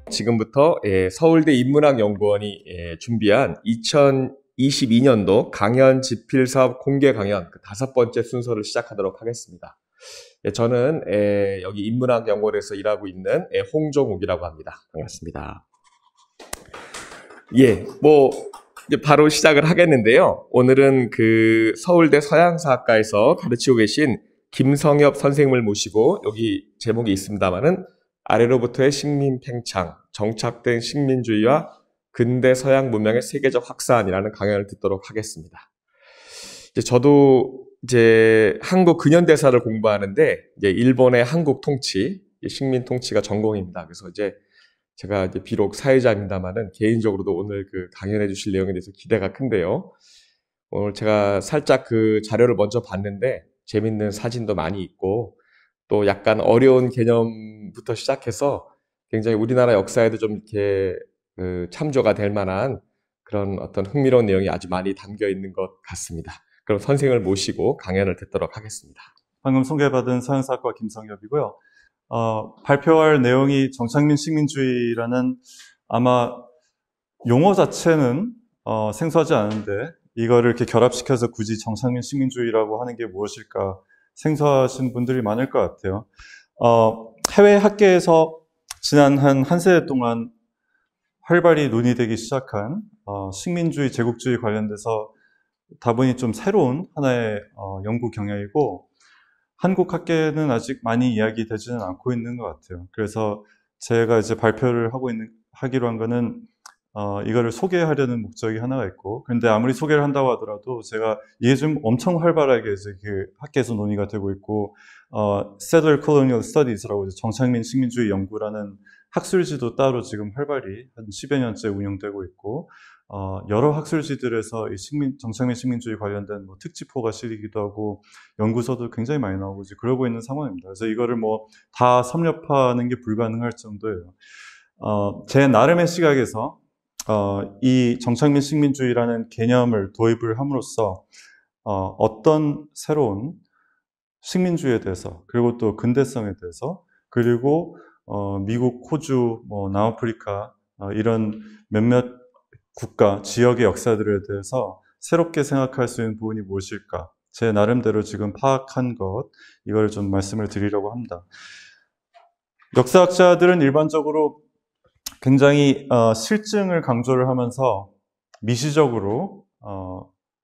지금부터 서울대 인문학연구원이 준비한 2022년도 강연 집필사업 공개 강연 그 5번째 순서를 시작하도록 하겠습니다. 저는 여기 인문학연구원에서 일하고 있는 홍종욱이라고 합니다. 반갑습니다. 이제 바로 시작을 하겠는데요. 오늘은 그 서울대 서양사학과에서 가르치고 계신 김성엽 선생님을 모시고 여기 제목이 있습니다만은 아래로부터의 식민 팽창, 정착된 식민주의와 근대 서양 문명의 세계적 확산이라는 강연을 듣도록 하겠습니다. 저도 한국 근현대사를 공부하는데 일본의 한국 통치, 식민 통치가 전공입니다. 그래서 제가 비록 사회자입니다만은 개인적으로도 오늘 그 강연해 주실 내용에 대해서 기대가 큰데요. 오늘 제가 살짝 그 자료를 먼저 봤는데 재밌는 사진도 많이 있고 또 약간 어려운 개념부터 시작해서 굉장히 우리나라 역사에도 좀 이렇게 참조가 될 만한 그런 어떤 흥미로운 내용이 아주 많이 담겨 있는 것 같습니다. 그럼 선생님을 모시고 강연을 듣도록 하겠습니다. 방금 소개받은 서양사학과 김성엽이고요. 발표할 내용이 정착민 식민주의라는 아마 용어 자체는 생소하지 않은데 이거를 이렇게 결합시켜서 굳이 정착민 식민주의라고 하는 게 무엇일까 생소하신 분들이 많을 것 같아요. 해외 학계에서 지난 한 세대 동안 활발히 논의되기 시작한 식민주의, 제국주의 관련돼서 다분히 좀 새로운 하나의 연구 경향이고 한국 학계는 아직 많이 이야기되지는 않고 있는 것 같아요. 그래서 제가 이제 발표를 하기로 한 거는 이거를 소개하려는 목적이 하나가 있고, 그런데 아무리 소개를 한다고 하더라도 제가 이게 좀 엄청 활발하게 이제 그 학계에서 논의가 되고 있고, Settler Colonial Studies라고 정착민 식민주의 연구라는 학술지도 따로 지금 활발히 한 10여 년째 운영되고 있고, 여러 학술지들에서 이 정착민 식민주의 관련된 특집호가 실리기도 하고, 연구서도 굉장히 많이 나오고 이제 그러고 있는 상황입니다. 그래서 이거를 다 섭렵하는 게 불가능할 정도예요. 제 나름의 시각에서 이 정착민 식민주의라는 개념을 도입을 함으로써 어떤 새로운 식민주의에 대해서 그리고 또 근대성에 대해서 그리고 미국, 호주, 남아프리카 이런 몇몇 국가, 지역의 역사들에 대해서 새롭게 생각할 수 있는 부분이 무엇일까? 제 나름대로 지금 파악한 것, 이걸 좀 말씀을 드리려고 합니다. 역사학자들은 일반적으로 굉장히 실증을 강조를 하면서 미시적으로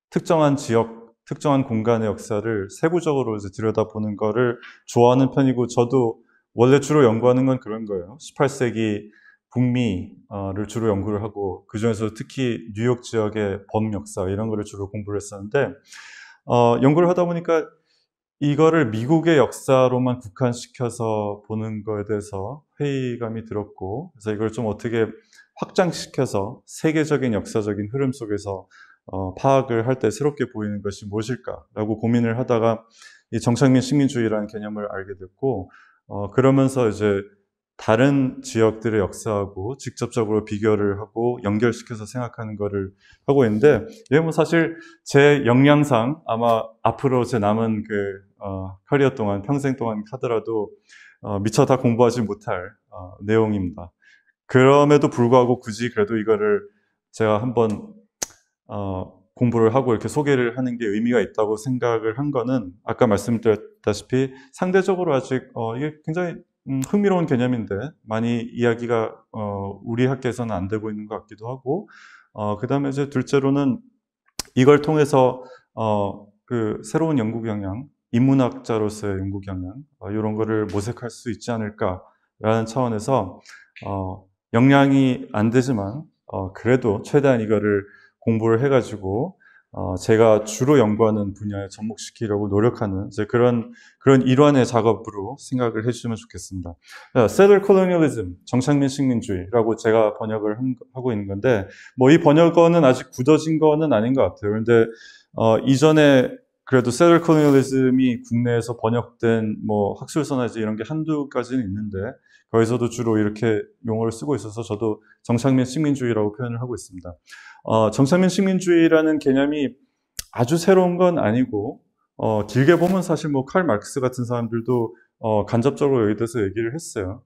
특정한 지역, 특정한 공간의 역사를 세부적으로 이제 들여다보는 거를 좋아하는 편이고, 저도 원래 주로 연구하는 건 그런 거예요. 18세기 북미를 주로 연구를 하고, 그 중에서 특히 뉴욕 지역의 범역사 이런 거를 주로 공부를 했었는데, 연구를 하다 보니까 이거를 미국의 역사로만 국한시켜서 보는 거에 대해서 회의감이 들었고, 그래서 이걸 좀 어떻게 확장시켜서 세계적인 역사적인 흐름 속에서 파악을 할 때 새롭게 보이는 것이 무엇일까라고 고민을 하다가 이 정착민 식민주의라는 개념을 알게 됐고, 그러면서 이제 다른 지역들의 역사하고 직접적으로 비교를 하고 연결시켜서 생각하는 거를 하고 있는데, 이게 사실 제 역량상 아마 앞으로 제 남은 커리어 동안, 평생 동안 하더라도 미처 다 공부하지 못할 내용입니다. 그럼에도 불구하고 굳이 그래도 이거를 제가 한번 공부를 하고 이렇게 소개를 하는 게 의미가 있다고 생각을 한 거는 아까 말씀드렸다시피 상대적으로 아직 이게 굉장히 흥미로운 개념인데 많이 이야기가 우리 학계에서는 안 되고 있는 것 같기도 하고, 그 다음에 이제 둘째로는 이걸 통해서 그 새로운 연구 경향, 인문학자로서의 연구 경향 이런 거를 모색할 수 있지 않을까라는 차원에서 역량이 안 되지만 그래도 최대한 이거를 공부를 해가지고 제가 주로 연구하는 분야에 접목시키려고 노력하는 이제 그런 일환의 작업으로 생각을 해주시면 좋겠습니다. Settler Colonialism, 정착민 식민주의라고 제가 번역을 하고 있는 건데, 이 번역어는 아직 굳어진 거는 아닌 것 같아요. 그런데 이전에 그래도 Settler Colonialism이 국내에서 번역된 학술서나 이런 게 한두 가지는 있는데, 거기서도 주로 이렇게 용어를 쓰고 있어서 저도 정착민 식민주의라고 표현을 하고 있습니다. 정착민 식민주의라는 개념이 아주 새로운 건 아니고, 길게 보면 사실 칼 마르크스 같은 사람들도 간접적으로 여기 대해서 얘기를 했어요.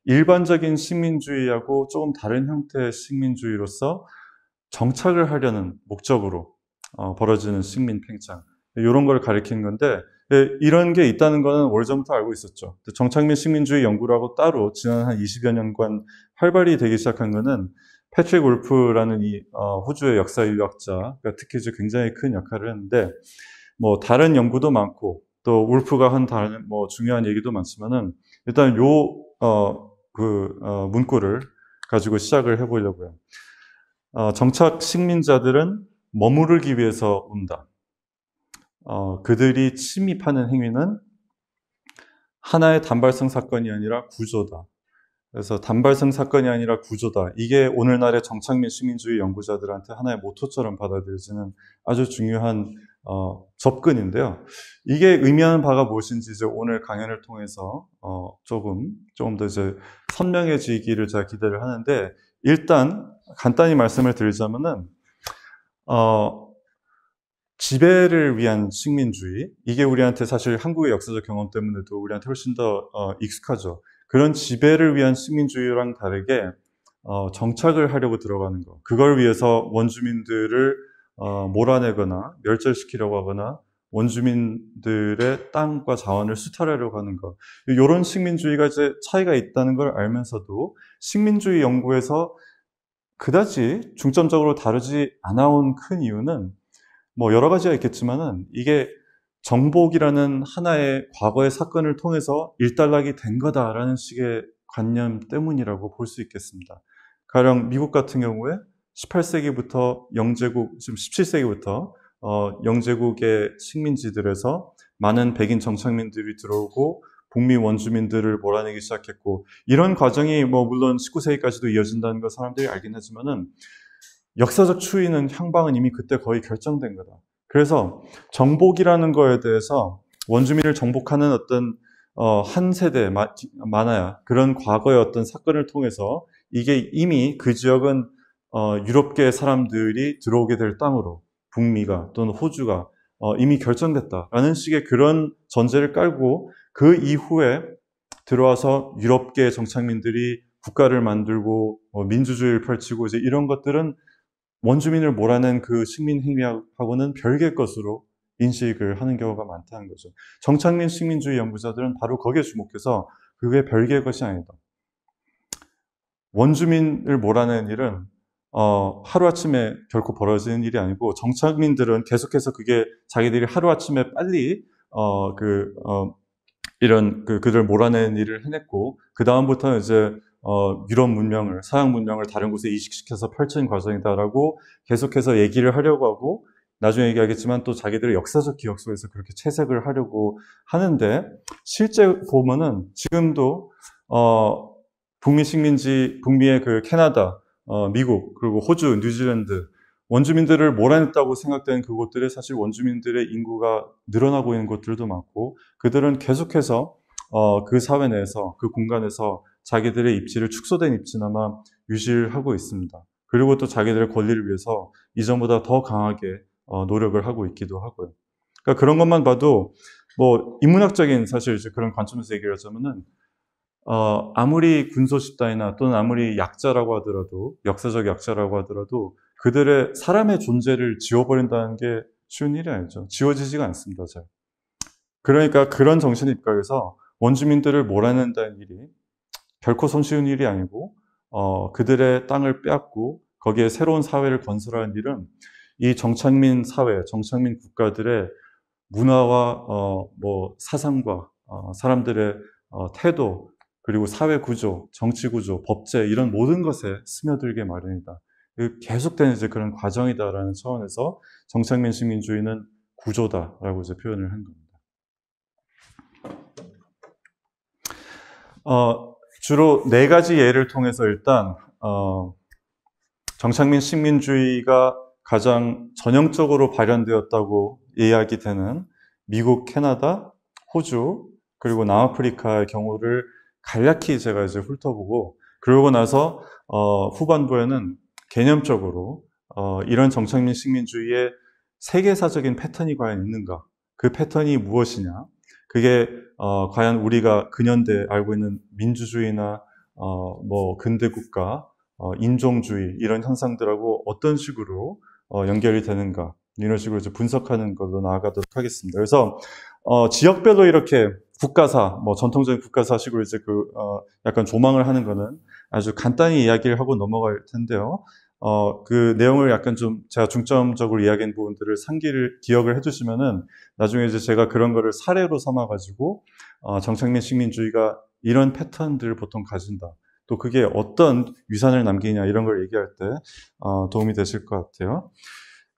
일반적인 식민주의하고 조금 다른 형태의 식민주의로서 정착을 하려는 목적으로 벌어지는 식민 팽창, 이런 걸 가리키는 건데, 이런 게 있다는 거는 오래전부터 알고 있었죠. 정착민 식민주의 연구라고 따로 지난 한 20여 년간 활발히 되기 시작한 거는 패트릭 울프라는 이 호주의 역사인류학자가 특히 이제 굉장히 큰 역할을 했는데, 뭐 다른 연구도 많고 또 울프가 한 다른 뭐 중요한 얘기도 많지만은 일단 문구를 가지고 시작을 해보려고요. 정착 식민자들은 머무르기 위해서 온다. 그들이 침입하는 행위는 하나의 단발성 사건이 아니라 구조다. 그래서 단발성 사건이 아니라 구조다. 이게 오늘날의 정착민 식민주의 연구자들한테 하나의 모토처럼 받아들여지는 아주 중요한 접근인데요. 이게 의미하는 바가 무엇인지 이제 오늘 강연을 통해서 조금 더 이제 선명해지기를 제가 기대를 하는데, 일단 간단히 말씀을 드리자면은 지배를 위한 식민주의, 이게 우리한테 사실 한국의 역사적 경험 때문에도 우리한테 훨씬 더 익숙하죠. 그런 지배를 위한 식민주의랑 다르게 정착을 하려고 들어가는 거, 그걸 위해서 원주민들을 몰아내거나 멸절시키려고 하거나 원주민들의 땅과 자원을 수탈하려고 하는 것, 이런 식민주의가 이제 차이가 있다는 걸 알면서도 식민주의 연구에서 그다지 중점적으로 다루지 않아 온 큰 이유는 뭐 여러 가지가 있겠지만은 이게 정복이라는 하나의 과거의 사건을 통해서 일단락이 된 거다라는 식의 관념 때문이라고 볼 수 있겠습니다. 가령 미국 같은 경우에 18세기부터 영제국, 지금 17세기부터 영제국의 식민지들에서 많은 백인 정착민들이 들어오고 북미 원주민들을 몰아내기 시작했고, 이런 과정이 뭐 물론 19세기까지도 이어진다는 걸 사람들이 알긴 하지만은 역사적 추이는 향방은 이미 그때 거의 결정된 거다. 그래서 정복이라는 거에 대해서 원주민을 정복하는 어떤 한 세대 많아야 그런 과거의 어떤 사건을 통해서 이게 이미 그 지역은 유럽계 사람들이 들어오게 될 땅으로 북미가 또는 호주가 이미 결정됐다라는 식의 그런 전제를 깔고 그 이후에 들어와서 유럽계 정착민들이 국가를 만들고 민주주의를 펼치고 이제 이런 것들은 원주민을 몰아낸 그 식민 행위하고는 별개의 것으로 인식을 하는 경우가 많다는 거죠. 정착민 식민주의 연구자들은 바로 거기에 주목해서 그게 별개의 것이 아니다. 원주민을 몰아낸 일은 하루아침에 결코 벌어지는 일이 아니고, 정착민들은 계속해서 그게 자기들이 하루아침에 빨리 그들 몰아낸 일을 해냈고, 그 다음부터는 이제 유럽 문명을, 서양 문명을 다른 곳에 이식시켜서 펼친 과정이다라고 계속해서 얘기를 하려고 하고, 나중에 얘기하겠지만 또 자기들의 역사적 기억 속에서 그렇게 채색을 하려고 하는데, 실제 보면은 지금도 북미 식민지, 북미의 그 캐나다, 미국, 그리고 호주, 뉴질랜드 원주민들을 몰아냈다고 생각되는 그곳들에 사실 원주민들의 인구가 늘어나고 있는 곳들도 많고, 그들은 계속해서 그 사회 내에서, 그 공간에서 자기들의 입지를, 축소된 입지나마 유지를 하고 있습니다. 그리고 또 자기들의 권리를 위해서 이전보다 더 강하게 노력을 하고 있기도 하고요. 그러니까 그런 것만 봐도 뭐 인문학적인 사실 이제 그런 관점에서 얘기를 하자면은 아무리 군소 집단이나 또는 아무리 약자라고 하더라도, 역사적 약자라고 하더라도 그들의 사람의 존재를 지워버린다는 게 쉬운 일이 아니죠. 지워지지가 않습니다, 잘. 그러니까 그런 정신에 입각해서 원주민들을 몰아낸다는 일이 결코 손쉬운 일이 아니고, 그들의 땅을 빼앗고 거기에 새로운 사회를 건설하는 일은 이 정착민 사회, 정착민 국가들의 문화와 사상과 사람들의 태도, 그리고 사회 구조, 정치 구조, 법제, 이런 모든 것에 스며들게 마련이다. 계속되는 이제 그런 과정이다라는 차원에서 정착민 식민주의는 구조다라고 이제 표현을 한 겁니다. 주로 4가지 예를 통해서 일단 정착민 식민주의가 가장 전형적으로 발현되었다고 이야기되는 미국, 캐나다, 호주, 그리고 남아프리카의 경우를 간략히 제가 이제 훑어보고, 그러고 나서 후반부에는 개념적으로 이런 정착민 식민주의의 세계사적인 패턴이 과연 있는가, 그 패턴이 무엇이냐, 그게 과연 우리가 근현대 알고 있는 민주주의나 뭐 근대 국가, 인종주의 이런 현상들하고 어떤 식으로 연결이 되는가 이런 식으로 이제 분석하는 걸로 나아가도록 하겠습니다. 그래서 지역별로 이렇게 국가사, 뭐 전통적인 국가사식으로 이제 약간 조망을 하는 거는 아주 간단히 이야기를 하고 넘어갈 텐데요. 그 내용을 약간 좀 제가 중점적으로 이야기한 부분들을 기억을 해주시면은 나중에 이제 제가 그런 거를 사례로 삼아가지고 정착민 식민주의가 이런 패턴들을 보통 가진다. 또 그게 어떤 위산을 남기냐 이런 걸 얘기할 때 도움이 되실 것 같아요.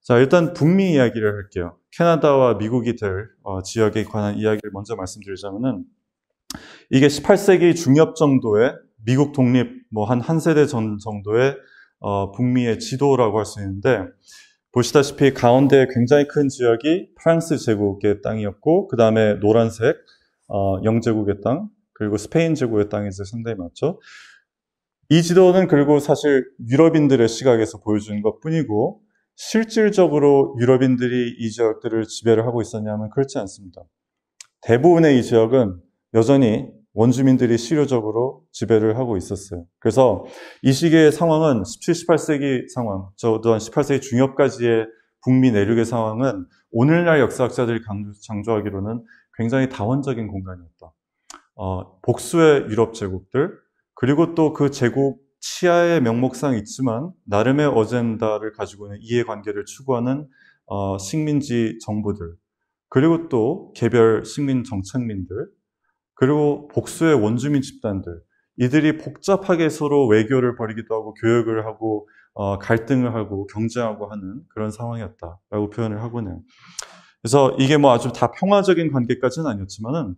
자, 일단 북미 이야기를 할게요. 캐나다와 미국이 될 지역에 관한 이야기를 먼저 말씀드리자면은 이게 18세기 중엽 정도의 미국 독립 뭐 한 세대 전 정도의 북미의 지도라고 할 수 있는데 보시다시피 가운데 굉장히 큰 지역이 프랑스 제국의 땅이었고 그 다음에 노란색 영제국의 땅 그리고 스페인 제국의 땅이 이제 상당히 많죠. 이 지도는 그리고 사실 유럽인들의 시각에서 보여주는 것뿐이고 실질적으로 유럽인들이 이 지역들을 지배를 하고 있었냐면 그렇지 않습니다. 대부분의 이 지역은 여전히 원주민들이 실효적으로 지배를 하고 있었어요. 그래서 이 시기의 상황은 17, 18세기 상황, 저 또한 18세기 중엽까지의 북미 내륙의 상황은 오늘날 역사학자들이 강조하기로는 굉장히 다원적인 공간이었다. 복수의 유럽 제국들, 그리고 또 그 제국 치하의 명목상 있지만 나름의 어젠다를 가지고 있는 이해관계를 추구하는 식민지 정부들, 그리고 또 개별 식민 정착민들, 그리고 복수의 원주민 집단들, 이들이 복잡하게 서로 외교를 벌이기도 하고 교역을 하고 갈등을 하고 경쟁하고 하는 그런 상황이었다라고 표현을 하고는. 그래서 이게 뭐 아주 다 평화적인 관계까지는 아니었지만은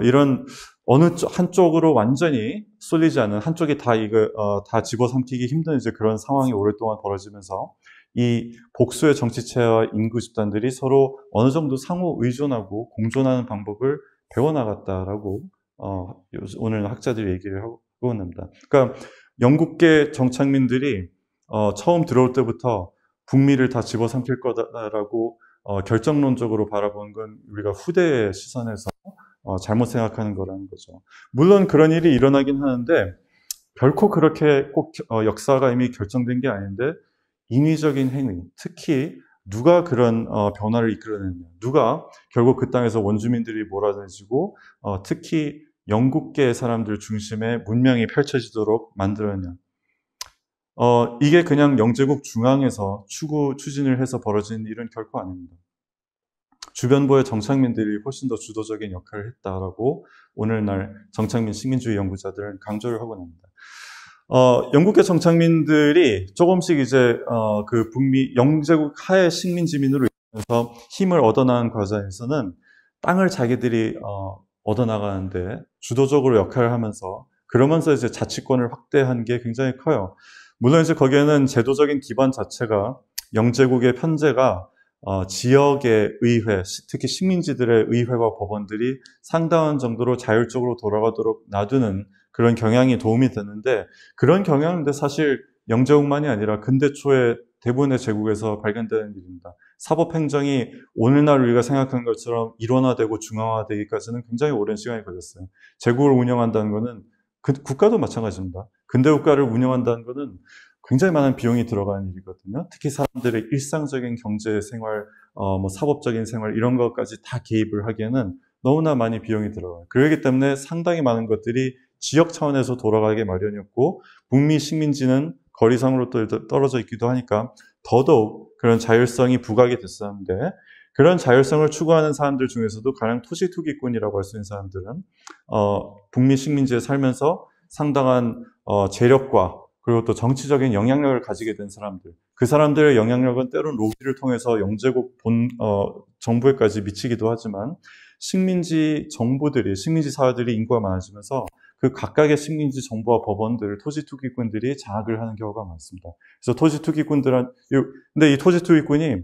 이런 어느 한쪽으로 완전히 쏠리지 않은 한쪽이 다 집어삼키기 힘든 이제 그런 상황이 오랫동안 벌어지면서 이 복수의 정치체와 인구 집단들이 서로 어느 정도 상호 의존하고 공존하는 방법을 배워나갔다라고 오늘 학자들이 얘기를 하고 있습니다. 그러니까 영국계 정착민들이 처음 들어올 때부터 북미를 다 집어삼킬 거다라고 결정론적으로 바라보는 건 우리가 후대의 시선에서 잘못 생각하는 거라는 거죠. 물론 그런 일이 일어나긴 하는데 결코 그렇게 꼭 역사가 이미 결정된 게 아닌데 인위적인 행위, 특히 누가 그런 변화를 이끌어냈냐, 누가 결국 그 땅에서 원주민들이 몰아내지고 특히 영국계 사람들 중심의 문명이 펼쳐지도록 만들었냐. 이게 그냥 영제국 중앙에서 추진을 해서 벌어진 일은 결코 아닙니다. 주변부의 정착민들이 훨씬 더 주도적인 역할을 했다라고 오늘날 정착민 식민주의 연구자들은 강조를 하고 납니다. 영국계 정착민들이 조금씩 이제 그 북미 영제국 하에 식민지민으로 인해서 힘을 얻어나간 과정에서는 땅을 자기들이 얻어나가는데 주도적으로 역할을 하면서 그러면서 이제 자치권을 확대한 게 굉장히 커요. 물론 이제 거기에는 제도적인 기반 자체가 영제국의 편제가 지역의 의회, 특히 식민지들의 의회와 법원들이 상당한 정도로 자율적으로 돌아가도록 놔두는 그런 경향이 도움이 되는데 그런 경향인데 사실 영제국만이 아니라 근대 초의 대부분의 제국에서 발견되는 일입니다. 사법행정이 오늘날 우리가 생각한 것처럼 일원화되고 중앙화되기까지는 굉장히 오랜 시간이 걸렸어요. 제국을 운영한다는 것은 국가도 마찬가지입니다. 근대 국가를 운영한다는 것은 굉장히 많은 비용이 들어가는 일이거든요. 특히 사람들의 일상적인 경제 생활, 뭐 사법적인 생활 이런 것까지 다 개입을 하기에는 너무나 많이 비용이 들어가요. 그렇기 때문에 상당히 많은 것들이 지역 차원에서 돌아가기 마련이었고 북미 식민지는 거리상으로 떨어져 있기도 하니까 더더욱 그런 자율성이 부각이 됐었는데 그런 자율성을 추구하는 사람들 중에서도 가령 토지 투기꾼이라고 할 수 있는 사람들은 북미 식민지에 살면서 상당한 재력과 그리고 또 정치적인 영향력을 가지게 된 사람들, 그 사람들의 영향력은 때론 로비를 통해서 영제국 정부에까지 미치기도 하지만 식민지 정부들이, 식민지 사회들이 인구가 많아지면서 그 각각의 식민지 정부와 법원들, 토지 투기꾼들이 장악을 하는 경우가 많습니다. 그래서 토지 투기꾼들은, 근데 이 토지 투기꾼이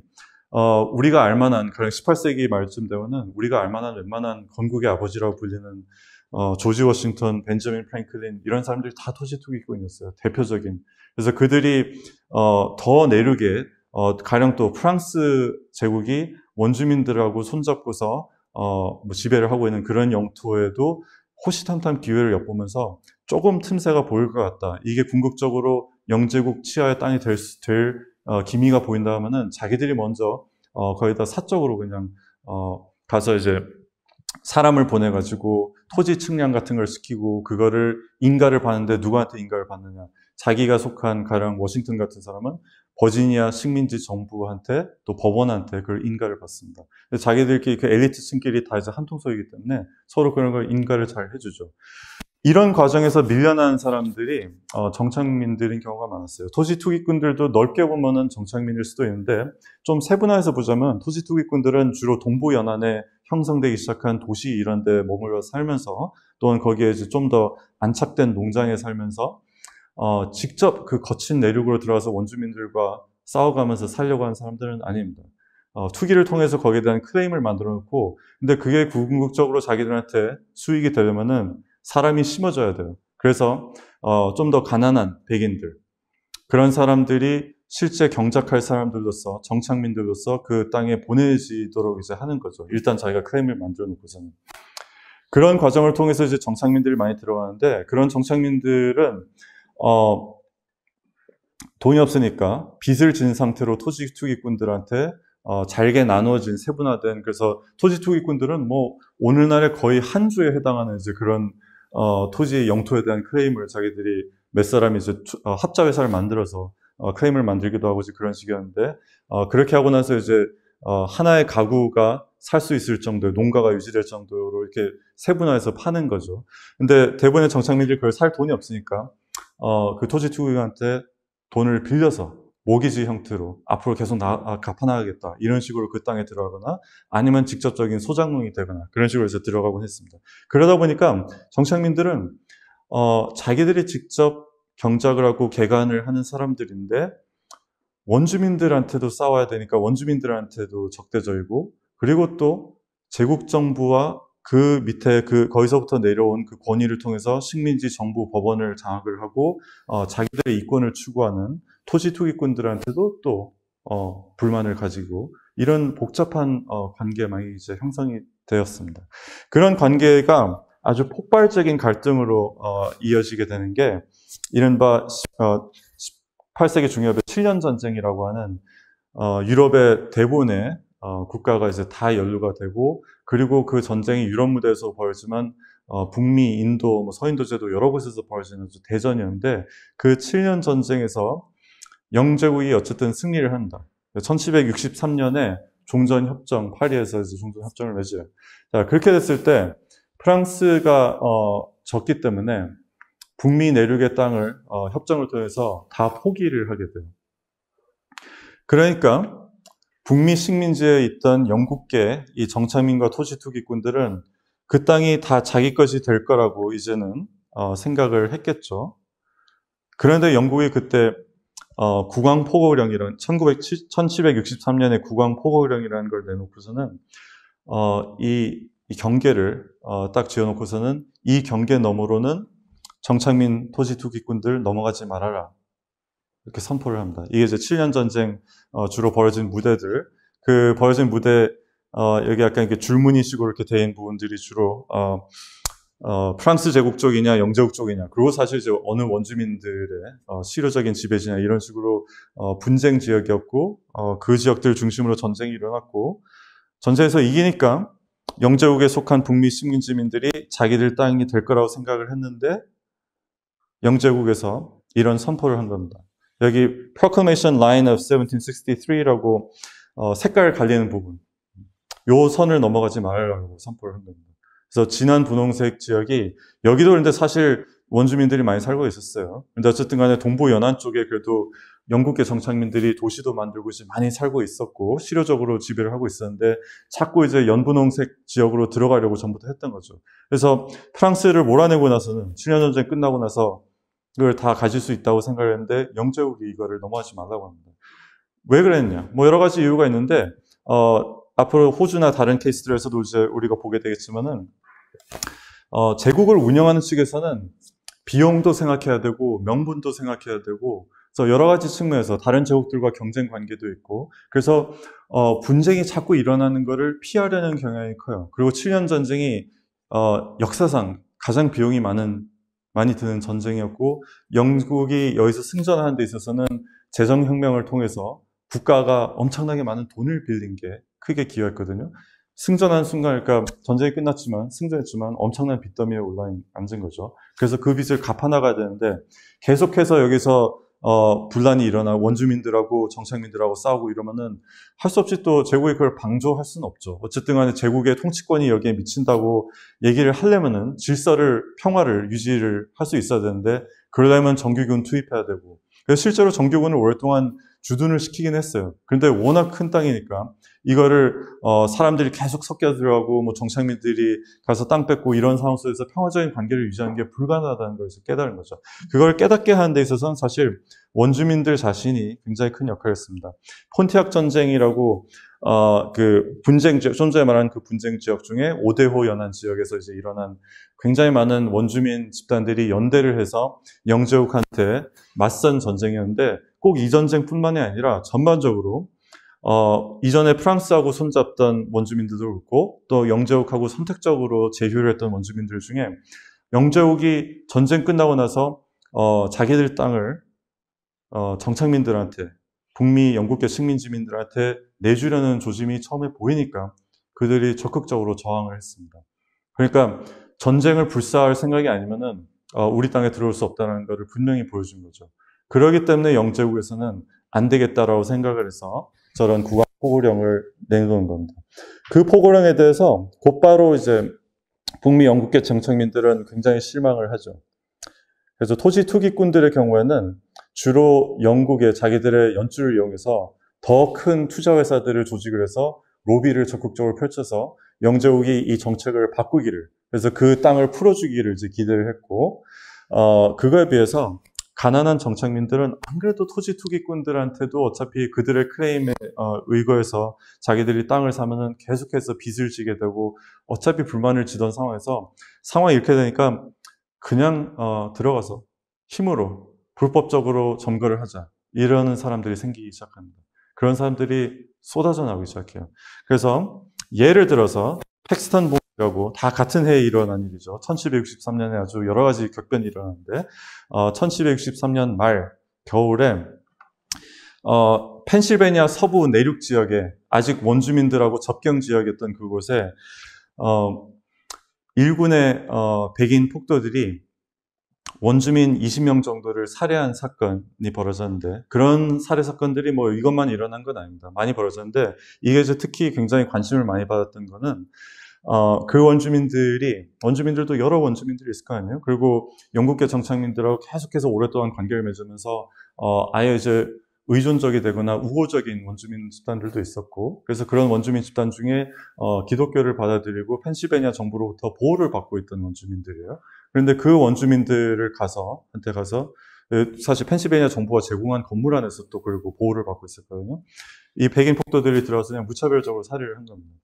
우리가 알만한 그런 18세기 말쯤 되면은 우리가 알만한 웬만한 건국의 아버지라고 불리는 조지 워싱턴, 벤저민 프랭클린 이런 사람들이 다 토지 투기꾼이었어요. 대표적인. 그래서 그들이 더 내륙에 가령 또 프랑스 제국이 원주민들하고 손잡고서 뭐 지배를 하고 있는 그런 영토에도 호시탐탐 기회를 엿보면서 조금 틈새가 보일 것 같다. 이게 궁극적으로 영제국 치하의 땅이 될 기미가 보인다 하면은 자기들이 먼저 거의 다 사적으로 그냥 가서 이제 사람을 보내가지고 토지 측량 같은 걸 시키고 그거를 인가를 받는데 누구한테 인가를 받느냐. 자기가 속한 가령 워싱턴 같은 사람은 버지니아 식민지 정부한테 또 법원한테 그걸 인가를 받습니다. 자기들끼리 그 엘리트층끼리 다 이제 한 통속이기 때문에 서로 그런 걸 인가를 잘 해주죠. 이런 과정에서 밀려난 사람들이 정착민들인 경우가 많았어요. 토지 투기꾼들도 넓게 보면은 정착민일 수도 있는데 좀 세분화해서 보자면 토지 투기꾼들은 주로 동부 연안에 형성되기 시작한 도시 이런 데 머물러 살면서 또는 거기에 이제 좀 더 안착된 농장에 살면서 직접 그 거친 내륙으로 들어가서 원주민들과 싸워가면서 살려고 하는 사람들은 아닙니다. 투기를 통해서 거기에 대한 클레임을 만들어 놓고 근데 그게 궁극적으로 자기들한테 수익이 되려면은 사람이 심어져야 돼요. 그래서 좀 더 가난한 백인들 그런 사람들이 실제 경작할 사람들로서 정착민들로서 그 땅에 보내지도록 이제 하는 거죠. 일단 자기가 클레임을 만들어 놓고서는 그런 과정을 통해서 이제 정착민들이 많이 들어가는데 그런 정착민들은 돈이 없으니까 빚을 진 상태로 토지 투기꾼들한테 잘게 나누어진 세분화된 그래서 토지 투기꾼들은 뭐 오늘날에 거의 한 주에 해당하는 이제 그런 토지 영토에 대한 클레임을 자기들이 몇 사람이 이제 합자 회사를 만들어서 클레임을 만들기도 하고 이제 그런 식이었는데 그렇게 하고 나서 이제 하나의 가구가 살 수 있을 정도의 농가가 유지될 정도로 이렇게 세분화해서 파는 거죠. 근데 대부분의 정착민들이 그걸 살 돈이 없으니까 그 토지 투기한테 돈을 빌려서 모기지 형태로 앞으로 계속 갚아나가겠다 이런 식으로 그 땅에 들어가거나 아니면 직접적인 소장농이 되거나 그런 식으로 해서 들어가곤 했습니다. 그러다 보니까 정착민들은 자기들이 직접 경작을 하고 개간을 하는 사람들인데 원주민들한테도 싸워야 되니까 원주민들한테도 적대적이고 그리고 또 제국 정부와 그 밑에 거기서부터 내려온 그 권위를 통해서 식민지 정부 법원을 장악을 하고 자기들의 이권을 추구하는 토지 투기꾼들한테도 또 불만을 가지고 이런 복잡한 관계가 많이 이제 형성이 되었습니다. 그런 관계가 아주 폭발적인 갈등으로 이어지게 되는 게 이른바 18세기 중엽의 7년 전쟁이라고 하는 유럽의 대부분의 국가가 이제 다 연루가 되고 그리고 그 전쟁이 유럽 무대에서 벌어지만 북미, 인도, 뭐 서인도제도 여러 곳에서 벌어지는 대전이었는데 그 7년 전쟁에서 영제국이 어쨌든 승리를 한다. 1763년에 종전협정, 파리에서 이제 종전협정을 맺어요. 자, 그렇게 됐을 때 프랑스가 졌기 때문에 북미 내륙의 땅을 협정을 통해서 다 포기를 하게 돼요. 그러니까 북미 식민지에 있던 영국계 이 정착민과 토지 투기꾼들은 그 땅이 다 자기 것이 될 거라고 이제는 생각을 했겠죠. 그런데 영국이 그때 국왕포고령이라는 1763년에 국왕포고령이라는 걸 내놓고서는 이 경계를 딱 지어놓고서는 이 경계 너머로는 정착민 토지 투기꾼들 넘어가지 말아라. 이렇게 선포를 합니다. 이게 이제 7년 전쟁 주로 벌어진 무대들, 그 벌어진 무대 여기 약간 이렇게 줄무늬식으로 이렇게 돼 있는 부분들이 주로 프랑스 제국 쪽이냐 영제국 쪽이냐 그리고 사실 이제 어느 원주민들의 실효적인 지배지냐 이런 식으로 분쟁 지역이었고 그 지역들 중심으로 전쟁이 일어났고 전쟁에서 이기니까 영제국에 속한 북미 식민지민들이 자기들 땅이 될 거라고 생각을 했는데 영제국에서 이런 선포를 한 겁니다. 여기 Proclamation Line of 1763라고 색깔 갈리는 부분 요 선을 넘어가지 말라고 선포를 한 겁니다. 그래서 진한 분홍색 지역이 여기도 그런데 사실 원주민들이 많이 살고 있었어요. 근데 어쨌든 간에 동부 연안 쪽에 그래도 영국계 정착민들이 도시도 만들고 이제 많이 살고 있었고 실효적으로 지배를 하고 있었는데 자꾸 이제 연분홍색 지역으로 들어가려고 전부터 했던 거죠. 그래서 프랑스를 몰아내고 나서는 7년 전쟁 끝나고 나서 이걸 다 가질 수 있다고 생각을 했는데 영제국이 이거를 넘어가지 말라고 합니다. 왜 그랬냐? 뭐 여러 가지 이유가 있는데 앞으로 호주나 다른 케이스들에서도 이제 우리가 보게 되겠지만은 제국을 운영하는 측에서는 비용도 생각해야 되고 명분도 생각해야 되고 그래서 여러 가지 측면에서 다른 제국들과 경쟁 관계도 있고 그래서 분쟁이 자꾸 일어나는 것을 피하려는 경향이 커요. 그리고 7년 전쟁이 역사상 가장 비용이 많이 드는 전쟁이었고, 영국이 여기서 승전하는 데 있어서는 재정혁명을 통해서 국가가 엄청나게 많은 돈을 빌린 게 크게 기여했거든요. 승전한 순간, 그러니까 전쟁이 끝났지만, 승전했지만 엄청난 빚더미에 앉은 거죠. 그래서 그 빚을 갚아나가야 되는데, 계속해서 여기서 분란이 일어나 원주민들하고 정착민들하고 싸우고 이러면은 할 수 없이 또 제국이 그걸 방조할 수는 없죠. 어쨌든 간에 제국의 통치권이 여기에 미친다고 얘기를 하려면은 평화를 유지를 할 수 있어야 되는데, 그러려면 정규군 투입해야 되고. 그래서 실제로 정규군을 오랫동안 주둔을 시키긴 했어요. 그런데 워낙 큰 땅이니까 이거를 사람들이 계속 섞여 들어가고 뭐 정착민들이 가서 땅 뺏고 이런 상황 속에서 평화적인 관계를 유지하는 게 불가능하다는 걸 깨달은 거죠. 그걸 깨닫게 하는 데 있어서는 사실 원주민들 자신이 굉장히 큰 역할을 했습니다. 폰티악 전쟁이라고 그 분쟁 지역, 좀 전에 말한 그 분쟁 지역 중에 오데호 연안 지역에서 이제 일어난 굉장히 많은 원주민 집단들이 연대를 해서 영제국한테 맞선 전쟁이었는데, 꼭 이 전쟁뿐만이 아니라 전반적으로 이전에 프랑스하고 손잡던 원주민들도 그렇고, 또 영제국하고 선택적으로 제휴를 했던 원주민들 중에 영제국이 전쟁 끝나고 나서 자기들 땅을 정착민들한테, 북미 영국계 식민지민들한테 내주려는 조짐이 처음에 보이니까 그들이 적극적으로 저항을 했습니다. 그러니까 전쟁을 불사할 생각이 아니면은 우리 땅에 들어올 수 없다는 것을 분명히 보여준 거죠. 그렇기 때문에 영제국에서는 안 되겠다라고 생각을 해서 저런 국왕 포고령을 내놓은 겁니다. 그 포고령에 대해서 곧바로 이제 북미 영국계 정착민들은 굉장히 실망을 하죠. 그래서 토지 투기꾼들의 경우에는 주로 영국의 자기들의 연줄을 이용해서 더 큰 투자 회사들을 조직을 해서 로비를 적극적으로 펼쳐서 영제국이 이 정책을 바꾸기를, 그래서 그 땅을 풀어주기를 이제 기대를 했고, 그거에 비해서 가난한 정착민들은 안 그래도 토지 투기꾼들한테도 어차피 그들의 클레임에 의거해서 자기들이 땅을 사면은 계속해서 빚을 지게 되고 어차피 불만을 지던 상황에서 상황이 이렇게 되니까 그냥 들어가서 힘으로 불법적으로 점거를 하자, 이러는 사람들이 생기기 시작합니다. 그런 사람들이 쏟아져 나오기 시작해요. 그래서 예를 들어서 팩스턴 봉이라고, 다 같은 해에 일어난 일이죠. 1763년에 아주 여러 가지 격변이 일어났는데 1763년 말 겨울에 펜실베니아 서부 내륙 지역에 아직 원주민들하고 접경 지역이었던 그곳에 일군의 백인 폭도들이 원주민 20명 정도를 살해한 사건이 벌어졌는데, 그런 살해 사건들이 뭐 이것만 일어난 건 아닙니다. 많이 벌어졌는데, 이게 이제 특히 굉장히 관심을 많이 받았던 거는 그 원주민들도 여러 원주민들이 있을 거 아니에요. 그리고 영국계 정착민들하고 계속해서 오랫동안 관계를 맺으면서 아예 이제 의존적이 되거나 우호적인 원주민 집단들도 있었고, 그래서 그런 원주민 집단 중에 기독교를 받아들이고 펜실베니아 정부로부터 보호를 받고 있던 원주민들이에요. 그런데 그 원주민들을 한테 가서 사실 펜실베니아 정부가 제공한 건물 안에서 또 그리고 보호를 받고 있었거든요. 이 백인 폭도들이 들어와서 그냥 무차별적으로 살해를 한 겁니다.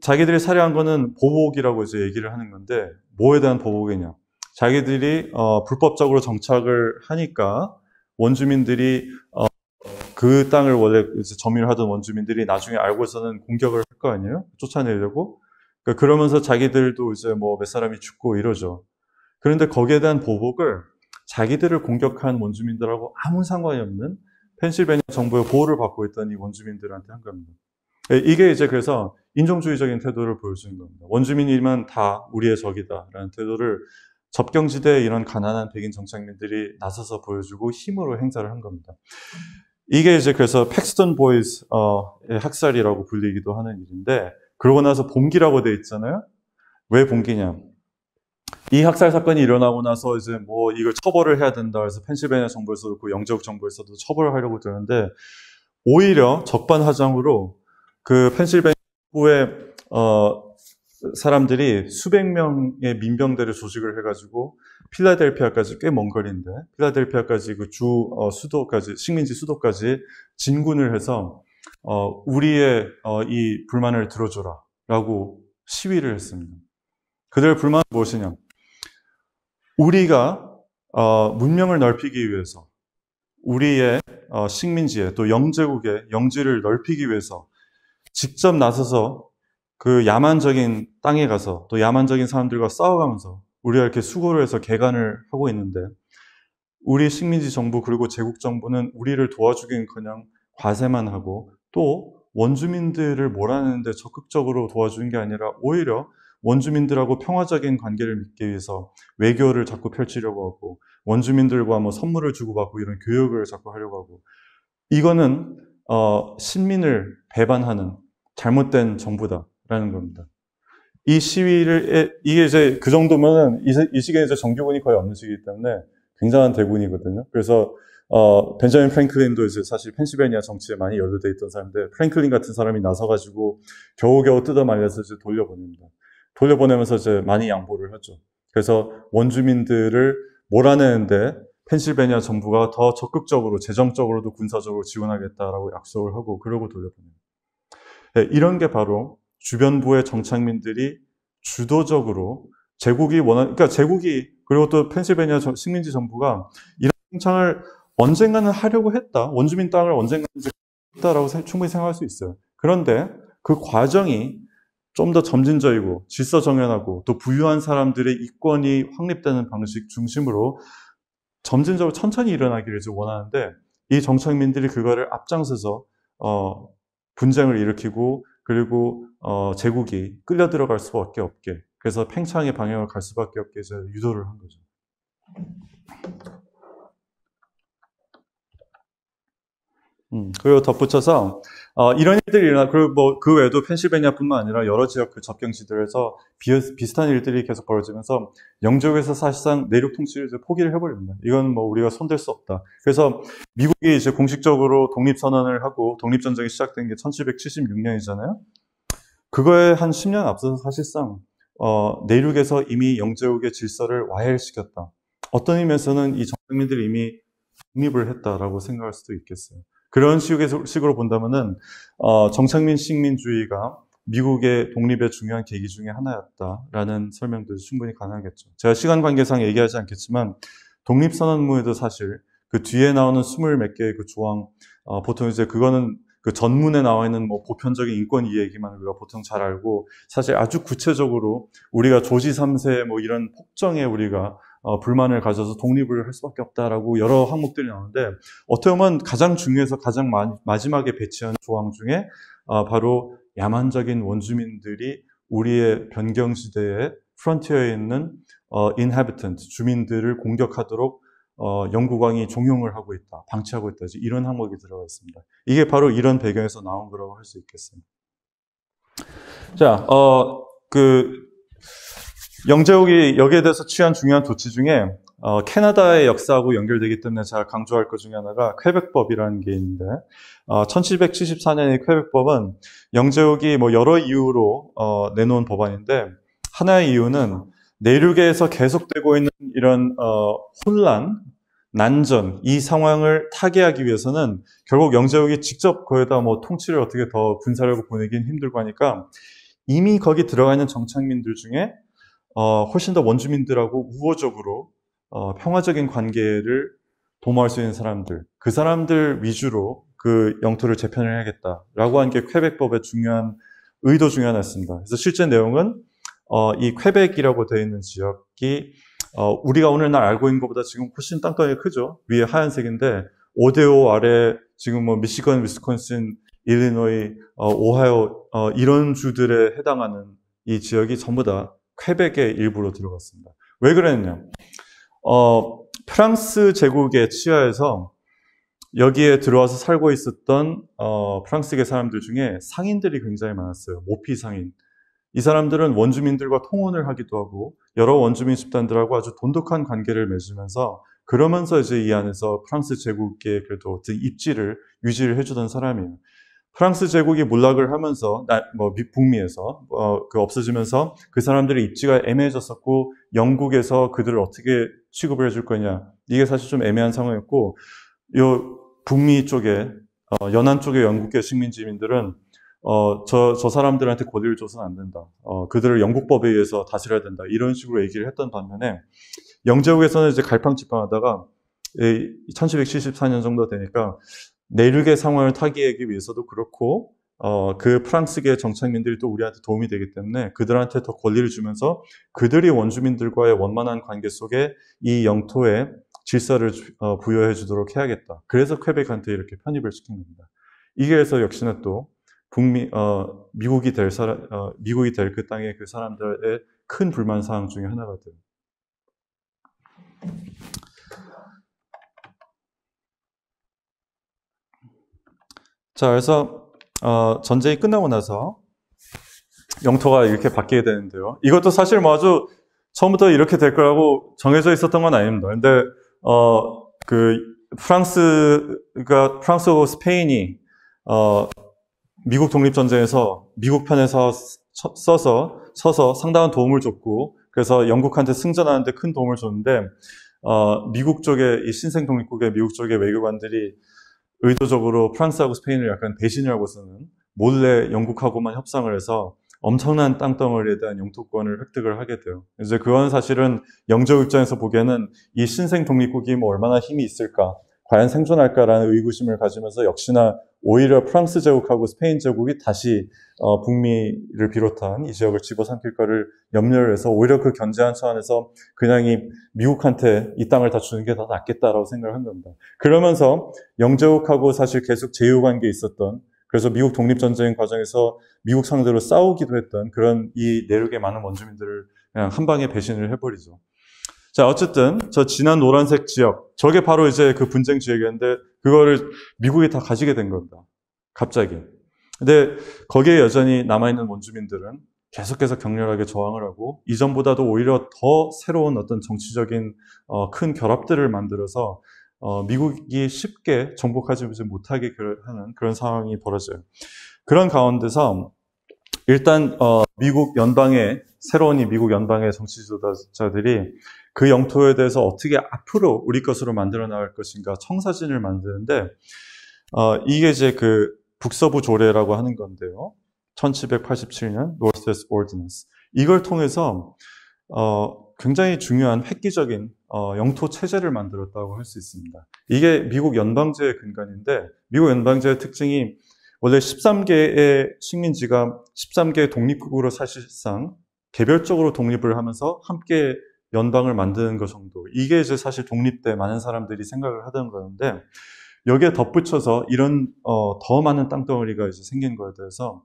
자기들이 살해한 거는 보복이라고 이제 얘기를 하는 건데, 뭐에 대한 보복이냐? 자기들이 불법적으로 정착을 하니까 원주민들이 그 땅을 원래 이제 점유를 하던 원주민들이 나중에 알고서는 공격을 할 거 아니에요? 쫓아내려고. 그러니까 그러면서 자기들도 이제 뭐 몇 사람이 죽고 이러죠. 그런데 거기에 대한 보복을 자기들을 공격한 원주민들하고 아무 상관이 없는 펜실베니아 정부의 보호를 받고 있던 이 원주민들한테 한 겁니다. 이게 이제 그래서 인종주의적인 태도를 보여주는 겁니다. 원주민이면 다 우리의 적이다라는 태도를 접경지대에 이런 가난한 백인 정착민들이 나서서 보여주고 힘으로 행사를 한 겁니다. 이게 이제 그래서 팩스턴 보이즈의 학살이라고 불리기도 하는 일인데, 그러고 나서 봉기라고 돼 있잖아요. 왜 봉기냐? 이 학살 사건이 일어나고 나서 이제 뭐 이걸 처벌을 해야 된다 해서 펜실베니아 정부에서도 그렇고 영제국 정부에서도 처벌을 하려고 드는데, 오히려 적반하장으로 그 펜실베니아 정부의 사람들이 수백 명의 민병대를 조직을 해가지고 필라델피아까지 꽤 먼 거리인데, 필라델피아까지 그 수도까지, 식민지 수도까지 진군을 해서 우리의 이 불만을 들어줘라 라고 시위를 했습니다. 그들의 불만은 무엇이냐? 우리가 문명을 넓히기 위해서, 우리의 식민지에 또 영제국의 영지를 넓히기 위해서 직접 나서서 그 야만적인 땅에 가서 또 야만적인 사람들과 싸워가면서 우리가 이렇게 수고를 해서 개간을 하고 있는데 우리 식민지 정부 그리고 제국 정부는 우리를 도와주긴커녕 과세만 하고 또 원주민들을 몰아내는데 적극적으로 도와주는 게 아니라 오히려 원주민들하고 평화적인 관계를 맺기 위해서 외교를 자꾸 펼치려고 하고 원주민들과 뭐 선물을 주고받고 이런 교역을 자꾸 하려고 하고 이거는 신민을 배반하는 잘못된 정부다라는 겁니다. 이 시위를 이게 이제 그 정도면은 이 시기에 이제 정규군이 거의 없는 시기이기 때문에 굉장한 대군이거든요. 그래서 벤자민 프랭클린도 이제 사실 펜실베니아 정치에 많이 연루돼 있던 사람인데 프랭클린 같은 사람이 나서가지고 겨우겨우 뜯어말려서 이제 돌려보냅니다. 돌려보내면서 이제 많이 양보를 하죠. 그래서 원주민들을 몰아내는데 펜실베니아 정부가 더 적극적으로 재정적으로도 군사적으로 지원하겠다라고 약속을 하고 그러고 돌려보냅니다. 네, 이런 게 바로 주변부의 정착민들이 주도적으로 제국이 그러니까 제국이 그리고 또 펜실베니아 식민지 정부가 이런 팽창을 언젠가는 하려고 했다. 원주민 땅을 언젠가는 했다라고 충분히 생각할 수 있어요. 그런데 그 과정이 좀 더 점진적이고 질서정연하고 또 부유한 사람들의 이권이 확립되는 방식 중심으로 점진적으로 천천히 일어나기를 원하는데 이 정착민들이 그거를 앞장서서 분쟁을 일으키고 그리고 제국이 끌려 들어갈 수밖에 없게 그래서 팽창의 방향을 갈 수밖에 없게 해서 유도를 한 거죠. 그리고 덧붙여서 이런 일들이 일어나 그리고 뭐 그 외에도 펜실베니아뿐만 아니라 여러 지역 그 접경지들에서 비슷한 일들이 계속 벌어지면서 영적에서 사실상 내륙 통치를 이제 포기를 해버립니다. 이건 뭐 우리가 손댈 수 없다. 그래서 미국이 이제 공식적으로 독립선언을 하고 독립전쟁이 시작된 게 1776년이잖아요. 그거에 한 10년 앞서서 사실상 내륙에서 이미 영제국의 질서를 와해시켰다. 어떤 의미에서는 이 정착민들이 이미 독립을 했다라고 생각할 수도 있겠어요. 그런 식으로 본다면은 정착민 식민주의가 미국의 독립의 중요한 계기 중에 하나였다라는 설명도 충분히 가능하겠죠. 제가 시간 관계상 얘기하지 않겠지만 독립선언문에도 사실 그 뒤에 나오는 20몇 개의 그 조항 보통 이제 그거는 그 전문에 나와 있는 뭐 보편적인 인권 이야기만 우리가 보통 잘 알고 사실 아주 구체적으로 우리가 조지 3세 뭐 이런 폭정에 우리가 불만을 가져서 독립을 할 수밖에 없다라고 여러 항목들이 나오는데 어떻게 보면 가장 중요해서 가장 마지막에 배치한 조항 중에 바로 야만적인 원주민들이 우리의 변경시대의 프론티어에 있는 inhabitant, 주민들을 공격하도록 영국왕이 종용을 하고 있다, 방치하고 있다, 이런 항목이 들어가 있습니다. 이게 바로 이런 배경에서 나온 거라고 할 수 있겠습니다. 자, 영제국이 여기에 대해서 취한 중요한 조치 중에 캐나다의 역사하고 연결되기 때문에 제가 강조할 것 중에 하나가 퀘벡법이라는 게 있는데 1774년의 퀘벡법은 영제국이 뭐 여러 이유로 내놓은 법안인데 하나의 이유는 내륙에서 계속되고 있는 이런 혼란, 난전, 이 상황을 타개하기 위해서는 결국 영제국이 직접 거기다 뭐 통치를 어떻게 더 군사력을 보내긴 힘들고 하니까 이미 거기 들어가 있는 정착민들 중에 훨씬 더 원주민들하고 우호적으로 평화적인 관계를 도모할 수 있는 사람들, 그 사람들 위주로 그 영토를 재편을 해야겠다라고 한 게 퀘벡법의 중요한 의도 중에 하나였습니다. 그래서 실제 내용은 이 퀘벡이라고 되어 있는 지역이 우리가 오늘날 알고 있는 것보다 지금 훨씬 땅덩이가 크죠. 위에 하얀색인데 5대5 아래 지금 뭐 미시건, 위스콘신, 일리노이, 오하이오 이런 주들에 해당하는 이 지역이 전부 다 퀘벡의 일부로 들어갔습니다. 왜 그랬냐? 프랑스 제국의 치하에서 여기에 들어와서 살고 있었던 프랑스계 사람들 중에 상인들이 굉장히 많았어요. 모피 상인. 이 사람들은 원주민들과 통혼을 하기도 하고 여러 원주민 집단들하고 아주 돈독한 관계를 맺으면서 그러면서 이제 이 안에서 프랑스 제국의 그래도 입지를 유지를 해주던 사람이에요. 프랑스 제국이 몰락을 하면서 북미에서 없어지면서 그 사람들의 입지가 애매해졌었고 영국에서 그들을 어떻게 취급을 해줄 거냐 이게 사실 좀 애매한 상황이었고 요 북미 쪽에 연안 쪽의 영국계 식민지민들은 저 사람들한테 권리를 줘서는 안 된다. 그들을 영국법에 의해서 다스려야 된다. 이런 식으로 얘기를 했던 반면에 영제국에서는 이제 갈팡질팡하다가 1774년 정도 되니까 내륙의 상황을 타개하기 위해서도 그렇고 그 프랑스계 정착민들이 또 우리한테 도움이 되기 때문에 그들한테 더 권리를 주면서 그들이 원주민들과의 원만한 관계 속에 이 영토에 질서를 부여해 주도록 해야겠다. 그래서 퀘벡한테 이렇게 편입을 시킨 겁니다. 이게 해서 역시나 또 미국이 될 그 땅의 그 사람들의 큰 불만 사항 중에 하나가 돼요. 자, 그래서 전쟁이 끝나고 나서 영토가 이렇게 바뀌게 되는데요. 이것도 사실 뭐 아주 처음부터 이렇게 될 거라고 정해져 있었던 건 아닙니다. 근데 그 프랑스하고 스페인이 미국 독립전쟁에서 미국 편에서 서서 상당한 도움을 줬고, 그래서 영국한테 승전하는데 큰 도움을 줬는데, 미국 쪽에, 이 신생 독립국의 미국 쪽의 외교관들이 의도적으로 프랑스하고 스페인을 약간 배신을 하고서는 몰래 영국하고만 협상을 해서 엄청난 땅덩어리에 대한 영토권을 획득을 하게 돼요. 이제 그건 사실은 영조 입장에서 보기에는 이 신생 독립국이 뭐 얼마나 힘이 있을까, 과연 생존할까라는 의구심을 가지면서 역시나 오히려 프랑스 제국하고 스페인 제국이 다시 북미를 비롯한 이 지역을 집어삼킬 거를 염려를 해서 오히려 그 견제한 차원에서 그냥 미국한테 이 땅을 다 주는 게 더 낫겠다라고 생각을 한 겁니다. 그러면서 영제국하고 사실 계속 제휴관계에 있었던, 그래서 미국 독립전쟁 과정에서 미국 상대로 싸우기도 했던 그런 이 내륙의 많은 원주민들을 그냥 한 방에 배신을 해버리죠. 자, 어쨌든 저 진한 노란색 지역, 저게 바로 이제 그 분쟁 지역이었는데 그거를 미국이 다 가지게 된 겁니다. 갑자기. 근데 거기에 여전히 남아있는 원주민들은 계속해서 격렬하게 저항을 하고 이전보다도 오히려 더 새로운 어떤 정치적인 큰 결합들을 만들어서 미국이 쉽게 정복하지 못하게 하는 그런 상황이 벌어져요. 그런 가운데서 일단 새로운 미국 연방의 정치 지도자들이 그 영토에 대해서 어떻게 앞으로 우리 것으로 만들어 나갈 것인가 청사진을 만드는데, 이게 이제 그 북서부 조례라고 하는 건데요. 1787년 Northwest Ordinance. 이걸 통해서 굉장히 중요한 획기적인 영토 체제를 만들었다고 할 수 있습니다. 이게 미국 연방제의 근간인데, 미국 연방제의 특징이 원래 13개의 식민지가 13개의 독립국으로 사실상 개별적으로 독립을 하면서 함께 연방을 만드는 것 정도. 이게 이제 사실 독립 때 많은 사람들이 생각을 하던 거였는데, 여기에 덧붙여서 이런 더 많은 땅덩어리가 이제 생긴 거에 대해서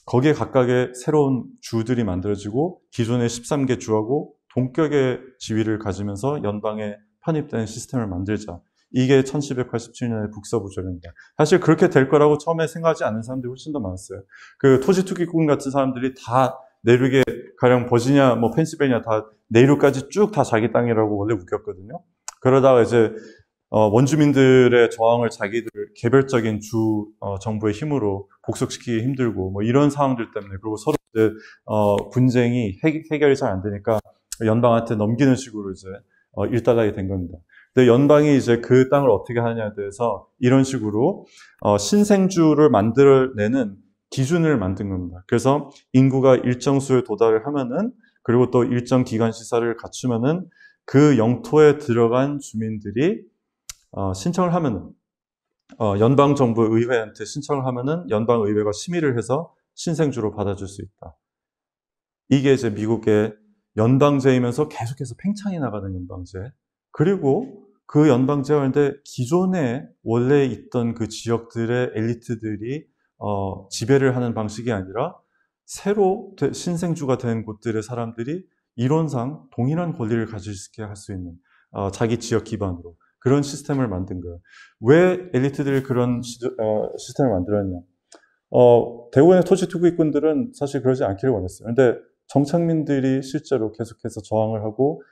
거기에 각각의 새로운 주들이 만들어지고 기존의 13개 주하고 동격의 지위를 가지면서 연방에 편입된 시스템을 만들자. 이게 1787년의 북서부 조례입니다. 사실 그렇게 될 거라고 처음에 생각하지 않는 사람들이 훨씬 더 많았어요. 그 토지 투기꾼 같은 사람들이 다 내륙에 가령 버지니아, 뭐 펜실베니아 다 내륙까지 쭉 다 자기 땅이라고 원래 우겼거든요. 그러다가 이제 원주민들의 저항을 자기들 개별적인 정부의 힘으로 복속시키기 힘들고 뭐 이런 상황들 때문에, 그리고 서로 이제 분쟁이 해결이 잘 안 되니까 연방한테 넘기는 식으로 이제 일단락이 된 겁니다. 근데 연방이 이제 그 땅을 어떻게 하느냐에 대해서 이런 식으로 신생주를 만들어내는 기준을 만든 겁니다. 그래서 인구가 일정 수에 도달을 하면은, 그리고 또 일정 기간 시설을 갖추면은 그 영토에 들어간 주민들이 신청을 하면은 연방정부 의회한테 신청을 하면은 연방의회가 심의를 해서 신생주로 받아줄 수 있다. 이게 이제 미국의 연방제이면서 계속해서 팽창해 나가는 연방제. 그리고 그 연방제가 있는데 기존에 원래 있던 그 지역들의 엘리트들이 지배를 하는 방식이 아니라 새로 신생주가 된 곳들의 사람들이 이론상 동일한 권리를 가질 수 있게 할 수 있는 자기 지역 기반으로 그런 시스템을 만든 거예요. 왜 엘리트들이 그런 시스템을 만들었냐? 대부분의 토지 투기꾼들은 사실 그러지 않기를 원했어요. 근데 정착민들이 실제로 계속해서 저항을 하고,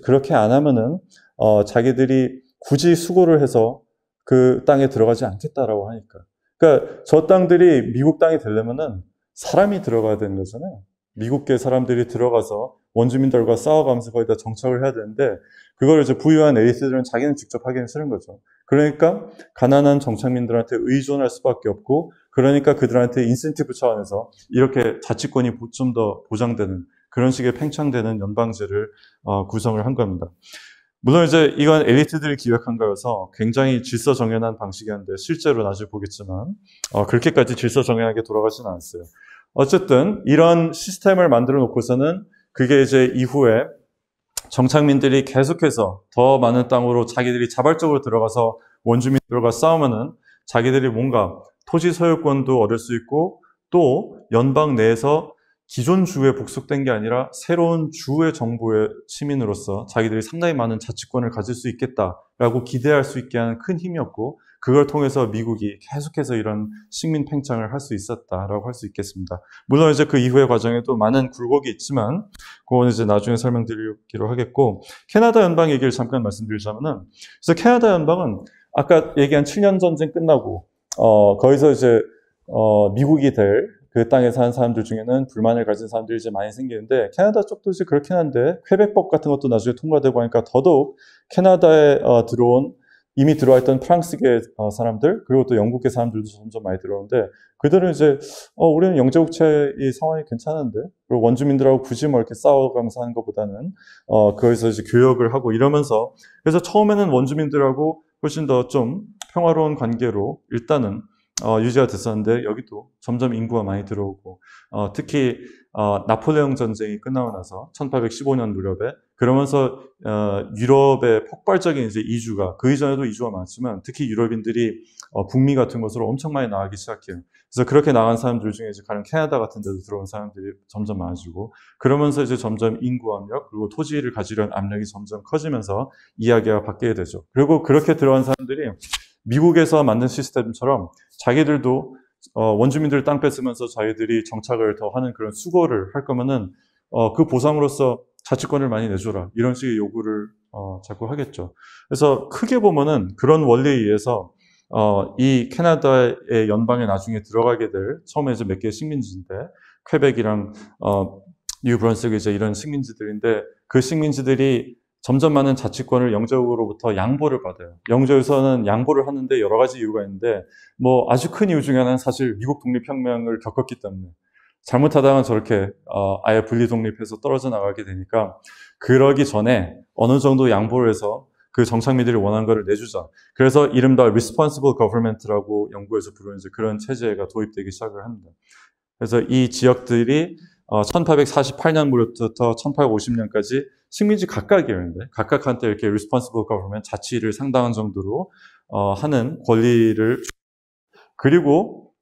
그렇게 안 하면은 자기들이 굳이 수고를 해서 그 땅에 들어가지 않겠다라고 하니까. 그러니까 저 땅들이 미국 땅이 되려면은 사람이 들어가야 되는 거잖아요. 미국계 사람들이 들어가서 원주민들과 싸워가면서 거기다 정착을 해야 되는데, 그걸 이제 부유한 엘리트들은 자기는 직접 하기는 싫은 거죠. 그러니까 가난한 정착민들한테 의존할 수밖에 없고, 그러니까 그들한테 인센티브 차원에서 이렇게 자치권이 좀 더 보장되는 그런 식의 팽창되는 연방제를 구성을 한 겁니다. 물론 이제 이건 엘리트들이 기획한 거여서 굉장히 질서 정연한 방식이었는데 실제로 나중에 보겠지만 그렇게까지 질서 정연하게 돌아가지는 않았어요. 어쨌든 이런 시스템을 만들어 놓고서는 그게 이제 이후에 정착민들이 계속해서 더 많은 땅으로 자기들이 자발적으로 들어가서 원주민들과 싸우면은 자기들이 뭔가 토지 소유권도 얻을 수 있고 또 연방 내에서 기존 주에 복속된 게 아니라 새로운 주의 정부의 시민으로서 자기들이 상당히 많은 자치권을 가질 수 있겠다라고 기대할 수 있게 하는 큰 힘이었고 그걸 통해서 미국이 계속해서 이런 식민 팽창을 할 수 있었다라고 할 수 있겠습니다. 물론 이제 그 이후의 과정에도 많은 굴곡이 있지만 그건 이제 나중에 설명드리기로 하겠고 캐나다 연방 얘기를 잠깐 말씀드리자면은 그래서 캐나다 연방은 아까 얘기한 7년 전쟁 끝나고 거기서 이제 미국이 될 그 땅에 사는 사람들 중에는 불만을 가진 사람들이 이제 많이 생기는데 캐나다 쪽도 이제 그렇긴 한데 퀘벡법 같은 것도 나중에 통과되고 하니까 더더욱 캐나다에 이미 들어와 있던 프랑스계 사람들 그리고 또 영국계 사람들도 점점 많이 들어오는데 그들은 이제 우리는 영제국채의 상황이 괜찮은데 그리고 원주민들하고 굳이 뭐 이렇게 싸워가면서 하는 것보다는 거기서 이제 교역을 하고 이러면서 그래서 처음에는 원주민들하고 훨씬 더 좀 평화로운 관계로 일단은 유지가 됐었는데 여기도 점점 인구가 많이 들어오고 특히 나폴레옹 전쟁이 끝나고 나서 1815년 무렵에 그러면서 유럽의 폭발적인 이제 이주가 그 이전에도 이주가 많았지만 특히 유럽인들이 북미 같은 곳으로 엄청 많이 나가기 시작해요. 그래서 그렇게 나간 사람들 중에 이제 가령 캐나다 같은 데도 들어온 사람들이 점점 많아지고 그러면서 이제 점점 인구 압력 그리고 토지를 가지려는 압력이 점점 커지면서 이야기가 바뀌게 되죠. 그리고 그렇게 들어간 사람들이 미국에서 만든 시스템처럼 자기들도 원주민들 땅 뺏으면서 자기들이 정착을 더 하는 그런 수고를 할 거면은 그 보상으로서 자치권을 많이 내줘라 이런 식의 요구를 자꾸 하겠죠. 그래서 크게 보면은 그런 원리에 의해서 이 캐나다의 연방에 나중에 들어가게 될 처음에 이제 몇 개의 식민지인데 퀘벡이랑 뉴브런스윅 이제 이런 식민지들인데 그 식민지들이 점점 많은 자치권을 영제국으로부터 양보를 받아요. 영제에서는 양보를 하는데 여러 가지 이유가 있는데 뭐 아주 큰 이유 중에 하나는 사실 미국 독립혁명을 겪었기 때문에 잘못하다가 저렇게 아예 분리 독립해서 떨어져 나가게 되니까 그러기 전에 어느 정도 양보를 해서 그 정착민들이 원하는 거를 내주자. 그래서 이른바 responsible government라고 영국에서 부르는 이제 그런 체제가 도입되기 시작을 합니다. 그래서 이 지역들이 1848년 무렵부터 1850년까지 식민지 각각이었는데 각각한테 이렇게 responsible government 자치를 상당한 정도로 하는 권리를 그리고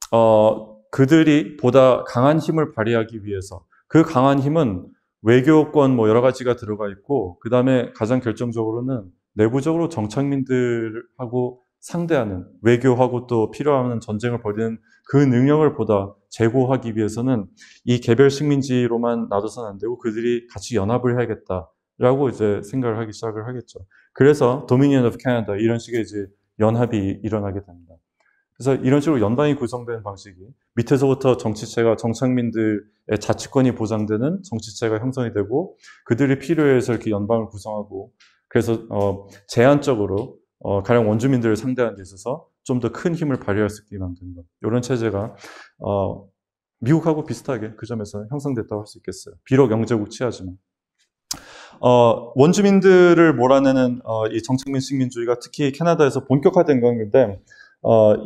그들이 보다 강한 힘을 발휘하기 위해서 그 강한 힘은 외교권 뭐 여러 가지가 들어가 있고 그 다음에 가장 결정적으로는 내부적으로 정착민들하고 상대하는 외교하고 또 필요한 전쟁을 벌이는 그 능력을 보다 제고하기 위해서는 이 개별 식민지로만 놔둬서는 안 되고 그들이 같이 연합을 해야겠다라고 이제 생각을 하기 시작을 하겠죠. 그래서 Dominion of Canada 이런 식의 이제 연합이 일어나게 됩니다. 그래서 이런 식으로 연방이 구성되는 방식이 밑에서부터 정치체가 정착민들의 자치권이 보장되는 정치체가 형성이 되고 그들이 필요해서 이렇게 연방을 구성하고 그래서 제한적으로 가령 원주민들을 상대하는 데 있어서 좀 더 큰 힘을 발휘할 수 있게 만드는 것. 이런 체제가 미국하고 비슷하게 그 점에서 형성됐다고 할 수 있겠어요. 비록 영제국 치하지만. 원주민들을 몰아내는 이 정착민 식민주의가 특히 캐나다에서 본격화된 건데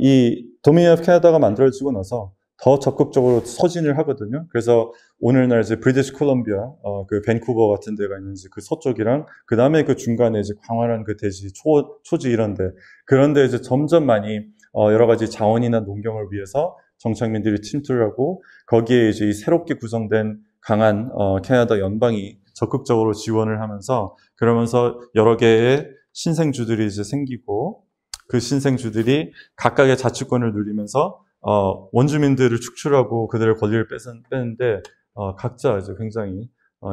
이 도미니언 오브 캐나다가 만들어지고 나서 더 적극적으로 서진을 하거든요. 그래서 오늘날 이제 브리티시 콜럼비아, 그 밴쿠버 같은 데가 있는 그 서쪽이랑 그 다음에 그 중간에 이제 광활한 그 대지, 초지 이런데 그런데 이제 점점 많이 여러 가지 자원이나 농경을 위해서 정착민들이 침투를 하고 거기에 이제 이 새롭게 구성된 강한 캐나다 연방이 적극적으로 지원을 하면서 그러면서 여러 개의 신생주들이 이제 생기고 그 신생주들이 각각의 자치권을 누리면서 원주민들을 축출하고 그들의 권리를 빼는데 각자 이제 굉장히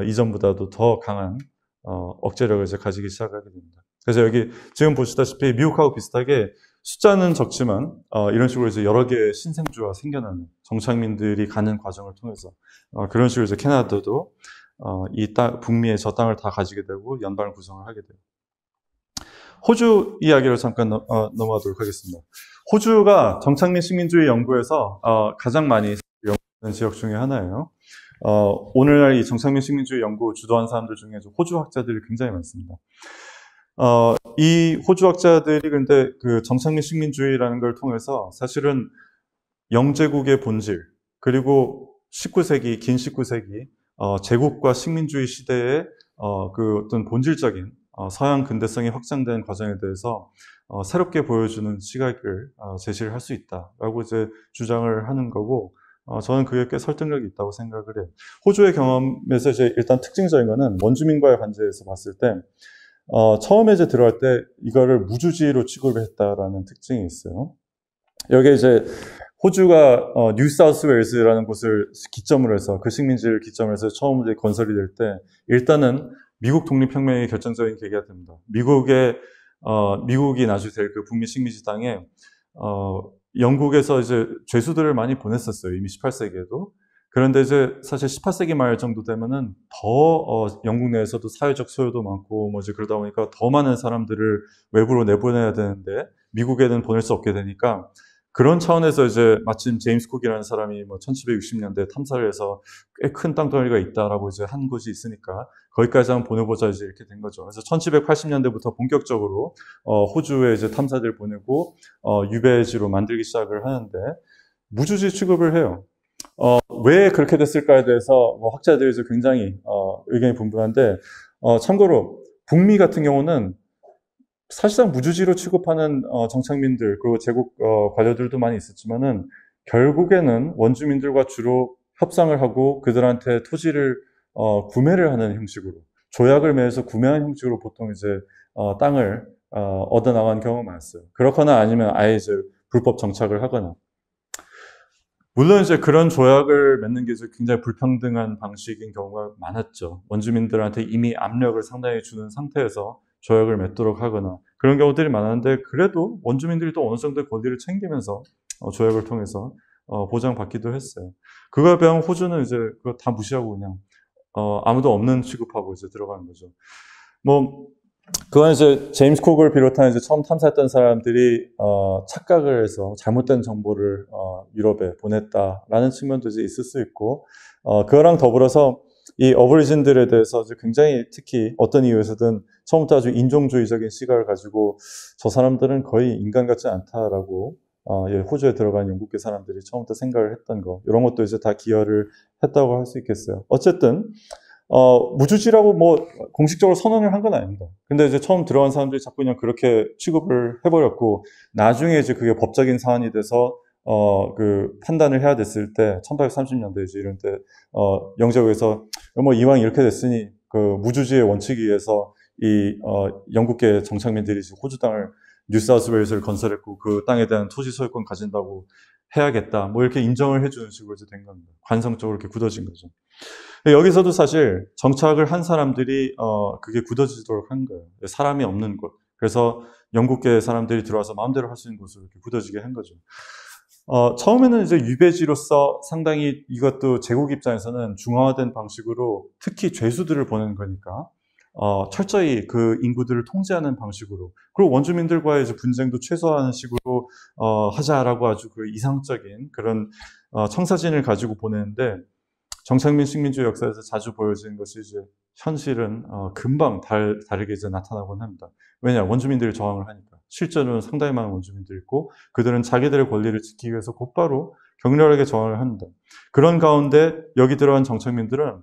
이전보다도 더 강한 억제력을 이제 가지기 시작하게 됩니다. 그래서 여기 지금 보시다시피 미국하고 비슷하게 숫자는 적지만 이런 식으로 이제 여러 개의 신생주가 생겨나는 정착민들이 가는 과정을 통해서 그런 식으로 이제 캐나다도 이 북미의 저 땅을 다 가지게 되고 연방을 구성을 하게 돼요. 호주 이야기를 잠깐 넘어가도록 하겠습니다. 호주가 정착민 식민주의 연구에서 가장 많이 연구하는 지역 중에 하나예요. 오늘날 이 정착민 식민주의 연구 주도한 사람들 중에 호주 학자들이 굉장히 많습니다. 이 호주학자들이 근데 그 정착민 식민주의라는 걸 통해서 사실은 영제국의 본질, 그리고 19세기, 긴 19세기, 제국과 식민주의 시대의 그 어떤 본질적인 서양 근대성이 확장된 과정에 대해서 새롭게 보여주는 시각을 제시를 할 수 있다라고 이제 주장을 하는 거고, 저는 그게 꽤 설득력이 있다고 생각을 해요. 호주의 경험에서 이제 일단 특징적인 거는 원주민과의 관계에서 봤을 때, 처음에 이제 들어갈 때 이거를 무주지로 취급을 했다라는 특징이 있어요. 여기 이제 호주가 뉴사우스웨일스라는 곳을 기점으로 해서 그 식민지를 기점으로 해서 처음 이제 건설이 될 때 일단은 미국 독립혁명의 결정적인 계기가 됩니다. 미국이 나중에 될 그 북미 식민지 땅에 영국에서 이제 죄수들을 많이 보냈었어요. 이미 18세기에도. 그런데 이제 사실 18세기 말 정도 되면은 더 영국 내에서도 사회적 소요도 많고 뭐 이제 그러다 보니까 더 많은 사람들을 외부로 내보내야 되는데 미국에는 보낼 수 없게 되니까, 그런 차원에서 이제 마침 제임스 쿡이라는 사람이 뭐 1760년대 탐사를 해서 꽤 큰 땅덩어리가 있다라고 이제 한 곳이 있으니까 거기까지 한번 보내보자 이제 이렇게 된 거죠. 그래서 1780년대부터 본격적으로 호주에 이제 탐사들 보내고 유배지로 만들기 시작을 하는데, 무주지 취급을 해요. 왜 그렇게 됐을까에 대해서 뭐 학자들이 이제 굉장히 의견이 분분한데, 참고로 북미 같은 경우는 사실상 무주지로 취급하는 정착민들, 그리고 제국 관료들도 많이 있었지만은 결국에는 원주민들과 주로 협상을 하고 그들한테 토지를 구매를 하는 형식으로, 조약을 맺어서 구매하는 형식으로 보통 이제 땅을 얻어 나간 경우가 많았어요. 그렇거나 아니면 아예 이제 불법 정착을 하거나. 물론 이제 그런 조약을 맺는 게 이제 굉장히 불평등한 방식인 경우가 많았죠. 원주민들한테 이미 압력을 상당히 주는 상태에서 조약을 맺도록 하거나 그런 경우들이 많았는데, 그래도 원주민들이 또 어느 정도의 권리를 챙기면서 조약을 통해서 보장받기도 했어요. 그거에 비하면 호주는 이제 그거 다 무시하고 그냥 아무도 없는 취급하고 이제 들어가는 거죠. 뭐 그건 이제 제임스 콕을 비롯한 이제 처음 탐사했던 사람들이 착각을 해서 잘못된 정보를 유럽에 보냈다라는 측면도 이제 있을 수 있고, 그거랑 더불어서 이 어버리진들에 대해서 굉장히 특히 어떤 이유에서든 처음부터 아주 인종주의적인 시각을 가지고 저 사람들은 거의 인간 같지 않다라고 호주에 들어간 영국계 사람들이 처음부터 생각을 했던 거, 이런 것도 이제 다 기여를 했다고 할 수 있겠어요. 어쨌든 무주지라고 뭐 공식적으로 선언을 한 건 아닙니다. 근데 이제 처음 들어간 사람들이 자꾸 그냥 그렇게 취급을 해버렸고, 나중에 이제 그게 법적인 사안이 돼서 그 판단을 해야 됐을 때 1830년대 이제 이런 때 영제국에서 뭐 이왕 이렇게 됐으니 그 무주지의 원칙에 의해서 이 영국계 정착민들이 호주 땅을 뉴사우스웨일스를 건설했고 그 땅에 대한 토지 소유권 가진다고 해야겠다, 뭐 이렇게 인정을 해주는 식으로 이제 된 겁니다. 관성적으로 이렇게 굳어진 거죠. 여기서도 사실 정착을 한 사람들이 그게 굳어지도록 한 거예요. 사람이 없는 곳. 그래서 영국계 사람들이 들어와서 마음대로 할 수 있는 곳으로 이렇게 굳어지게 한 거죠. 처음에는 이제 유배지로서 상당히 이것도 제국 입장에서는 중화화된 방식으로, 특히 죄수들을 보내는 거니까 철저히 그 인구들을 통제하는 방식으로, 그리고 원주민들과의 이제 분쟁도 최소화하는 식으로 하자라고 아주 그 이상적인 그런 청사진을 가지고 보내는데, 정착민 식민주의 역사에서 자주 보여지는 것이 이제 현실은 금방 다르게 이제 나타나곤 합니다. 왜냐? 원주민들이 저항을 하니까. 실제로는 상당히 많은 원주민들이 있고 그들은 자기들의 권리를 지키기 위해서 곧바로 격렬하게 저항을 합니다. 그런 가운데 여기 들어간 정착민들은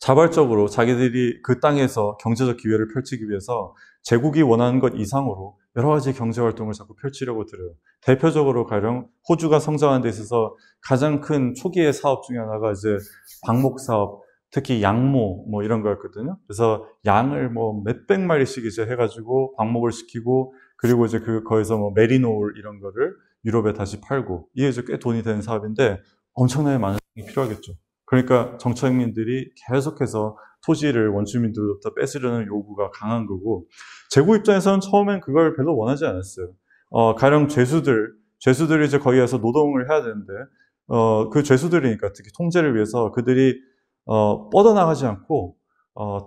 자발적으로 자기들이 그 땅에서 경제적 기회를 펼치기 위해서 제국이 원하는 것 이상으로 여러 가지 경제활동을 자꾸 펼치려고 들어요. 대표적으로 가령 호주가 성장하는 데 있어서 가장 큰 초기의 사업 중에 하나가 이제 방목 사업, 특히 양모 뭐 이런 거였거든요. 그래서 양을 뭐 몇백 마리씩 이제 해가지고 방목을 시키고, 그리고 이제 거기서 뭐 메리노울 이런 거를 유럽에 다시 팔고, 이게 이제 꽤 돈이 되는 사업인데 엄청나게 많은 돈이 필요하겠죠. 그러니까 정착민들이 계속해서 토지를 원주민들로부터 뺏으려는 요구가 강한 거고, 제국 입장에서는 처음엔 그걸 별로 원하지 않았어요. 가령 죄수들이 이제 거기 가서 노동을 해야 되는데, 그 죄수들이니까 특히 통제를 위해서 그들이 뻗어나가지 않고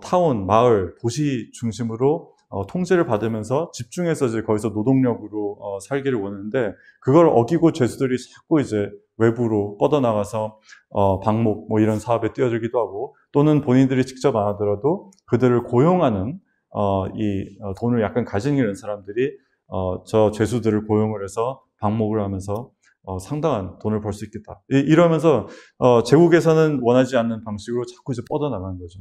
타운, 마을, 도시 중심으로 통제를 받으면서 집중해서 이제 거기서 노동력으로 살기를 원하는데, 그걸 어기고 죄수들이 자꾸 이제 외부로 뻗어나가서 방목 뭐 이런 사업에 뛰어들기도 하고, 또는 본인들이 직접 안 하더라도 그들을 고용하는 돈을 약간 가진 이런 사람들이 저 죄수들을 고용을 해서 방목을 하면서 상당한 돈을 벌 수 있겠다. 이러면서 제국에서는 원하지 않는 방식으로 자꾸 이제 뻗어나가는 거죠.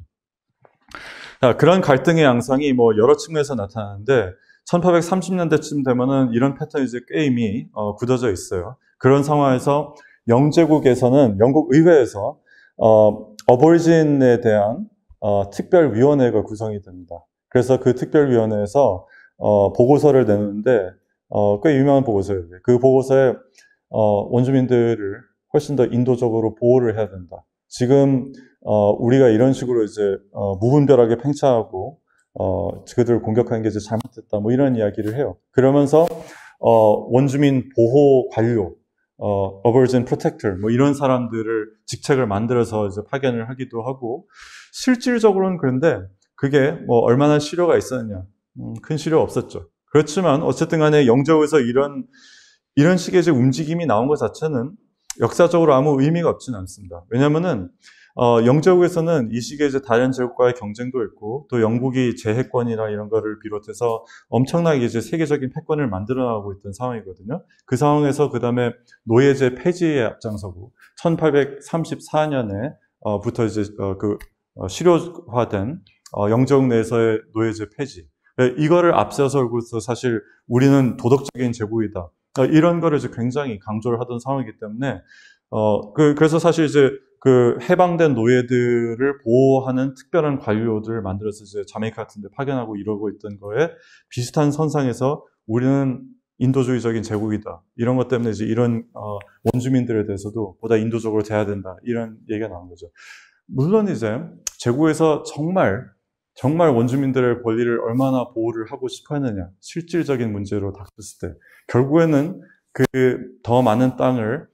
그런 갈등의 양상이 뭐 여러 측면에서 나타나는데 1830년대쯤 되면은 이런 패턴이 이제 꽤 이미 굳어져 있어요. 그런 상황에서 영제국에서는 영국 의회에서 어버이진에 대한 특별위원회가 구성이 됩니다. 그래서 그 특별위원회에서 보고서를 내는데 꽤 유명한 보고서예요. 그 보고서에 원주민들을 훨씬 더 인도적으로 보호를 해야 된다. 지금 우리가 이런 식으로 이제 무분별하게 팽창하고 그들을 공격하는 게 이제 잘못됐다. 뭐 이런 이야기를 해요. 그러면서 원주민 보호 관료, 어버이진 프로텍터 뭐 이런 사람들을 직책을 만들어서 이제 파견을 하기도 하고 실질적으로는 그런데 그게 뭐 얼마나 실효가 있었느냐? 큰 실효 없었죠. 그렇지만 어쨌든 간에 영제국에서 이런 식의 이제 움직임이 나온 것 자체는 역사적으로 아무 의미가 없지는 않습니다. 왜냐면은 영제국에서는 이 시기에 이제 다른 제국과의 경쟁도 있고 또 영국이 재해권이나 이런 거를 비롯해서 엄청나게 이제 세계적인 패권을 만들어 나가고 있던 상황이거든요. 그 상황에서 그 다음에 노예제 폐지에 앞장서고 1834년에 부터 이제 실효화된 영제국 내에서의 노예제 폐지 이거를 앞세워서고서 사실 우리는 도덕적인 제국이다. 이런 거를 이제 굉장히 강조를 하던 상황이기 때문에 그래서 사실 이제 그 해방된 노예들을 보호하는 특별한 관료들을 만들어서 이제 자메이카 같은 데 파견하고 이러고 있던 거에 비슷한 선상에서 우리는 인도주의적인 제국이다. 이런 것 때문에 이제 이런 원주민들에 대해서도 보다 인도적으로 대해야 된다. 이런 얘기가 나온 거죠. 물론 이제 제국에서 정말 원주민들의 권리를 얼마나 보호를 하고 싶어 했느냐. 실질적인 문제로 닥쳤을 때 결국에는 그 더 많은 땅을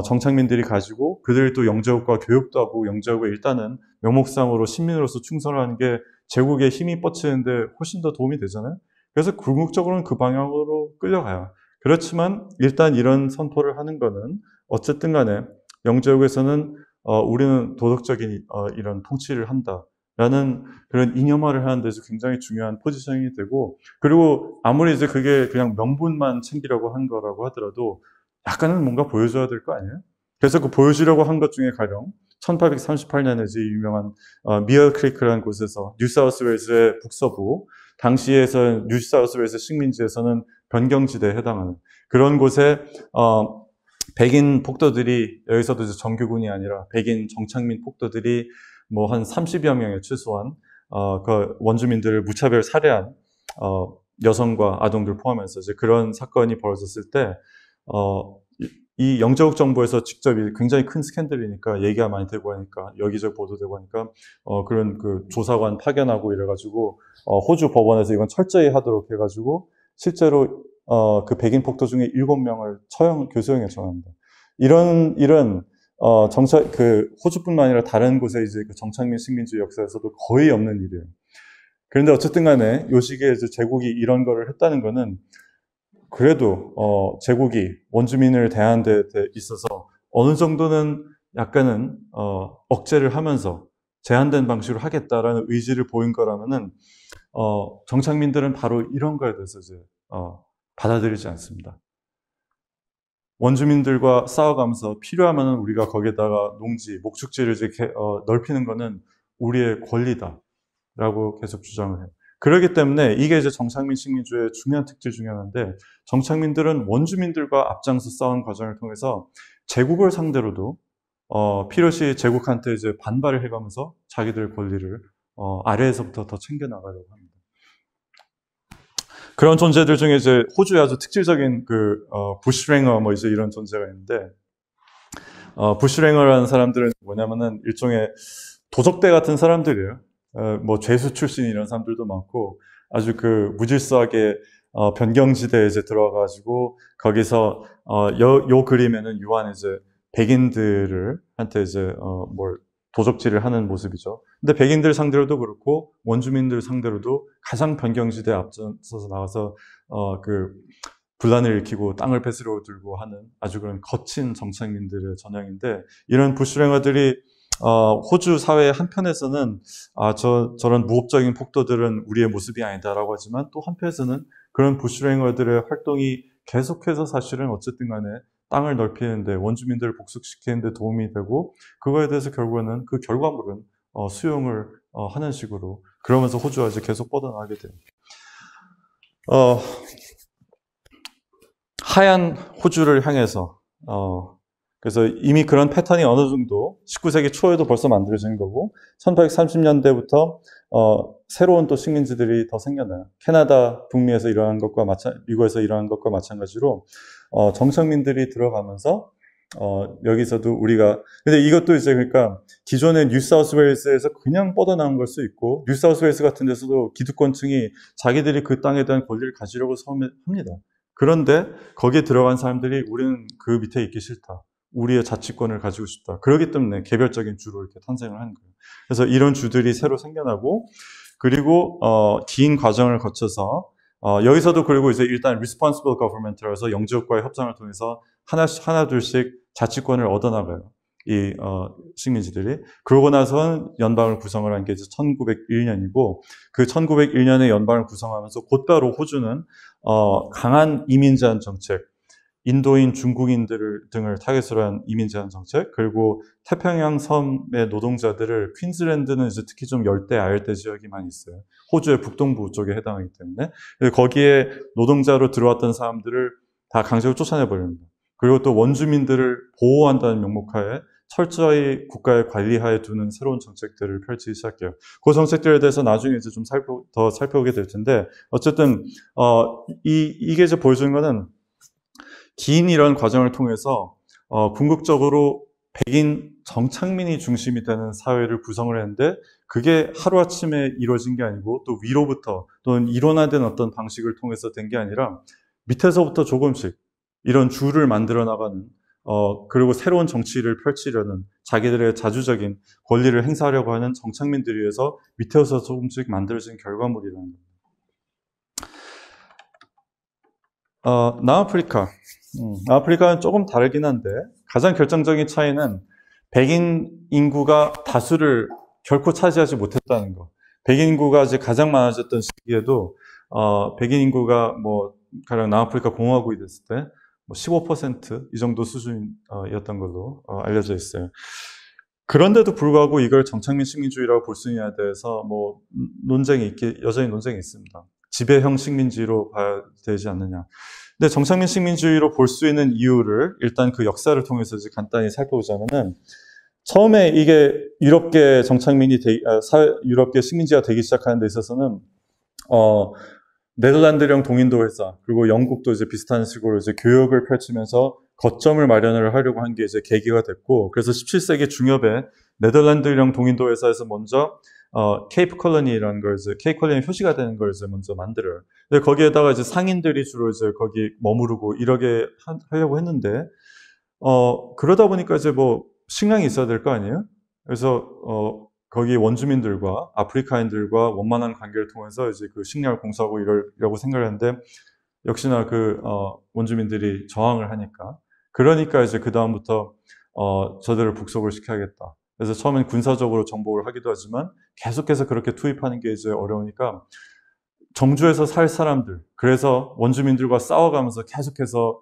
정착민들이 가지고 그들이 또 영제국과 교육도 하고 영제국에 일단은 명목상으로 신민으로서 충성하는 게 제국의 힘이 뻗치는데 훨씬 더 도움이 되잖아요. 그래서 궁극적으로는 그 방향으로 끌려가요. 그렇지만 일단 이런 선포를 하는 거는 어쨌든 간에 영제국에서는 우리는 도덕적인 이런 통치를 한다라는 그런 이념화를 하는 데서 굉장히 중요한 포지셔닝이 되고 그리고 아무리 이제 그게 그냥 명분만 챙기려고 한 거라고 하더라도 약간은 뭔가 보여줘야 될 거 아니에요? 그래서 그 보여주려고 한 것 중에 가령 1838년에 이제 유명한 미어 크리크라는 곳에서 뉴사우스웨일즈의 북서부 당시에서 뉴사우스웨일즈 식민지에서는 변경지대에 해당하는 그런 곳에 백인 폭도들이 여기서도 이제 정규군이 아니라 백인 정착민 폭도들이 뭐 한 30여 명의 최소한 그 원주민들을 무차별 살해한 여성과 아동들 포함해서 이제 그런 사건이 벌어졌을 때 이 영제국 정부에서 직접 굉장히 큰 스캔들이니까 얘기가 많이 되고 하니까 여기저기 보도되고 하니까 그런 그 조사관 파견하고 이래가지고 호주 법원에서 이건 철저히 하도록 해가지고 실제로 그 백인 폭도 중에 7명을 교수형에 처형합니다. 이런 그 호주뿐만 아니라 다른 곳에 이제 그 정착민 식민지 역사에서도 거의 없는 일이에요. 그런데 어쨌든 간에 요 시기에 이제 제국이 이런 거를 했다는 거는 그래도 제국이 원주민을 대하는 데 있어서 어느 정도는 약간은 억제를 하면서 제한된 방식으로 하겠다라는 의지를 보인 거라면은 정착민들은 바로 이런 거에 대해서 이제 받아들이지 않습니다. 원주민들과 싸워가면서 필요하면은 우리가 거기에다가 농지, 목축지를 이제 넓히는 거는 우리의 권리다라고 계속 주장을 해요. 그렇기 때문에 이게 이제 정착민 식민주의 중요한 특질 중에 하나인데 정착민들은 원주민들과 앞장서 싸운 과정을 통해서 제국을 상대로도 필요시 제국한테 이제 반발을 해가면서 자기들 권리를 아래에서부터 더 챙겨나가려고 합니다. 그런 존재들 중에 이제 호주의 아주 특질적인 그 부시랭어 뭐 이제 이런 존재가 있는데 부시랭어라는 사람들은 뭐냐면은 일종의 도적대 같은 사람들이에요. 뭐 죄수 출신 이런 사람들도 많고 아주 그 무질서하게 변경지대에 이제 들어가가지고 거기서 요 그림에는 유한 이제 백인들을 한테 이제 뭘 도적질을 하는 모습이죠. 근데 백인들 상대로도 그렇고 원주민들 상대로도 가장 변경지대에 앞서서 나가서 그 분란을 일으키고 땅을 뺏으려 들고 하는 아주 그런 거친 정착민들의 전형인데 이런 부시랭어들이 호주 사회의 한편에서는 저런 무법적인 폭도들은 우리의 모습이 아니다라고 하지만 또 한편에서는 그런 부슈랭어들의 활동이 계속해서 사실은 어쨌든 간에 땅을 넓히는데 원주민들을 복속시키는 데 도움이 되고 그거에 대해서 결국에는 그 결과물은 수용을 하는 식으로 그러면서 호주가 이제 계속 뻗어나가게 돼요. 하얀 호주를 향해서 그래서 이미 그런 패턴이 어느 정도 19세기 초에도 벌써 만들어진 거고 1830년대부터 새로운 또 식민지들이 더 생겨나요. 캐나다 북미에서 일어난 것과 미국에서 일어난 것과 마찬가지로 정착민들이 들어가면서 여기서도 우리가 근데 이것도 이제 그러니까 기존의 뉴사우스웨일스에서 그냥 뻗어나온 걸 수 있고 뉴사우스웨일스 같은 데서도 기득권층이 자기들이 그 땅에 대한 권리를 가지려고 합니다. 그런데 거기에 들어간 사람들이 우리는 그 밑에 있기 싫다. 우리의 자치권을 가지고 싶다. 그렇기 때문에 개별적인 주로 이렇게 탄생을 한 거예요. 그래서 이런 주들이 새로 생겨나고 그리고 긴 과정을 거쳐서 여기서도 그리고 이제 일단 responsible government라서 영지국과의 협상을 통해서 하나둘씩 자치권을 얻어나가요. 이 식민지들이. 그러고 나서는 연방을 구성을 한 게 이제 1901년이고 그 1901년에 연방을 구성하면서 곧바로 호주는 강한 이민 제한 정책, 인도인, 중국인들 등을 타겟으로 한 이민 제한 정책, 그리고 태평양 섬의 노동자들을 퀸즐랜드는 이제 특히 좀 열대, 아열대 지역이 많이 있어요. 호주의 북동부 쪽에 해당하기 때문에 거기에 노동자로 들어왔던 사람들을 다 강제로 쫓아내버립니다. 그리고 또 원주민들을 보호한다는 명목하에 철저히 국가의 관리하에 두는 새로운 정책들을 펼치기 시작해요. 그 정책들에 대해서 나중에 이제 좀 더 살펴보게 될 텐데, 어쨌든, 이게 이제 보여주는 거는 긴 이런 과정을 통해서, 궁극적으로 백인 정착민이 중심이 되는 사회를 구성을 했는데, 그게 하루아침에 이루어진 게 아니고, 또 위로부터 또는 이론화된 어떤 방식을 통해서 된 게 아니라, 밑에서부터 조금씩 이런 주를 만들어 나가는, 그리고 새로운 정치를 펼치려는 자기들의 자주적인 권리를 행사하려고 하는 정착민들에 의해서 밑에서 조금씩 만들어진 결과물이라는 겁니다. 남아프리카. 남아프리카는 조금 다르긴 한데 가장 결정적인 차이는 백인 인구가 다수를 결코 차지하지 못했다는 거. 백인 인구가 이제 가장 많아졌던 시기에도 백인 인구가 뭐 가령 남아프리카 공화국이 됐을 때 15% 이 정도 수준이었던 걸로 알려져 있어요. 그런데도 불구하고 이걸 정착민 식민주의라고 볼 수 있냐에 대해서 뭐 여전히 논쟁이 있습니다. 지배형 식민지로 봐야 되지 않느냐. 근데 정착민 식민주의로 볼 수 있는 이유를 일단 그 역사를 통해서 이제 간단히 살펴보자면은 처음에 이게 유럽계 정착민이 유럽계 식민지가 되기 시작하는 데 있어서는 네덜란드령 동인도 회사, 그리고 영국도 이제 비슷한 식으로 이제 교역을 펼치면서 거점을 마련을 하려고 한 게 이제 계기가 됐고, 그래서 17세기 중엽에 네덜란드령 동인도 회사에서 먼저, 케이프 콜로니라는 걸 이제, 케이프 콜로니 표시가 되는 걸 이제 먼저 만들어요. 근데 거기에다가 이제 상인들이 주로 이제 거기 머무르고 이러게 하려고 했는데, 그러다 보니까 이제 뭐, 식량이 있어야 될 거 아니에요? 그래서, 거기 원주민들과 아프리카인들과 원만한 관계를 통해서 이제 그 식량을 공수하고 이러려고 생각을 했는데 역시나 그 원주민들이 저항을 하니까 그러니까 이제 그 다음부터 저들을 북속을 시켜야겠다. 그래서 처음엔 군사적으로 정복을 하기도 하지만 계속해서 그렇게 투입하는 게 이제 어려우니까 정주에서 살 사람들, 그래서 원주민들과 싸워가면서 계속해서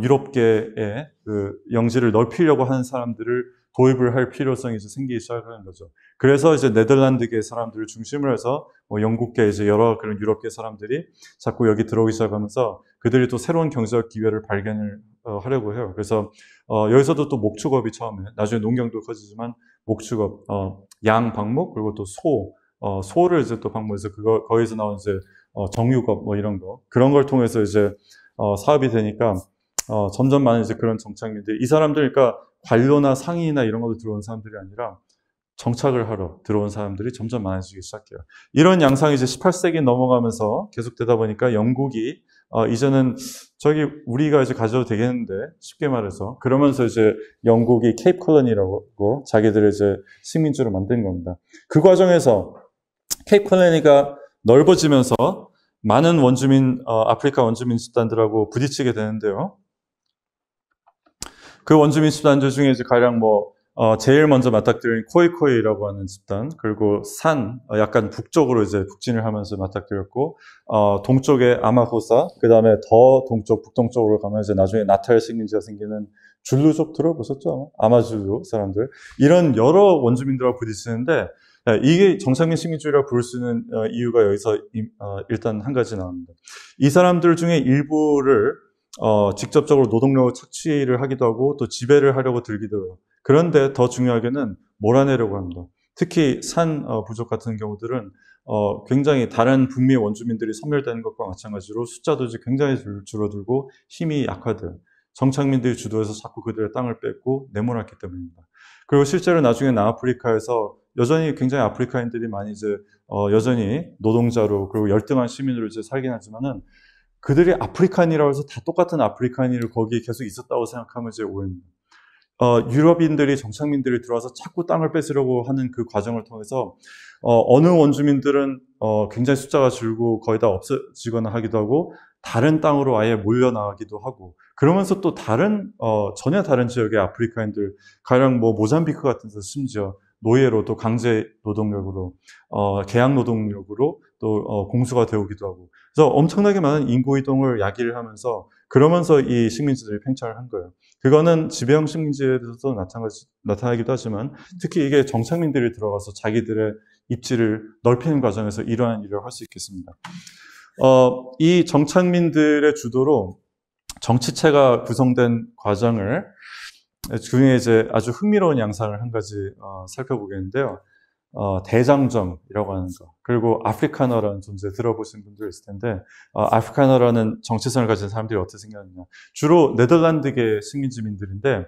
유럽계의 그 영지를 넓히려고 하는 사람들을 도입을 할 필요성이 이제 생기기 시작하는 거죠. 그래서 이제 네덜란드계 사람들을 중심으로 해서 뭐 영국계 이제 여러 그런 유럽계 사람들이 자꾸 여기 들어오기 시작하면서 그들이 또 새로운 경제적 기회를 발견을 하려고 해요. 그래서 여기서도 또 목축업이 처음에, 나중에 농경도 커지지만 목축업, 양 방목 그리고 또 소를 이제 또 방목해서 거기서 나온 이제 정육업 뭐 이런 거 그런 걸 통해서 이제 사업이 되니까 점점 많은 이제 그런 정착민들, 이 사람들 그러니까 관료나 상인이나 이런 것도 들어온 사람들이 아니라 정착을 하러 들어온 사람들이 점점 많아지기 시작해요. 이런 양상이 이제 18세기 넘어가면서 계속되다 보니까 영국이 이제는 우리가 이제 가져도 되겠는데 쉽게 말해서 그러면서 이제 영국이 케이프 콜로니라고 자기들의 이제 식민지를 만든 겁니다. 그 과정에서 케이프 콜로니가 넓어지면서 많은 아프리카 원주민 집단들하고 부딪히게 되는데요. 그 원주민 집단들 중에 이제 가령 뭐 제일 먼저 맞닥뜨린 코이코이라고 하는 집단, 그리고 약간 북쪽으로 이제 북진을 하면서 맞닥뜨렸고, 동쪽에 아마호사, 그 다음에 더 북동쪽으로 가면 이제 나중에 나탈 식민지가 생기는 줄루족 들어보셨죠? 아마줄루 사람들. 이런 여러 원주민들과 부딪히는데, 이게 정착민 식민주의라고 부를 수 있는 이유가 여기서 일단 한 가지 나옵니다. 이 사람들 중에 일부를 직접적으로 노동력을 착취를 하기도 하고 또 지배를 하려고 들기도 해요. 그런데 더 중요하게는 몰아내려고 합니다. 특히 산 부족 같은 경우들은 굉장히 다른 북미 원주민들이 소멸되는 것과 마찬가지로 숫자도 이제 굉장히 줄어들고 힘이 약화돼요. 정착민들이 주도해서 자꾸 그들의 땅을 뺏고 내몰았기 때문입니다. 그리고 실제로 나중에 남아프리카에서 여전히 굉장히 아프리카인들이 많이 이제 여전히 노동자로 그리고 열등한 시민으로 이제 살긴 하지만은 그들이 아프리칸이라고 해서 다 똑같은 아프리칸인을 거기에 계속 있었다고 생각하면 이제 오해입니다. 유럽인들이 정착민들이 들어와서 자꾸 땅을 뺏으려고 하는 그 과정을 통해서 어느 원주민들은 굉장히 숫자가 줄고 거의 다 없어지거나 하기도 하고 다른 땅으로 아예 몰려나가기도 하고 그러면서 또 전혀 다른 지역의 아프리카인들 가령 뭐 모잠비크 같은 데서 심지어 노예로 또 강제 노동력으로 계약 노동력으로 또 공수가 되오기도 하고 그래서 엄청나게 많은 인구 이동을 야기를 하면서 그러면서 이 식민지들이 팽창을 한 거예요. 그거는 지배형 식민지에서도 나타나기도 하지만 특히 이게 정착민들이 들어가서 자기들의 입지를 넓히는 과정에서 이러한 일을 할 수 있겠습니다. 이 정착민들의 주도로 정치체가 구성된 과정을 그중에 이제 아주 흥미로운 양상을 한 가지 살펴보겠는데요. 대장정이라고 하는 거 그리고 아프리카너라는 존재 들어보신 분들 있을 텐데 아프리카너라는 정체성을 가진 사람들이 어떻게 생겼느냐 주로 네덜란드계 식민지민들인데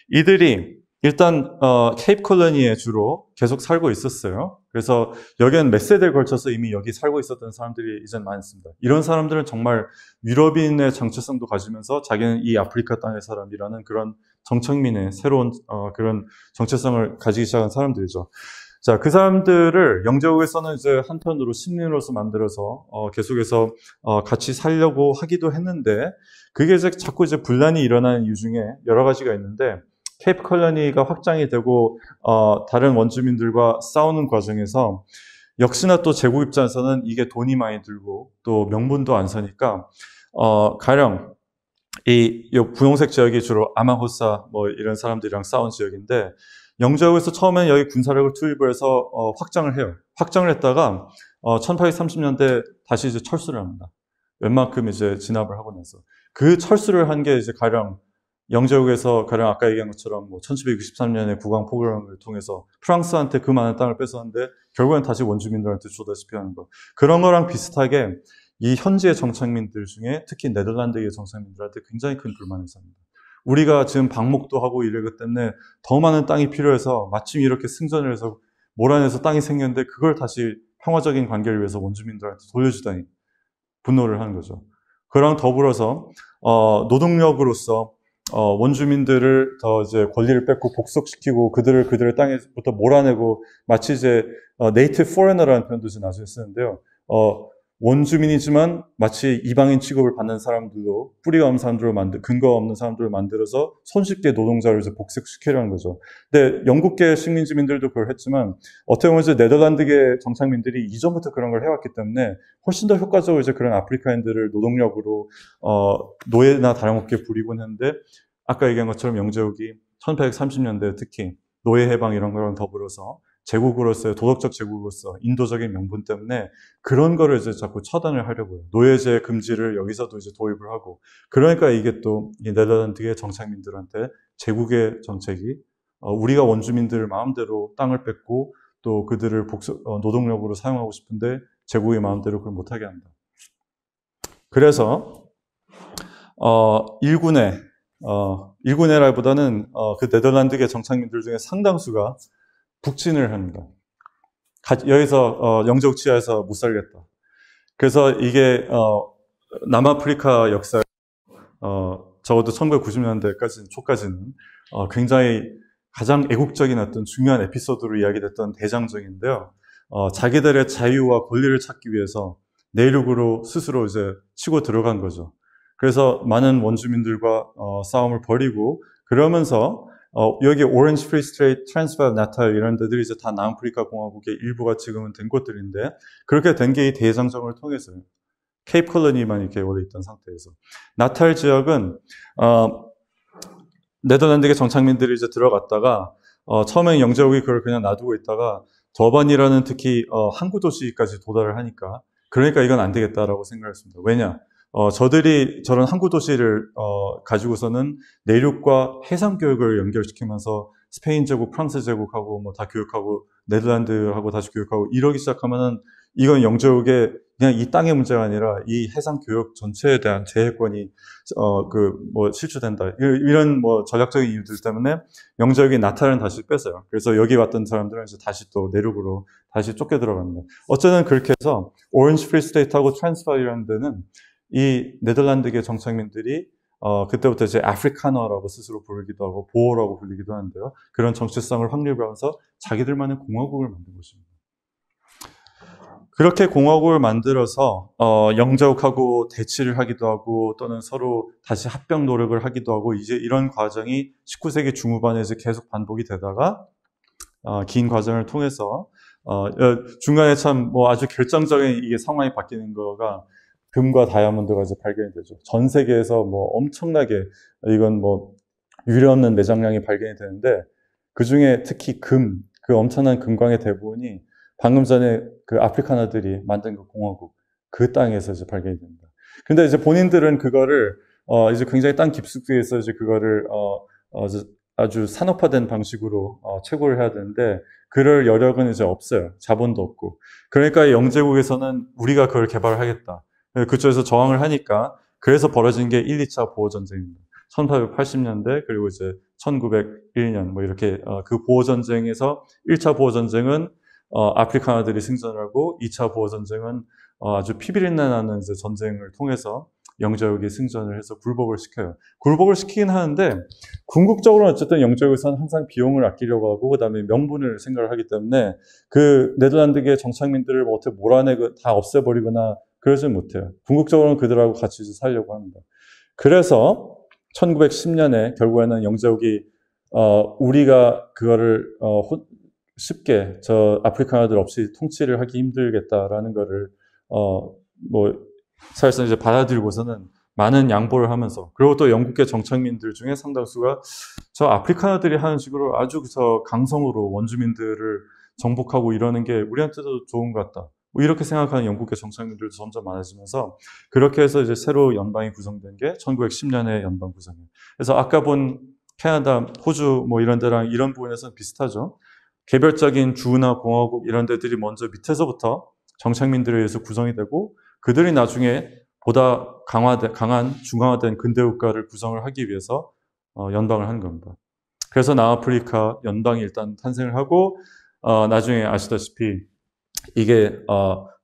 이들이 일단 케이프 콜로니에 주로 계속 살고 있었어요. 그래서 여기는 몇 세대에 걸쳐서 이미 여기 살고 있었던 사람들이 이젠 많습니다. 이런 사람들은 정말 유럽인의 정체성도 가지면서 자기는 이 아프리카 땅의 사람이라는 그런 정착민의 새로운 그런 정체성을 가지기 시작한 사람들이죠. 자, 그 사람들을 영제국에서는 이제 한편으로 식민으로서 만들어서 계속해서 같이 살려고 하기도 했는데 그게 이제 자꾸 이제 분란이 일어나는 이유 중에 여러 가지가 있는데 케이프 콜로니가 확장이 되고 다른 원주민들과 싸우는 과정에서 역시나 또 제국 입장에서는 이게 돈이 많이 들고 또 명분도 안 서니까 가령 이 분홍색 지역이 주로 아마호사 뭐 이런 사람들이랑 싸운 지역인데 영제국에서 처음엔 여기 군사력을 투입을 해서 확장을 해요. 확장을 했다가 1830년대 다시 이제 철수를 합니다. 웬만큼 이제 진압을 하고 나서 그 철수를 한 게 이제 가령 영제국에서 가령 아까 얘기한 것처럼 뭐 1763년에 국왕 포gro를 통해서 프랑스한테 그 많은 땅을 뺏었는데 결국엔 다시 원주민들한테 주다시피 하는 거 그런 거랑 비슷하게 이 현지의 정착민들 중에 특히 네덜란드의 정착민들한테 굉장히 큰 불만을 삽니다. 우리가 지금 방목도 하고 이러기 때문에 더 많은 땅이 필요해서 마침 이렇게 승전을 해서 몰아내서 땅이 생겼는데 그걸 다시 평화적인 관계를 위해서 원주민들한테 돌려주다니 분노를 하는 거죠. 그랑 더불어서 노동력으로서 원주민들을 더 이제 권리를 뺏고 복속시키고 그들의 땅에부터 몰아내고 마치 이제 네이티브 포레너라는 표현도 이제 나중에 쓰는데요. 원주민이지만 마치 이방인 취급을 받는 사람들로 뿌리가 없는 사람들을 근거가 없는 사람들을 만들어서 손쉽게 노동자를 이제 복속시키려는 거죠. 근데 영국계 식민지민들도 그걸 했지만 어떻게 보면 이제 네덜란드계 정착민들이 이전부터 그런 걸 해왔기 때문에 훨씬 더 효과적으로 이제 그런 아프리카인들을 노동력으로 노예나 다름없게 부리곤 했는데 아까 얘기한 것처럼 영제국이 1830년대 특히 노예 해방 이런 거랑 더불어서 제국으로서의 도덕적 제국으로서 인도적인 명분 때문에 그런 거를 이제 자꾸 처단을 하려고 해요. 노예제 금지를 여기서도 이제 도입을 하고 그러니까 이게 또 이 네덜란드의 정착민들한테 제국의 정책이 우리가 원주민들 마음대로 땅을 뺏고 또 그들을 노동력으로 사용하고 싶은데 제국의 마음대로 그걸 못하게 한다. 그래서 일군회라기보다는 그 네덜란드계 정착민들 중에 상당수가 북진을 합니다. 여기서 영제국 치하에서 못 살겠다. 그래서 이게 남아프리카 역사 적어도 1990년대까지 초까지는 굉장히 가장 애국적인 어떤 중요한 에피소드로 이야기됐던 대장정인데요. 자기들의 자유와 권리를 찾기 위해서 내륙으로 스스로 이제 치고 들어간 거죠. 그래서 많은 원주민들과 싸움을 벌이고 그러면서 여기 오렌지 프리 스테이트, 트랜스바일, 나탈 이런 데들이 이제 다 남아프리카 공화국의 일부가 지금은 된 곳들인데 그렇게 된 게 이 대장정을 통해서요. 케이프 콜로니만 이렇게 오래 있던 상태에서 나탈 지역은 네덜란드계 정착민들이 이제 들어갔다가 처음엔 영제국이 그걸 그냥 놔두고 있다가 더반이라는 특히 항구 도시까지 도달을 하니까 그러니까 이건 안 되겠다라고 생각했습니다. 왜냐? 저들이 저런 항구 도시를 가지고서는 내륙과 해상 교육을 연결시키면서 스페인 제국, 프랑스 제국하고 뭐 다 교육하고 네덜란드하고 다시 교육하고 이러기 시작하면은 이건 영제국의 그냥 이 땅의 문제가 아니라 이 해상 교육 전체에 대한 제해권이 실추된다. 이런 뭐 전략적인 이유들 때문에 영제국이 나탈은 다시 뺐어요. 그래서 여기 왔던 사람들은 이제 다시 또 내륙으로 다시 쫓겨 들어갑니다. 어쨌든 그렇게 해서 오렌지 프리 스테이트하고 트랜스바일이라는 데는 이 네덜란드계 정착민들이 그때부터 이제 아프리카너라고 스스로 부르기도 하고 보어라고 불리기도 하는데요. 그런 정체성을 확립하면서 자기들만의 공화국을 만든 것입니다. 그렇게 공화국을 만들어서 영제국하고 대치를 하기도 하고 또는 서로 다시 합병 노력을 하기도 하고 이제 이런 과정이 19세기 중후반에 이제 계속 반복이 되다가 긴 과정을 통해서 중간에 참 뭐 아주 결정적인 이게 상황이 바뀌는 거가 금과 다이아몬드가 이제 발견이 되죠. 전 세계에서 뭐 엄청나게 이건 뭐 유례없는 매장량이 발견이 되는데 그 중에 특히 그 엄청난 금광의 대부분이 방금 전에 그 아프리카나들이 만든 그 공화국 그 땅에서 이제 발견이 됩니다. 근데 이제 본인들은 그거를 이제 굉장히 땅 깊숙이에서 이제 그거를 아주 산업화된 방식으로 채굴을 해야 되는데 그럴 여력은 이제 없어요. 자본도 없고. 그러니까 영제국에서는 우리가 그걸 개발하겠다. 그쪽에서 저항을 하니까 그래서 벌어진 게 1, 2차 보호전쟁입니다. 1880년대 그리고 이제 1901년 뭐 이렇게 그 보호전쟁에서 1차 보호전쟁은 아프리카나들이 승전을 하고 2차 보호전쟁은 아주 피비린내 나는 이제 전쟁을 통해서 영제국이 승전을 해서 굴복을 시켜요. 굴복을 시키긴 하는데 궁극적으로는 어쨌든 영제국에서는 항상 비용을 아끼려고 하고 그다음에 명분을 생각을 하기 때문에 그 네덜란드계 정착민들을 뭐 어떻게 몰아내고 다 없애버리거나 그러진 못해요. 궁극적으로는 그들하고 같이 살려고 합니다. 그래서 1910년에 결국에는 영제국이 우리가 그거를 쉽게 저 아프리카나들 없이 통치를 하기 힘들겠다라는 거를 사실상 이제 받아들이고서는 많은 양보를 하면서 그리고 또 영국계 정착민들 중에 상당수가 저 아프리카나들이 하는 식으로 아주 저 강성으로 원주민들을 정복하고 이러는 게 우리한테도 좋은 것 같다. 뭐 이렇게 생각하는 영국계 정착민들도 점점 많아지면서 그렇게 해서 이제 새로 연방이 구성된 게 1910년에 연방 구성이에요. 그래서 아까 본 캐나다, 호주 뭐 이런 데랑 이런 부분에서는 비슷하죠. 개별적인 주나 공화국 이런 데들이 먼저 밑에서부터 정착민들에 의해서 구성이 되고 그들이 나중에 보다 강한 중앙화된 근대국가를 구성을 하기 위해서 연방을 한 겁니다. 그래서 남아프리카 연방이 일단 탄생을 하고 나중에 아시다시피 이게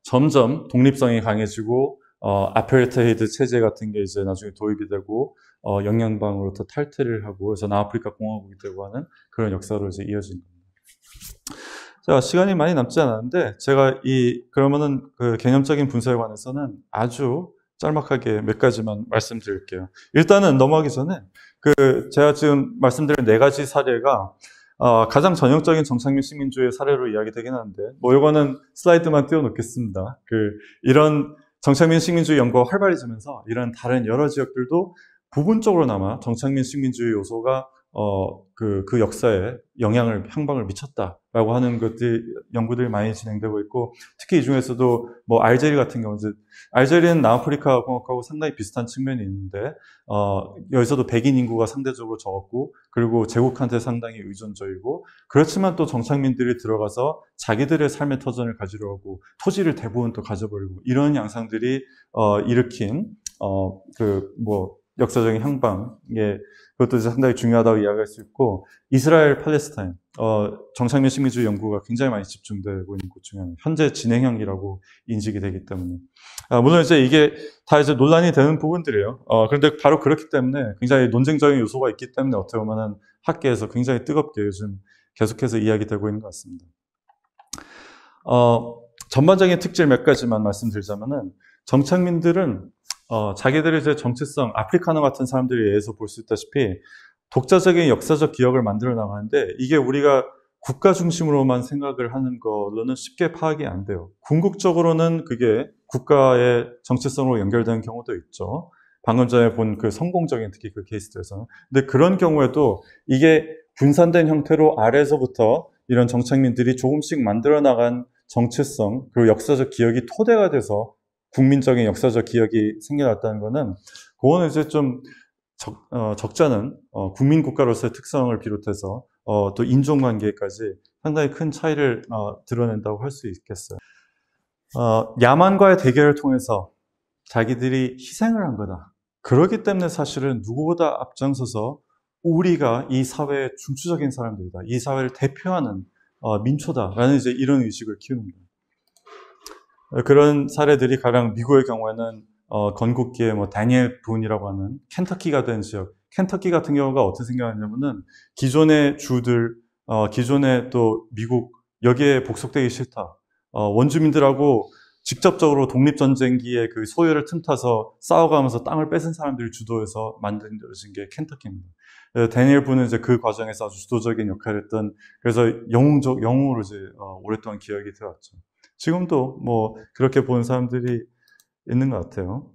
점점 독립성이 강해지고 아파르테이드 체제 같은 게 이제 나중에 도입이 되고 영양방으로부터 탈퇴를 하고 그래서 남아프리카 공화국이 되고 하는 그런 역사로 이제 이어진 겁니다. 자, 시간이 많이 남지 않았는데 제가 그러면은 그 개념적인 분석에 관해서는 아주 짤막하게 몇 가지만 말씀드릴게요. 일단은 넘어가기 전에 제가 지금 말씀드린 4가지 사례가 가장 전형적인 정착민 식민주의 사례로 이야기되긴 하는데 뭐 이거는 슬라이드만 띄워놓겠습니다. 이런 정착민 식민주의 연구가 활발해지면서 이런 다른 여러 지역들도 부분적으로나마 정착민 식민주의 요소가 그 역사에 향방을 미쳤다라고 하는 연구들이 많이 진행되고 있고, 특히 이 중에서도 뭐 알제리 같은 경우, 알제리는 남아프리카 공화국하고 상당히 비슷한 측면이 있는데, 여기서도 백인 인구가 상대적으로 적었고, 그리고 제국한테 상당히 의존적이고, 그렇지만 또 정착민들이 들어가서 자기들의 삶의 터전을 가지려 하고, 토지를 대부분 또 가져버리고, 이런 양상들이, 일으킨, 역사적인 향방에 그것도 상당히 중요하다고 이야기할 수 있고, 이스라엘, 팔레스타인, 정착민 식민주의 연구가 굉장히 많이 집중되고 있는 곳 중에 하나, 현재 진행형이라고 인식이 되기 때문에. 물론 이게 다 논란이 되는 부분들이에요. 그런데 바로 그렇기 때문에 굉장히 논쟁적인 요소가 있기 때문에 어떻게 보면은 학계에서 굉장히 뜨겁게 요즘 계속해서 이야기되고 있는 것 같습니다. 전반적인 특질 몇 가지만 말씀드리자면은, 정착민들은 자기들의 정체성, 아프리카너 같은 사람들에 의해서 볼 수 있다시피 독자적인 역사적 기억을 만들어 나가는데 이게 우리가 국가 중심으로만 생각을 하는 걸로는 쉽게 파악이 안 돼요. 궁극적으로는 그게 국가의 정체성으로 연결되는 경우도 있죠. 방금 전에 본 그 성공적인 특히 그 케이스들에서는. 근데 그런 경우에도 이게 분산된 형태로 아래에서부터 이런 정착민들이 조금씩 만들어 나간 정체성 그리고 역사적 기억이 토대가 돼서 국민적인 역사적 기억이 생겨났다는 거는 그거는 이제 좀 적잖은 국민국가로서의 특성을 비롯해서 또 인종관계까지 상당히 큰 차이를 드러낸다고 할 수 있겠어요. 야만과의 대결을 통해서 자기들이 희생을 한 거다. 그렇기 때문에 사실은 누구보다 앞장서서 우리가 이 사회의 중추적인 사람들이다. 이 사회를 대표하는 민초다라는 이제 이런 의식을 키웁니다. 그런 사례들이 가령 미국의 경우에는 건국기에 뭐 다니엘 분이라고 하는 켄터키가 된 지역, 켄터키 같은 경우가 어떻게 생각하냐면은 기존의 주들, 기존의 또 미국 여기에 복속되기 싫다. 원주민들하고 직접적으로 독립전쟁기에 그 소유를 틈타서 싸워가면서 땅을 뺏은 사람들을 주도해서 만들어진 게 켄터키입니다. 다니엘 분은 이제 그 과정에서 아주 주도적인 역할을 했던, 그래서 영웅으로 이제 오랫동안 기억이 되었죠. 지금도 뭐 그렇게 보는 사람들이 있는 것 같아요.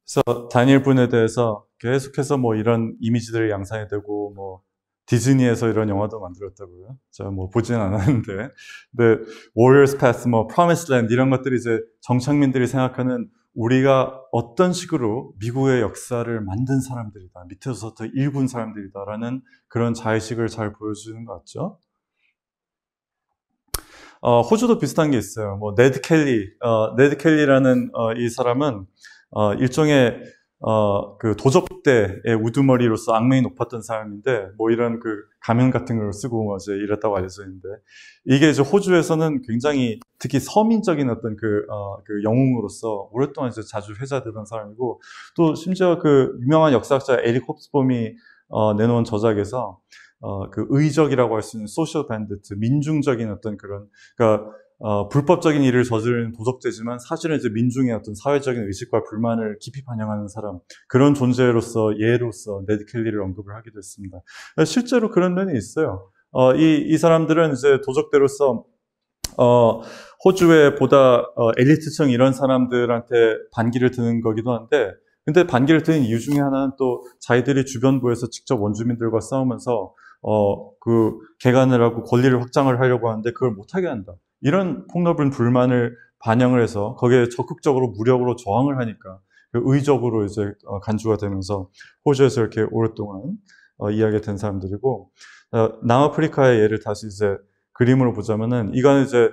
그래서 다니엘 분에 대해서 계속해서 뭐 이런 이미지들을 양산이 되고 뭐 디즈니에서 이런 영화도 만들었다고요. 제가 뭐 보지는 않았는데, 근데 Warriors Path, 뭐 Promised Land 이런 것들이 이제 정착민들이 생각하는 우리가 어떤 식으로 미국의 역사를 만든 사람들이다, 밑에서부터 일군 사람들이다라는 그런 자의식을 잘 보여주는 것 같죠. 호주도 비슷한 게 있어요. 뭐 네드 켈리라는 이 사람은 일종의 그 도적대의 우두머리로서 악명이 높았던 사람인데, 뭐 이런 그 가면 같은 걸 쓰고 이제 이랬다고 알려져 있는데, 이게 이제 호주에서는 굉장히 특히 서민적인 어떤 그 영웅으로서 오랫동안 이제 자주 회자되던 사람이고, 또 심지어 그 유명한 역사학자 에릭 홉스봄이 내놓은 저작에서 그 의적이라고 할 수 있는 소셜 밴디트, 민중적인 어떤 그런, 그러니까 불법적인 일을 저지르는 도적죄지만 사실은 이제 민중의 어떤 사회적인 의식과 불만을 깊이 반영하는 사람, 그런 존재로서 예로서 네드 켈리를 언급을 하기도 했습니다. 실제로 그런 면이 있어요. 이 사람들은 이제 도적대로서 호주의 보다 엘리트층 이런 사람들한테 반기를 드는 거기도 한데, 근데 반기를 드는 이유 중에 하나는 또 자기들이 주변부에서 직접 원주민들과 싸우면서 그 개간을 하고 권리를 확장을 하려고 하는데 그걸 못하게 한다. 이런 폭넓은 불만을 반영을 해서 거기에 적극적으로 무력으로 저항을 하니까 의적으로 이제 간주가 되면서 호주에서 이렇게 오랫동안 이야기가 된 사람들이고, 남아프리카의 예를 다시 이제 그림으로 보자면은, 이건 이제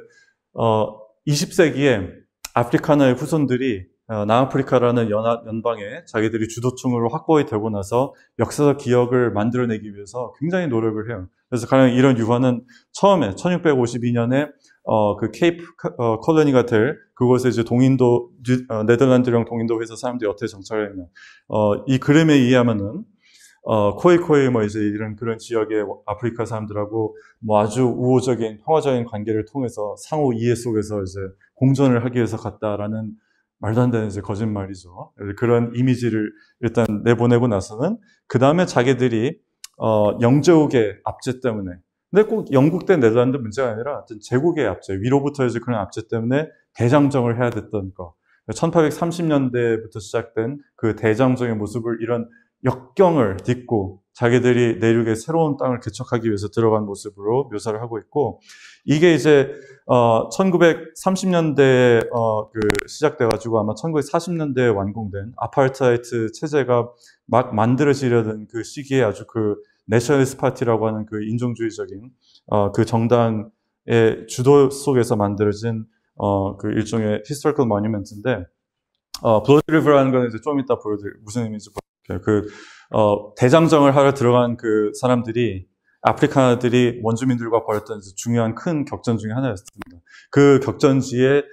20세기에 아프리카나의 후손들이 남아프리카라는 연방에 자기들이 주도층으로 확보가 되고 나서 역사적 기억을 만들어내기 위해서 굉장히 노력을 해요. 그래서 가령 이런 유화는 처음에 1652년에 그 케이프 콜로니가 될 그곳에 이제 동인도 네덜란드령 동인도 회사 사람들이 어떻게 정착을 했냐. 이 그림에 의하면은 코이코이 뭐 이제 이런 그런 지역의 아프리카 사람들하고 뭐 아주 우호적인 평화적인 관계를 통해서 상호 이해 속에서 이제 공존을 하기 위해서 갔다라는 말도 안 되는 이제 거짓말이죠. 그런 이미지를 일단 내보내고 나서는 그 다음에 자기들이 영제국의 압제 때문에, 근데 꼭 영국 대 네덜란드 문제가 아니라 어떤 제국의 압제, 위로부터 이제 그런 압제 때문에 대장정을 해야 됐던 거. 1830년대부터 시작된 그 대장정의 모습을, 이런 역경을 딛고 자기들이 내륙의 새로운 땅을 개척하기 위해서 들어간 모습으로 묘사를 하고 있고, 이게 이제 1930년대에 시작돼가지고 아마 1940년대에 완공된 아파르타이트 체제가 막 만들어지려던 그 시기에 아주 그 내셔널리스트 파티라고 하는 그 인종주의적인 그 정당의 주도 속에서 만들어진 그 일종의 히스토리컬 모니먼트인데, 블러드 리버라는 건 이제 좀 이따 보여드릴, 무슨 의미인지 보여드릴게요. 대장정을 하러 들어간 그 사람들이 아프리카들이 원주민들과 벌였던 중요한 큰 격전 중에 하나였습니다. 그 격전지에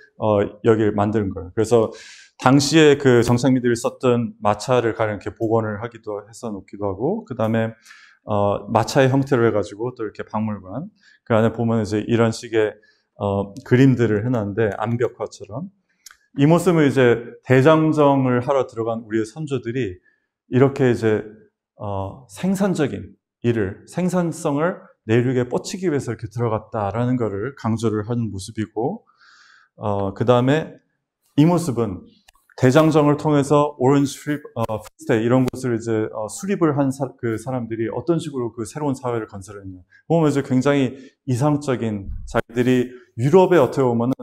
여기를 만든 거예요. 그래서 당시에 그 정착민들이 썼던 마차를 가령 이렇게 복원을 하기도 해서 놓기도 하고, 그 다음에 마차의 형태로 해가지고 또 이렇게 박물관, 그 안에 보면 이제 이런 식의 그림들을 해놨는데, 암벽화처럼 이 모습을 이제 대장정을 하러 들어간 우리의 선조들이 이렇게 이제 생산적인 일을, 생산성을 내륙에 뻗치기 위해서 이렇게 들어갔다라는 것을 강조를 하는 모습이고, 그 다음에 이 모습은 대장정을 통해서 오렌지 프리스테이 이런 곳을 이제 수립을 한 그 사람들이 어떤 식으로 그 새로운 사회를 건설했냐. 보면 이제 굉장히 이상적인, 자기들이 유럽에 어떻게 보면은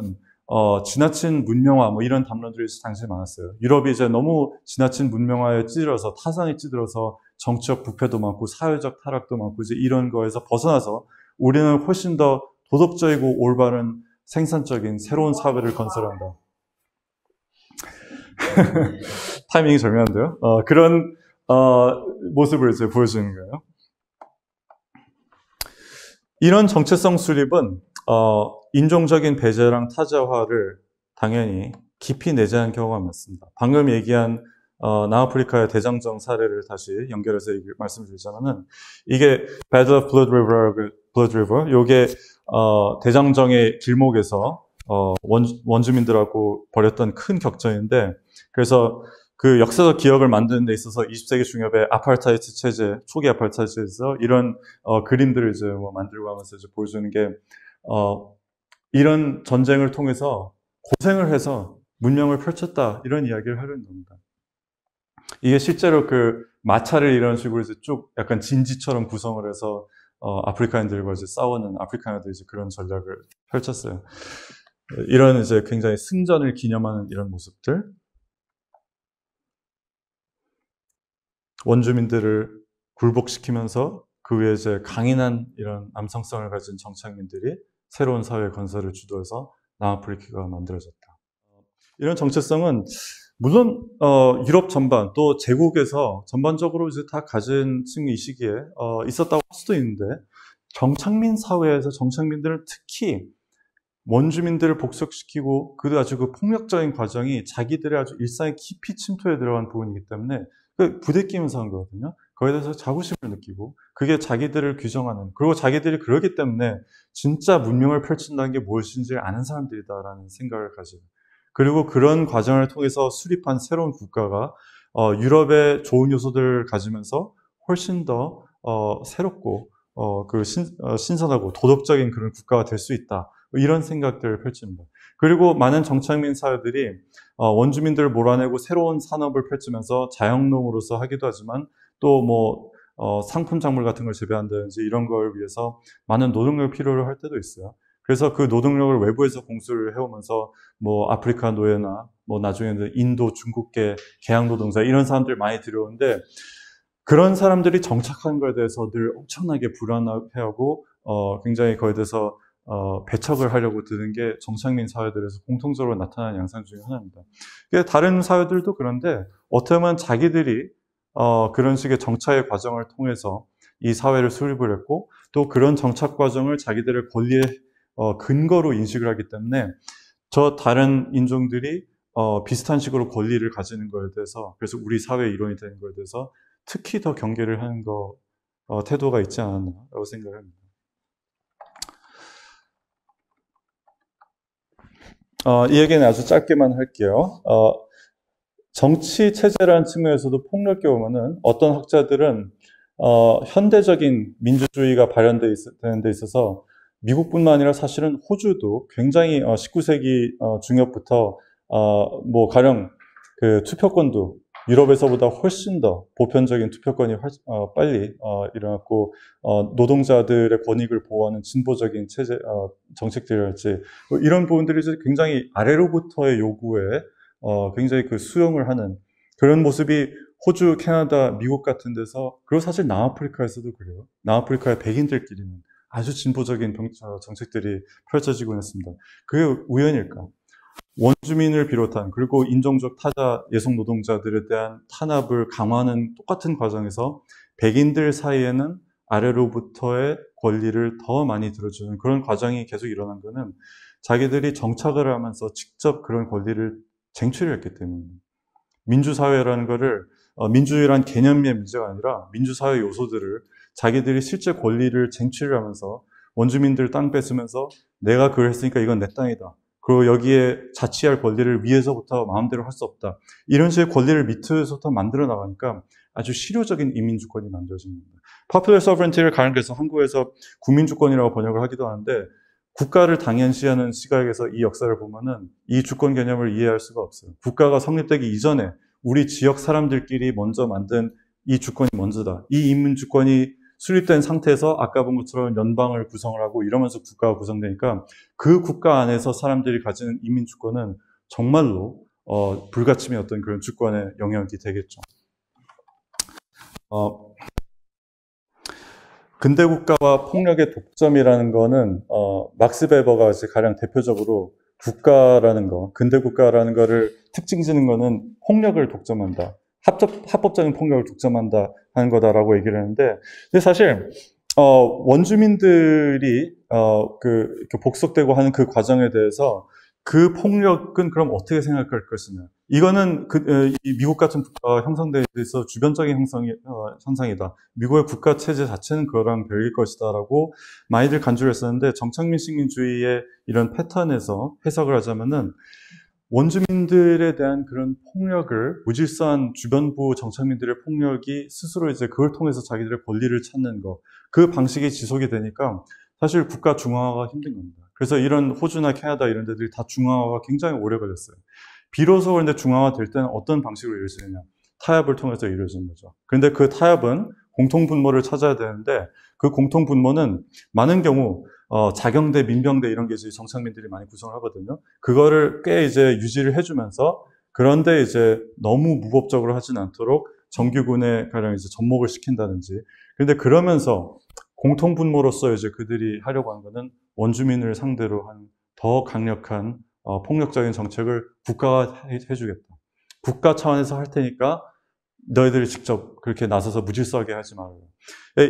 지나친 문명화 뭐 이런 담론들이 당시에 많았어요. 유럽이 이제 너무 지나친 문명화에 찌들어서, 타산에 찌들어서 정치적 부패도 많고 사회적 타락도 많고 이제 이런 거에서 벗어나서 우리는 훨씬 더 도덕적이고 올바른 생산적인 새로운 사회를 건설한다. 타이밍이 절묘한데요. 그런 모습을 이제 보여주는 거예요. 이런 정체성 수립은 인종적인 배제랑 타자화를 당연히 깊이 내재한 경우가 많습니다. 방금 얘기한 남아프리카의 대장정 사례를 다시 연결해서 말씀드리자면은 이게 Battle of Blood River, 요게 대장정의 길목에서 원주민들하고 벌였던 큰 격전인데, 그래서 그 역사적 기억을 만드는 데 있어서 20세기 중엽의 아파르타이드 체제, 초기 아파르타이드에서 이런 그림들을 이제 뭐 만들고 하면서 이제 보여주는 게 이런 전쟁을 통해서 고생을 해서 문명을 펼쳤다, 이런 이야기를 하려는 겁니다. 이게 실제로 그 마차를 이런 식으로 이제 쭉 약간 진지처럼 구성을 해서 아프리카인들과 이제 싸우는 아프리카인들이 이제 그런 전략을 펼쳤어요. 이런 이제 굉장히 승전을 기념하는 이런 모습들. 원주민들을 굴복시키면서 그 위에 이제 강인한 이런 남성성을 가진 정착민들이 새로운 사회 건설을 주도해서 남아프리카가 만들어졌다. 이런 정체성은 물론 유럽 전반 또 제국에서 전반적으로 이제 다 가진 층이 이 시기에 있었다고 할 수도 있는데, 정착민 사회에서 정착민들은 특히 원주민들을 복속시키고 그 아주 그 폭력적인 과정이 자기들의 아주 일상에 깊이 침투해 들어간 부분이기 때문에 부대끼면서 한 거거든요. 거기에 대해서 자부심을 느끼고 그게 자기들을 규정하는, 그리고 자기들이 그러기 때문에 진짜 문명을 펼친다는 게 무엇인지 아는 사람들이다라는 생각을 가지고, 그리고 그런 과정을 통해서 수립한 새로운 국가가 유럽의 좋은 요소들을 가지면서 훨씬 더 새롭고 신선하고 도덕적인 그런 국가가 될 수 있다, 이런 생각들을 펼칩니다. 그리고 많은 정착민 사회들이 원주민들을 몰아내고 새로운 산업을 펼치면서 자영농으로서 하기도 하지만 또 뭐 상품 작물 같은 걸 재배한다든지 이런 걸 위해서 많은 노동력을 필요로 할 때도 있어요. 그래서 그 노동력을 외부에서 공수를 해오면서 뭐 아프리카 노예나 뭐 나중에는 인도, 중국계 계양 노동자 이런 사람들 많이 들여오는데, 그런 사람들이 정착한 거에 대해서 늘 엄청나게 불안해하고 굉장히 거기에 대해서 배척을 하려고 드는 게 정착민 사회들에서 공통적으로 나타나는 양상 중에 하나입니다. 다른 사회들도 그런데 어떻게 보면 자기들이 그런 식의 정착의 과정을 통해서 이 사회를 수립을 했고 또 그런 정착 과정을 자기들의 권리의 근거로 인식을 하기 때문에 저 다른 인종들이 비슷한 식으로 권리를 가지는 거에 대해서, 그래서 우리 사회의 일원이 되는 거에 대해서 특히 더 경계를 하는 태도가 있지 않았나라고 생각을 합니다. 이 얘기는 아주 짧게만 할게요. 정치 체제라는 측면에서도 폭넓게 보면은 어떤 학자들은 현대적인 민주주의가 발현되는 데 있어서 미국뿐만 아니라 사실은 호주도 굉장히 19세기 중엽부터 뭐 가령 그 투표권도 유럽에서보다 훨씬 더 보편적인 투표권이 빨리 일어났고 노동자들의 권익을 보호하는 진보적인 체제 정책들이랄지 이런 부분들이 이제 굉장히 아래로부터의 요구에 굉장히 그 수용을 하는 그런 모습이 호주, 캐나다, 미국 같은 데서, 그리고 사실 남아프리카에서도 그래요. 남아프리카의 백인들끼리는 아주 진보적인 정책들이 펼쳐지곤 했습니다. 그게 우연일까? 원주민을 비롯한 그리고 인종적 타자 예속 노동자들에 대한 탄압을 강화하는 똑같은 과정에서 백인들 사이에는 아래로부터의 권리를 더 많이 들어주는 그런 과정이 계속 일어난 것은 자기들이 정착을 하면서 직접 그런 권리를 쟁취를 했기 때문입니다. 민주사회라는 것을 민주주의란 개념의 문제가 아니라 민주사회 요소들을 자기들이 실제 권리를 쟁취를 하면서 원주민들 땅 뺏으면서 내가 그걸 했으니까 이건 내 땅이다. 그리고 여기에 자치할 권리를 위에서부터 마음대로 할 수 없다. 이런 식의 권리를 밑에서부터 만들어 나가니까 아주 실효적인 이민주권이 만들어진 겁니다. Popular Sovereignty를 가령 그래서 한국에서 국민주권이라고 번역을 하기도 하는데 국가를 당연시하는 시각에서 이 역사를 보면은 이 주권 개념을 이해할 수가 없어요. 국가가 성립되기 이전에 우리 지역 사람들끼리 먼저 만든 이 주권이 먼저다. 이 인민주권이 수립된 상태에서 아까 본 것처럼 연방을 구성을 하고 이러면서 국가가 구성되니까 그 국가 안에서 사람들이 가지는 인민주권은 정말로 불가침의 어떤 그런 주권의 영역이 되겠죠. 근대 국가와 폭력의 독점이라는 거는 막스 베버가 이제 가장 대표적으로 국가라는 거, 근대 국가라는 거를 특징 지는 거는 폭력을 독점한다. 합법적인 폭력을 독점한다 하는 거다라고 얘기를 했는데, 근데 사실 원주민들이 이렇게 복속되고 하는 그 과정에 대해서 그 폭력은 그럼 어떻게 생각할 것이냐? 이거는 이 미국 같은 국가가 형성돼 있어 주변적인 현상이다. 미국의 국가 체제 자체는 그거랑 별일 것이다라고 많이들 간주를 했었는데 정착민 식민주의의 이런 패턴에서 해석을 하자면은 원주민들에 대한 그런 폭력을 무질서한 주변부 정착민들의 폭력이 스스로 이제 그걸 통해서 자기들의 권리를 찾는 거, 그 방식이 지속이 되니까 사실 국가 중앙화가 힘든 겁니다. 그래서 이런 호주나 캐나다 이런 데들이 다 중앙화가 굉장히 오래 걸렸어요. 비로소 그런데 중앙화 될 때는 어떤 방식으로 이루어지느냐? 타협을 통해서 이루어지는 거죠. 그런데 그 타협은 공통분모를 찾아야 되는데 그 공통분모는 많은 경우 자경대, 민병대 이런 게 이제 정착민들이 많이 구성을 하거든요. 그거를 꽤 이제 유지를 해주면서 그런데 이제 너무 무법적으로 하진 않도록 정규군에 가령 이제 접목을 시킨다든지. 그런데 그러면서 공통분모로서 이제 그들이 하려고 하는 거는 원주민을 상대로 한 더 강력한 폭력적인 정책을 국가가 해주겠다. 국가 차원에서 할 테니까 너희들이 직접 그렇게 나서서 무질서하게 하지 말아요.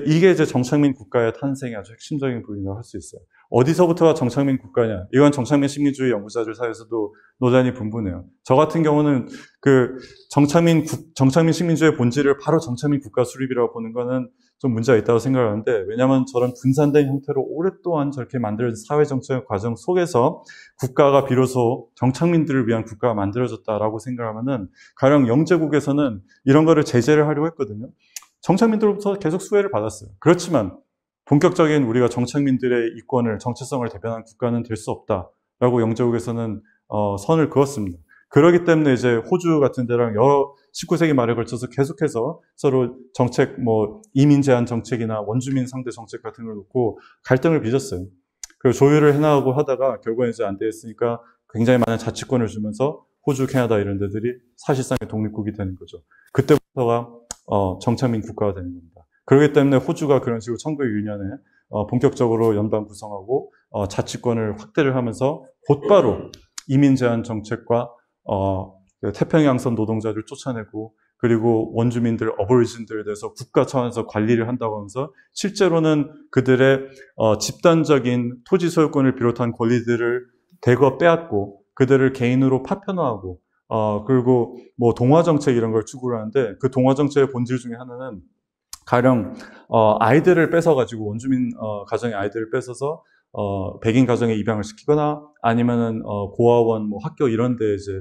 이게 이제 정착민 국가의 탄생의 아주 핵심적인 부분이라고 할 수 있어요. 어디서부터가 정착민 국가냐? 이건 정착민 식민주의 연구자들 사이에서도 논란이 분분해요. 저 같은 경우는 그 정착민 식민주의 본질을 바로 정착민 국가 수립이라고 보는 거는 좀 문제가 있다고 생각하는데, 왜냐하면 저런 분산된 형태로 오랫동안 저렇게 만들어진 사회정책의 과정 속에서 국가가 비로소 정착민들을 위한 국가가 만들어졌다라고 생각하면은 가령 영제국에서는 이런 거를 제재를 하려고 했거든요. 정착민들로부터 계속 수혜를 받았어요. 그렇지만 본격적인 우리가 정착민들의 이권을, 정체성을 대변하는 국가는 될 수 없다라고 영제국에서는 선을 그었습니다. 그렇기 때문에 이제 호주 같은 데랑 여러 19세기 말에 걸쳐서 계속해서 서로 정책, 이민 제한 정책이나 원주민 상대 정책 같은 걸 놓고 갈등을 빚었어요. 그리고 조율을 해나가고 하다가 결국엔 이제 안 되었으니까 굉장히 많은 자치권을 주면서 호주, 캐나다 이런 데들이 사실상의 독립국이 되는 거죠. 그때부터가 정착민 국가가 되는 겁니다. 그렇기 때문에 호주가 그런 식으로 1906년에 본격적으로 연방 구성하고 자치권을 확대를 하면서 곧바로 이민 제한 정책과 태평양선 노동자들 쫓아내고 그리고 원주민들, 어버리진들에 대해서 국가 차원에서 관리를 한다고 하면서 실제로는 그들의 집단적인 토지 소유권을 비롯한 권리들을 대거 빼앗고 그들을 개인으로 파편화하고 그리고 동화 정책 이런 걸 추구를 하는데 그 동화 정책의 본질 중에 하나는 가령 아이들을 뺏어가지고 원주민 가정의 아이들을 뺏어서 백인 가정에 입양을 시키거나 아니면은 고아원, 학교 이런 데 이제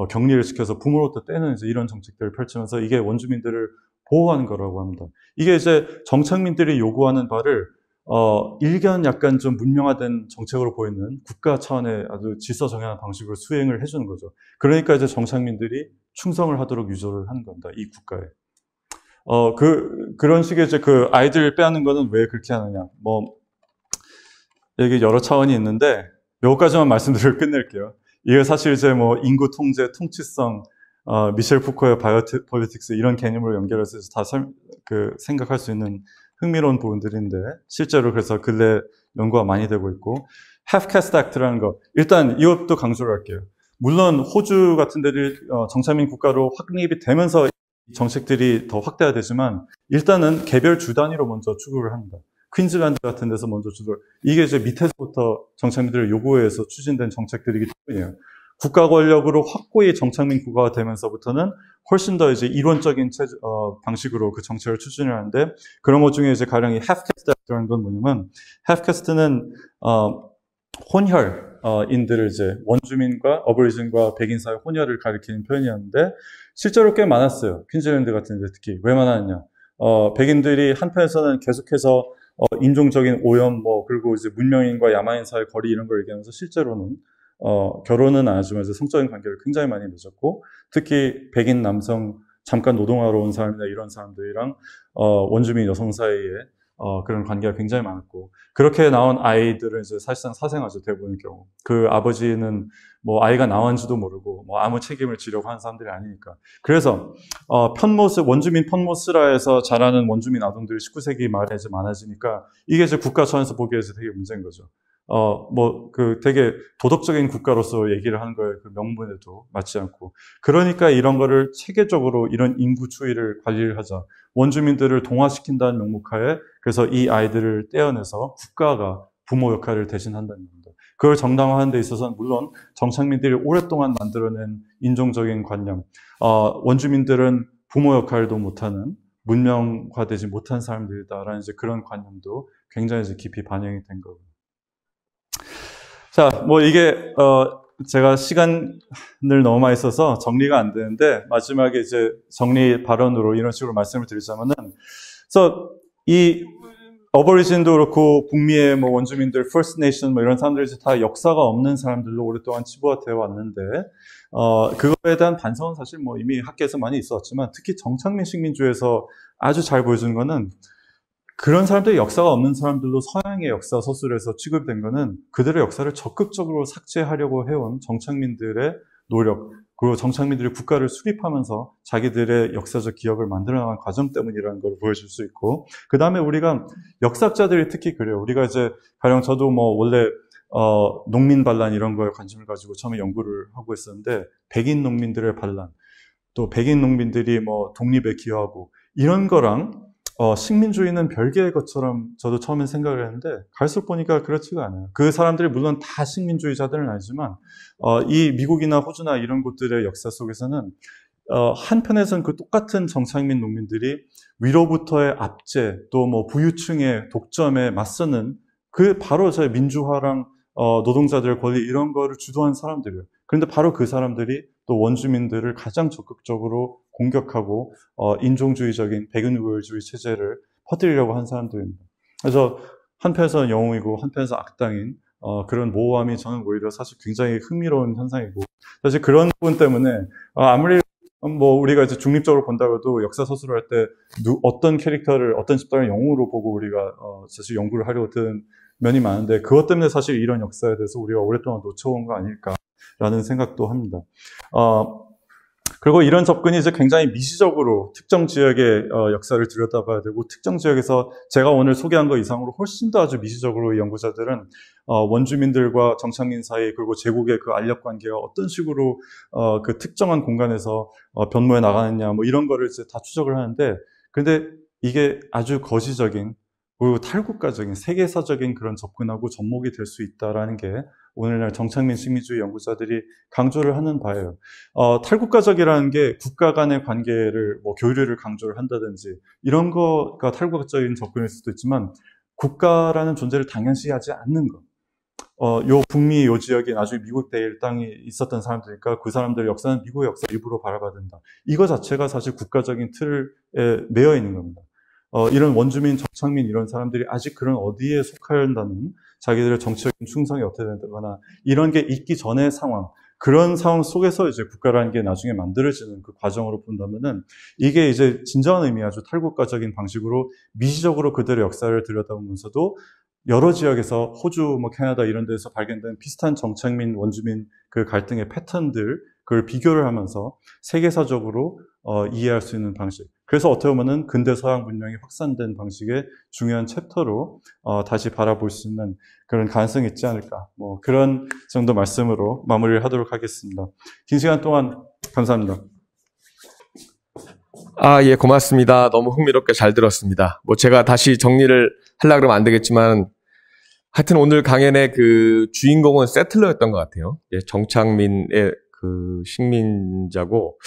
격리를 시켜서 부모로부터 떼는 이제 이런 정책들을 펼치면서 이게 원주민들을 보호하는 거라고 합니다. 이게 이제 정착민들이 요구하는 바를 일견 약간 좀 문명화된 정책으로 보이는 국가 차원의 아주 질서 정연한 방식으로 수행을 해주는 거죠. 그러니까 이제 정착민들이 충성을 하도록 유도를 하는 겁니다. 이 국가에. 그런 식의 이제 그 아이들 빼앗는 거는 왜 그렇게 하느냐. 여기 여러 차원이 있는데, 요거까지만 말씀드리고 끝낼게요. 이게 사실 이제 인구 통제, 통치성, 미셸 푸코의 바이오폴리틱스 이런 개념으로 연결해서 다 생각할 수 있는 흥미로운 부분들인데, 실제로 그래서 근래 연구가 많이 되고 있고, Half Caste Act라는 거. 일단 이것도 강조를 할게요. 물론 호주 같은 데를 정착민 국가로 확립이 되면서 정책들이 더 확대가 되지만, 일단은 개별 주 단위로 먼저 추구를 합니다. 퀸즐랜드 같은 데서 먼저 이게 이제 밑에서부터 정착민들을 요구해서 추진된 정책들이기 때문이에요. 국가 권력으로 확고히 정착민 국가가 되면서부터는 훨씬 더 이제 이론적인 방식으로 그 정책을 추진을 하는데, 그런 것 중에 이제 가령 이 half caste라는 건 뭐냐면, half caste는 혼혈, 인들을 이제 원주민과 어버리진과 백인 사이 혼혈을 가리키는 표현이었는데 실제로 꽤 많았어요. 퀸즐랜드 같은 데 특히. 왜 많았냐? 백인들이 한편에서는 계속해서 인종적인 오염 그리고 이제 문명인과 야만인 사이의 거리 이런 걸 얘기하면서 실제로는 결혼은 안 하지만 이제 성적인 관계를 굉장히 많이 맺었고 특히 백인 남성 잠깐 노동하러 온 사람이나 이런 사람들이랑 원주민 여성 사이에 그런 관계가 굉장히 많았고 그렇게 나온 아이들은 이제 사실상 사생아죠 대부분의 경우 그 아버지는 뭐 아이가 나왔는지도 모르고 뭐 아무 책임을 지려고 하는 사람들이 아니니까 그래서 편모스 원주민 편모스라에서 자라는 원주민 아동들이 19세기 말에 이제 많아지니까 이게 이제 국가 차원에서 보기에서 되게 문제인 거죠. 되게 도덕적인 국가로서 얘기를 하는 거에 그 명분에도 맞지 않고. 그러니까 이런 거를 체계적으로 이런 인구 추이를 관리를 하자. 원주민들을 동화시킨다는 명목하에 그래서 이 아이들을 떼어내서 국가가 부모 역할을 대신한다는 겁니다. 그걸 정당화하는 데 있어서는 물론 정착민들이 오랫동안 만들어낸 인종적인 관념, 원주민들은 부모 역할도 못하는 문명화되지 못한 사람들이다라는 이제 그런 관념도 굉장히 이제 깊이 반영이 된 거고요. 자, 이게, 제가 시간을 너무 많이 써서 정리가 안 되는데, 마지막에 이제 정리 발언으로 이런 식으로 말씀을 드리자면은, 그래서 이 어버리진도 그렇고, 북미의 원주민들, First Nation 이런 사람들이 이제 다 역사가 없는 사람들로 오랫동안 치부가 되어 왔는데, 그거에 대한 반성은 사실 이미 학계에서 많이 있었지만, 특히 정착민 식민주에서 아주 잘 보여주는 거는, 그런 사람들이 역사가 없는 사람들로 서양의 역사 서술에서 취급된 거는 그들의 역사를 적극적으로 삭제하려고 해온 정착민들의 노력, 그리고 정착민들이 국가를 수립하면서 자기들의 역사적 기억을 만들어나간 과정 때문이라는 걸 보여줄 수 있고, 그 다음에 우리가 역사학자들이 특히 그래요. 우리가 이제 가령 저도 원래 농민 반란 이런 거에 관심을 가지고 처음에 연구를 하고 있었는데 백인 농민들의 반란, 또 백인 농민들이 독립에 기여하고 이런 거랑 식민주의는 별개의 것처럼 저도 처음엔 생각을 했는데 갈수록 보니까 그렇지가 않아요. 그 사람들이 물론 다 식민주의자들은 아니지만 이 미국이나 호주나 이런 곳들의 역사 속에서는 한편에서는 그 똑같은 정착민 농민들이 위로부터의 압제 또 부유층의 독점에 맞서는 그 바로 저희 민주화랑 노동자들의 권리 이런 거를 주도한 사람들이에요. 그런데 바로 그 사람들이 또 원주민들을 가장 적극적으로 공격하고 인종주의적인 백인우월주의 체제를 퍼뜨리려고 한 사람들입니다. 그래서 한편에서는 영웅이고 한편에서 악당인 그런 모호함이 저는 오히려 사실 굉장히 흥미로운 현상이고 사실 그런 부분 때문에 아무리 우리가 이제 중립적으로 본다고 해도 역사 서술을 할 때 어떤 캐릭터를 어떤 집단을 영웅으로 보고 우리가 사실 연구를 하려고 드는 면이 많은데 그것 때문에 사실 이런 역사에 대해서 우리가 오랫동안 놓쳐온 거 아닐까라는 생각도 합니다. 그리고 이런 접근이 이제 굉장히 미시적으로 특정 지역의 역사를 들여다봐야 되고 특정 지역에서 제가 오늘 소개한 것 이상으로 훨씬 더 아주 미시적으로 연구자들은 원주민들과 정착민 사이 그리고 제국의 그 알력 관계가 어떤 식으로 그 특정한 공간에서 변모해 나가느냐 이런 거를 이제 다 추적을 하는데 근데 이게 아주 거시적인 그리고 탈국가적인 세계사적인 그런 접근하고 접목이 될 수 있다라는 게 오늘날 정착민 식민주의 연구자들이 강조를 하는 바예요. 탈국가적이라는 게 국가 간의 관계를 교류를 강조를 한다든지 이런 거가 탈국가적인 접근일 수도 있지만 국가라는 존재를 당연시하지 않는 것. 요 북미 요 지역에 나중에 미국 대일 땅이 있었던 사람들이니까 그 사람들의 역사는 미국의 역사 일부러 바라봐야 된다. 이거 자체가 사실 국가적인 틀에 매여 있는 겁니다. 이런 원주민, 정착민 이런 사람들이 아직 그런 어디에 속한다는 자기들의 정치적인 충성이 어떻게 된다거나 이런 게 있기 전의 상황, 그런 상황 속에서 이제 국가라는 게 나중에 만들어지는 그 과정으로 본다면은 이게 이제 진정한 의미 아주 탈국가적인 방식으로 미시적으로 그들의 역사를 들여다보면서도 여러 지역에서 호주, 캐나다 이런 데서 발견된 비슷한 정착민, 원주민 그 갈등의 패턴들 그걸 비교를 하면서 세계사적으로 이해할 수 있는 방식. 그래서 어떻게 보면은 근대 서양 문명이 확산된 방식의 중요한 챕터로 다시 바라볼 수 있는 그런 가능성이 있지 않을까. 그런 정도 말씀으로 마무리를 하도록 하겠습니다. 긴 시간 동안 감사합니다. 예, 고맙습니다. 너무 흥미롭게 잘 들었습니다. 제가 다시 정리를 하려고 그러면 안 되겠지만, 하여튼 오늘 강연의 그 주인공은 세틀러였던 것 같아요. 정착민의 그 식민자고,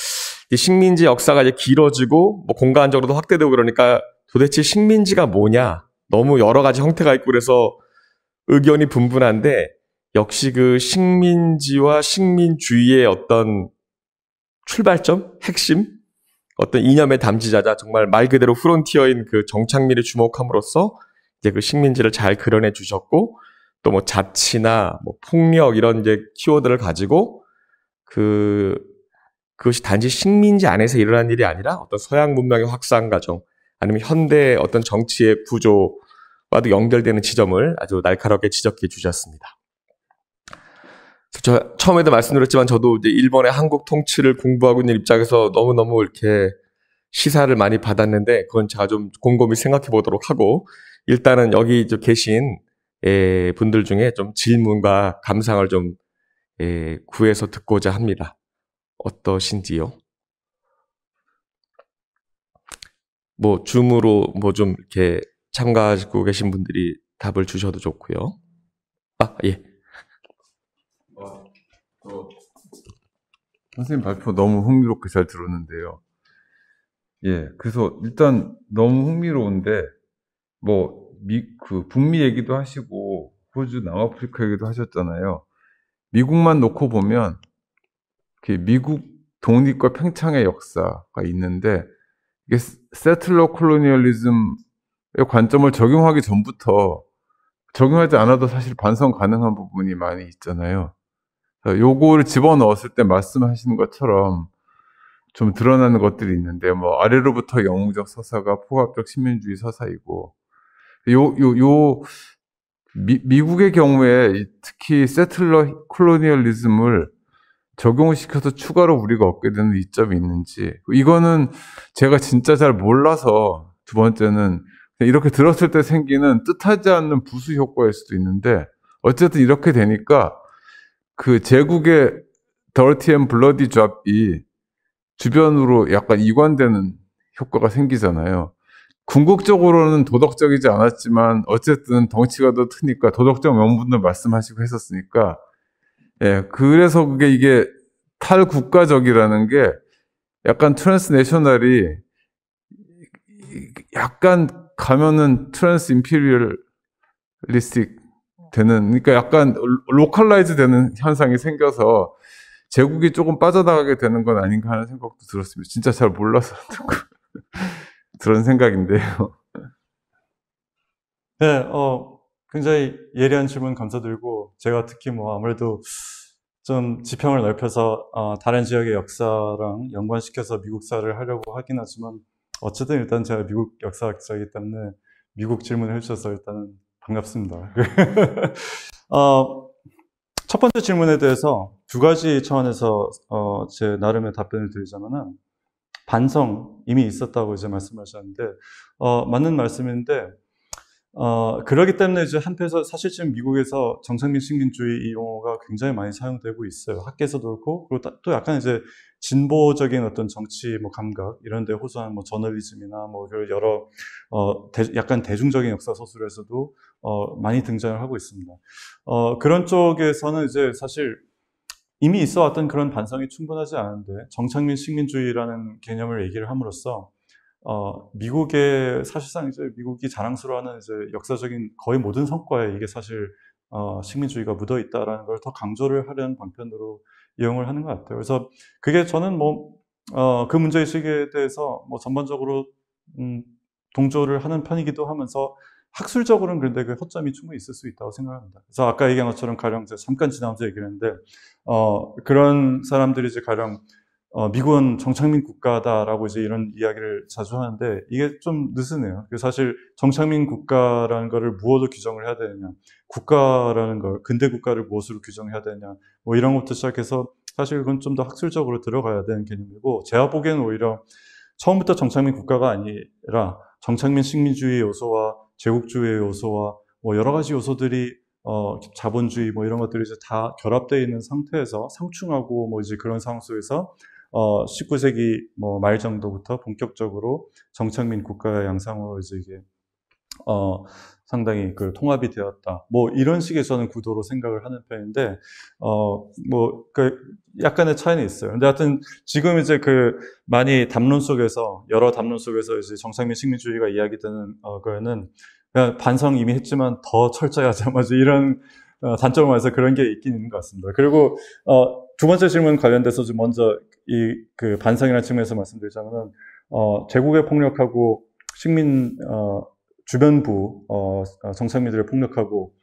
이 식민지 역사가 이제 길어지고, 공간적으로도 확대되고 그러니까 도대체 식민지가 뭐냐? 너무 여러 가지 형태가 있고 그래서 의견이 분분한데, 역시 그 식민지와 식민주의의 어떤 출발점, 핵심, 어떤 이념의 담지자자, 정말 말 그대로 프론티어인 그 정창민을 주목함으로써 이제 그 식민지를 잘 그려내 주셨고, 또 뭐 자치나 뭐 폭력 이런 이제 키워드를 가지고 그것이 단지 식민지 안에서 일어난 일이 아니라 어떤 서양 문명의 확산 과정, 아니면 현대 어떤 정치의 구조와도 연결되는 지점을 아주 날카롭게 지적해 주셨습니다. 저 처음에도 말씀드렸지만 저도 이제 일본의 한국 통치를 공부하고 있는 입장에서 너무너무 이렇게 시사를 많이 받았는데, 그건 제가 좀 곰곰이 생각해 보도록 하고, 일단은 여기 계신 분들 중에 좀 질문과 감상을 좀 구해서 듣고자 합니다. 어떠신지요? 뭐 줌으로 뭐 좀 이렇게 참가하고 계신 분들이 답을 주셔도 좋고요. 아, 예. 선생님 발표 너무 흥미롭게 잘 들었는데요. 예, 그래서 일단 너무 흥미로운데, 뭐, 북미 얘기도 하시고, 호주, 남아프리카 얘기도 하셨잖아요. 미국만 놓고 보면, 미국 독립과 팽창의 역사가 있는데, 이게 세틀러 콜로니얼리즘의 관점을 적용하기 전부터, 적용하지 않아도 사실 반성 가능한 부분이 많이 있잖아요. 요거를 집어넣었을 때 말씀하시는 것처럼 좀 드러나는 것들이 있는데, 뭐, 아래로부터 영웅적 서사가 포괄적 식민주의 서사이고, 미국의 경우에 특히 세틀러 콜로니얼리즘을 적용시켜서 추가로 우리가 얻게 되는 이점이 있는지, 이거는 제가 진짜 잘 몰라서, 두 번째는 이렇게 들었을 때 생기는 뜻하지 않는 부수 효과일 수도 있는데, 어쨌든 이렇게 되니까 그 제국의 더티 앤 블러디 잡이 주변으로 약간 이관되는 효과가 생기잖아요. 궁극적으로는 도덕적이지 않았지만 어쨌든 덩치가 더 크니까 도덕적 명분을 말씀하시고 했었으니까, 예, 그래서 이게 탈국가적이라는 게 약간 트랜스내셔널이 약간 가면은 트랜스 임피리얼리스틱 되는, 그러니까 약간 로컬라이즈 되는 현상이 생겨서 제국이 조금 빠져나가게 되는 건 아닌가 하는 생각도 들었습니다. 진짜 잘 몰라서 그런 생각인데요. 네, 굉장히 예리한 질문 감사드리고, 제가 특히 뭐 아무래도 좀 지평을 넓혀서 다른 지역의 역사랑 연관시켜서 미국사를 하려고 하긴 하지만, 어쨌든 일단 제가 미국 역사학자이기 때문에 미국 질문을 해주셔서 일단은 반갑습니다. 첫 번째 질문에 대해서 두 가지 차원에서 제 나름의 답변을 드리자면은, 반성 이미 있었다고 이제 말씀하셨는데, 맞는 말씀인데, 그러기 때문에 이제 한편에서 사실 지금 미국에서 정착민 식민주의 이 용어가 굉장히 많이 사용되고 있어요. 학계에서도 그렇고, 그리고 또 약간 이제 진보적인 어떤 정치 뭐 감각 이런 데 호소한 뭐 저널리즘이나 뭐 여러 약간 대중적인 역사 서술에서도 많이 등장을 하고 있습니다. 그런 쪽에서는 이제 사실 이미 있어 왔던 그런 반성이 충분하지 않은데, 정착민 식민주의라는 개념을 얘기를 함으로써 미국의 사실상 이제 미국이 자랑스러워하는 이제 역사적인 거의 모든 성과에 이게 사실 식민주의가 묻어 있다라는 걸 더 강조를 하려는 방편으로 이용을 하는 것 같아요. 그래서 그게 저는 뭐 그 문제의식에 대해서 뭐 전반적으로 동조를 하는 편이기도 하면서, 학술적으로는 그런데 그 허점이 충분히 있을 수 있다고 생각합니다. 그래서 아까 얘기한 것처럼 가령 제가 잠깐 지나면서 얘기를 했는데, 그런 사람들이 이제 가령 미국은 정착민 국가다라고 이제 이런 이야기를 자주 하는데, 이게 좀 느슨해요. 사실 정착민 국가라는 거를 무엇으로 규정을 해야 되느냐, 국가라는 걸, 근대 국가를 무엇으로 규정해야 되느냐, 뭐 이런 것부터 시작해서 사실 그건 좀 더 학술적으로 들어가야 되는 개념이고, 제가 보기에는 오히려 처음부터 정착민 국가가 아니라 정착민 식민주의 요소와 제국주의 요소와 뭐 여러 가지 요소들이 자본주의 뭐 이런 것들이 이제 다 결합되어 있는 상태에서 상충하고 뭐 이제 그런 상황 속에서 19세기 뭐 말 정도부터 본격적으로 정착민 국가의 양상으로 이제 이게 상당히 그 통합이 되었다. 뭐 이런 식의 저는 구도로 생각을 하는 편인데, 뭐 그 약간의 차이는 있어요. 근데 하여튼 지금 이제 그 많이 담론 속에서, 여러 담론 속에서 이제 정착민 식민주의가 이야기되는 거에는 그냥 반성 이미 했지만 더 철저히 하자, 이런 단점을 말해서 그런 게 있긴 있는 것 같습니다. 그리고 두 번째 질문 관련돼서 좀 먼저 그 반성이라는 측면에서 말씀드리자면은 제국의 폭력하고 식민 주변부 정착민들의 폭력하고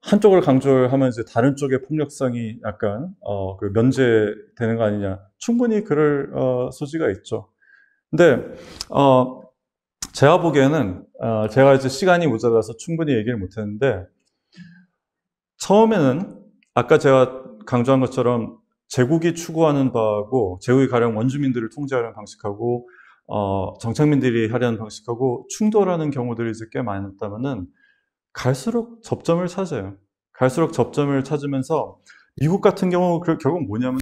한쪽을 강조하면 이제 다른 쪽의 폭력성이 약간 그 면제되는 거 아니냐. 충분히 그럴 소지가 있죠. 근데 제가 보기에는 제가 이제 시간이 모자라서 충분히 얘기를 못했는데 처음에는 아까 제가 강조한 것처럼 제국이 추구하는 바하고 제국이 가령 원주민들을 통제하려는 방식하고 정착민들이 하려는 방식하고 충돌하는 경우들이 이제 꽤 많았다면은 갈수록 접점을 찾아요. 갈수록 접점을 찾으면서 미국 같은 경우 결국 뭐냐면은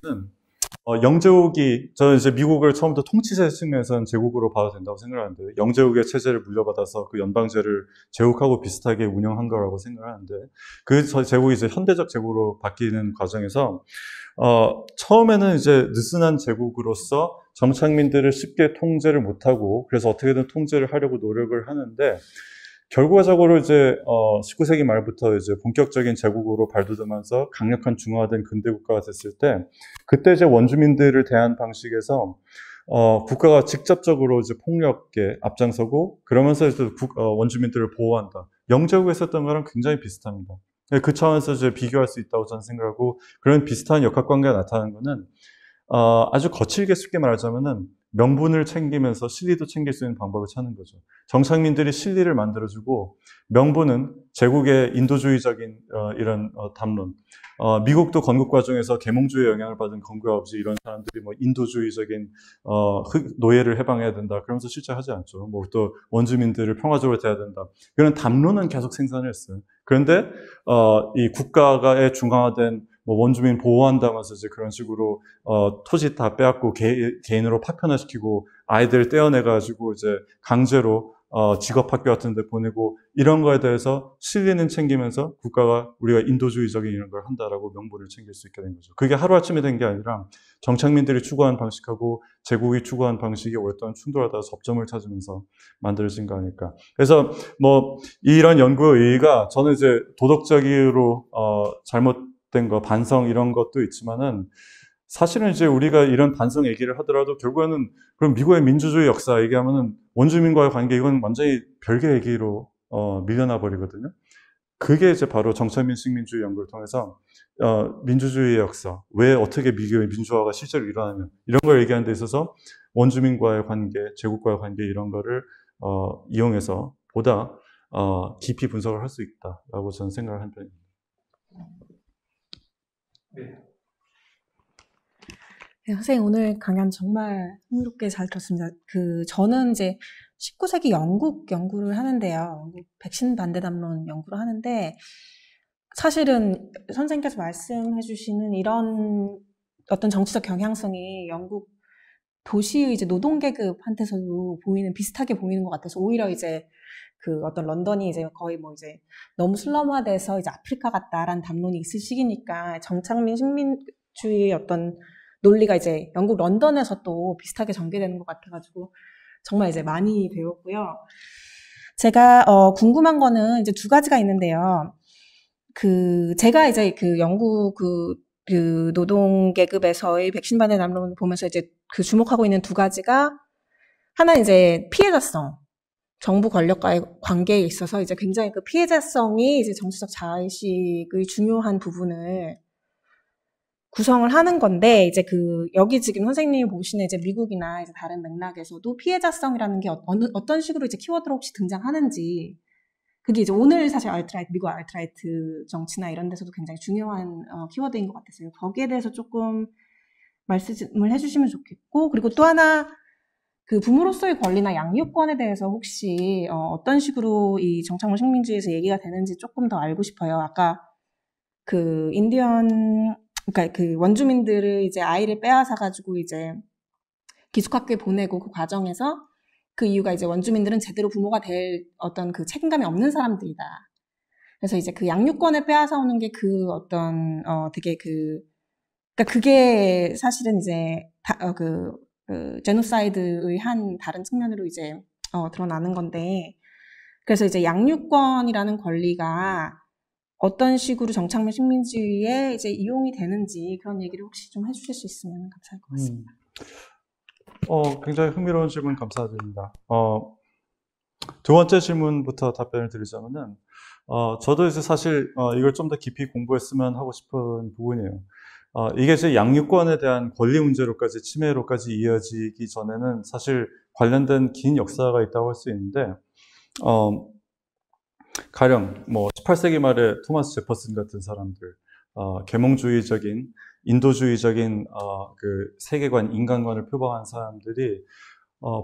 저는 이제 미국을 처음부터 통치제 측면에서는 제국으로 봐도 된다고 생각하는데 영제국의 체제를 물려받아서 그 연방제를 제국하고 비슷하게 운영한 거라고 생각하는데 그 제국이 이제 현대적 제국으로 바뀌는 과정에서 처음에는 이제 느슨한 제국으로서 정착민들을 쉽게 통제를 못하고 그래서 어떻게든 통제를 하려고 노력을 하는데 결과적으로 이제 19세기 말부터 이제 본격적인 제국으로 발돋움하면서 강력한 중화된 근대 국가가 됐을 때 그때 이제 원주민들을 대한 방식에서 국가가 직접적으로 이제 폭력에 앞장서고 그러면서 이제 원주민들을 보호한다. 영제국에 있었던 거랑 굉장히 비슷합니다. 그 차원에서 이제 비교할 수 있다고 저는 생각하고 그런 비슷한 역학관계가 나타나는 거는 아주 거칠게 쉽게 말하자면은 명분을 챙기면서 실리도 챙길 수 있는 방법을 찾는 거죠. 정착민들이 실리를 만들어주고 명분은 제국의 인도주의적인 이런 담론. 미국도 건국 과정에서 계몽주의의 영향을 받은 건국 아버지 이런 사람들이 뭐 인도주의적인 노예를 해방해야 된다. 그러면서 실제 하지 않죠. 뭐 또 원주민들을 평화적으로 대해야 된다. 그런 담론은 계속 생산을 했어요. 그런데 이 국가의 중앙화된 뭐 원주민 보호한다면서 이제 그런 식으로 토지 다 빼앗고 개인으로 파편화시키고 아이들 떼어내가지고 이제 강제로 직업학교 같은 데 보내고 이런 거에 대해서 실리는 챙기면서 국가가 우리가 인도주의적인 이런 걸 한다라고 명분을 챙길 수 있게 된 거죠. 그게 하루아침에 된 게 아니라 정착민들이 추구한 방식하고 제국이 추구한 방식이 오랫동안 충돌하다가 접점을 찾으면서 만들어진 거 아닐까. 그래서 뭐 이런 연구의 의의가 저는 이제 도덕적으로 잘못된 거 반성 이런 것도 있지만은 사실은 이제 우리가 이런 반성 얘기를 하더라도 결국에는 그럼 미국의 민주주의 역사 얘기하면은 원주민과의 관계 이건 완전히 별개 얘기로 밀려나 버리거든요. 그게 이제 바로 정착민 식민주의 연구를 통해서 민주주의의 역사, 왜 어떻게 미국의 민주화가 실제로 일어나면 이런 걸 얘기하는 데 있어서 원주민과의 관계, 제국과의 관계 이런 거를 이용해서 보다 깊이 분석을 할 수 있다라고 저는 생각을 한 편입니다. 네. 네, 선생님 오늘 강연 정말 흥미롭게 잘 들었습니다. 저는 이제 19세기 영국 연구를 하는데요. 영국 백신 반대 담론 연구를 하는데 사실은 선생님께서 말씀해 주시는 이런 어떤 정치적 경향성이 영국 도시의 이제 노동계급한테서도 비슷하게 보이는 것 같아서 오히려 이제 어떤 런던이 이제 거의 뭐 이제 너무 슬럼화돼서 이제 아프리카 같다라는 담론이 있을 시기니까 정착민 식민주의의 어떤 논리가 이제 영국 런던에서 또 비슷하게 전개되는 것 같아가지고 정말 이제 많이 배웠고요. 제가 궁금한 거는 이제 두 가지가 있는데요. 제가 이제 영국 노동계급에서의 백신 반대 담론을 보면서 이제 주목하고 있는 두 가지가 하나는 이제 피해자성, 정부 권력과의 관계에 있어서 이제 굉장히 피해자성이 이제 정치적 자의식의 중요한 부분을 구성을 하는 건데, 이제 여기 지금 선생님이 보시는 이제 미국이나 이제 다른 맥락에서도 피해자성이라는 게 어떤 식으로 이제 키워드로 혹시 등장하는지, 그게 이제 오늘 사실 미국 알트라이트 정치나 이런 데서도 굉장히 중요한 키워드인 것 같았어요. 거기에 대해서 조금 말씀을 해주시면 좋겠고, 그리고 또 하나, 부모로서의 권리나 양육권에 대해서 혹시 어떤 식으로 이 정착민 식민주의에서 얘기가 되는지 조금 더 알고 싶어요. 아까 그러니까 원주민들을 이제 아이를 빼앗아가지고 이제 기숙학교에 보내고 그 과정에서 그 이유가 이제 원주민들은 제대로 부모가 될 어떤 책임감이 없는 사람들이다. 그래서 이제 양육권을 빼앗아 오는 게 되게 그러니까 그게 사실은 이제 제노사이드의 한 다른 측면으로 이제 드러나는 건데, 그래서 이제 양육권이라는 권리가 어떤 식으로 정착민 식민지에 이제 이용이 되는지 그런 얘기를 혹시 좀 해주실 수 있으면 감사할 것 같습니다. 굉장히 흥미로운 질문 감사드립니다. 두 번째 질문부터 답변을 드리자면은, 저도 이제 사실, 이걸 좀 더 깊이 공부했으면 하고 싶은 부분이에요. 이게 이제 양육권에 대한 권리 문제로까지, 침해로까지 이어지기 전에는 사실 관련된 긴 역사가 있다고 할 수 있는데, 가령, 18세기 말에 토마스 제퍼슨 같은 사람들, 계몽주의적인, 인도주의적인, 그 세계관, 인간관을 표방한 사람들이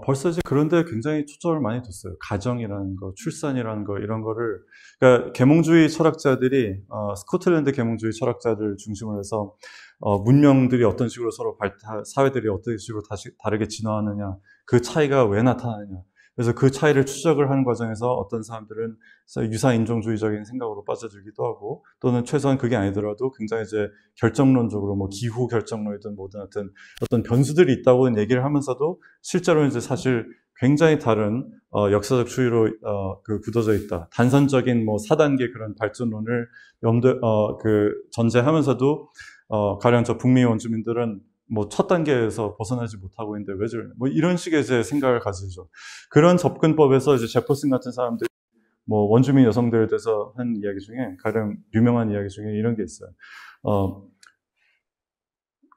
벌써 이제 그런데 굉장히 초점을 많이 뒀어요. 가정이라는 거, 출산이라는 거, 이런 거를. 그러니까 계몽주의 철학자들이, 스코틀랜드 계몽주의 철학자들 중심으로 해서, 문명들이 어떤 식으로 서로 사회들이 어떤 식으로 다르게 진화하느냐, 그 차이가 왜 나타나느냐. 그래서 그 차이를 추적을 하는 과정에서 어떤 사람들은 유사인종주의적인 생각으로 빠져들기도 하고, 또는 최소한 그게 아니더라도 굉장히 이제 결정론적으로 기후 결정론이든 뭐든 하여튼 어떤 변수들이 있다고는 얘기를 하면서도 실제로는 이제 사실 굉장히 다른 역사적 추이로 굳어져 있다. 단선적인 4단계 그런 발전론을 전제하면서도 가령 저 북미 원주민들은 첫 단계에서 벗어나지 못하고 있는데 왜 저러냐. 이런 식의 이제 생각을 가지죠. 그런 접근법에서 이제 제퍼슨 같은 사람들이 원주민 여성들에 대해서 한 이야기 중에 가령 유명한 이야기 중에 이런 게 있어요.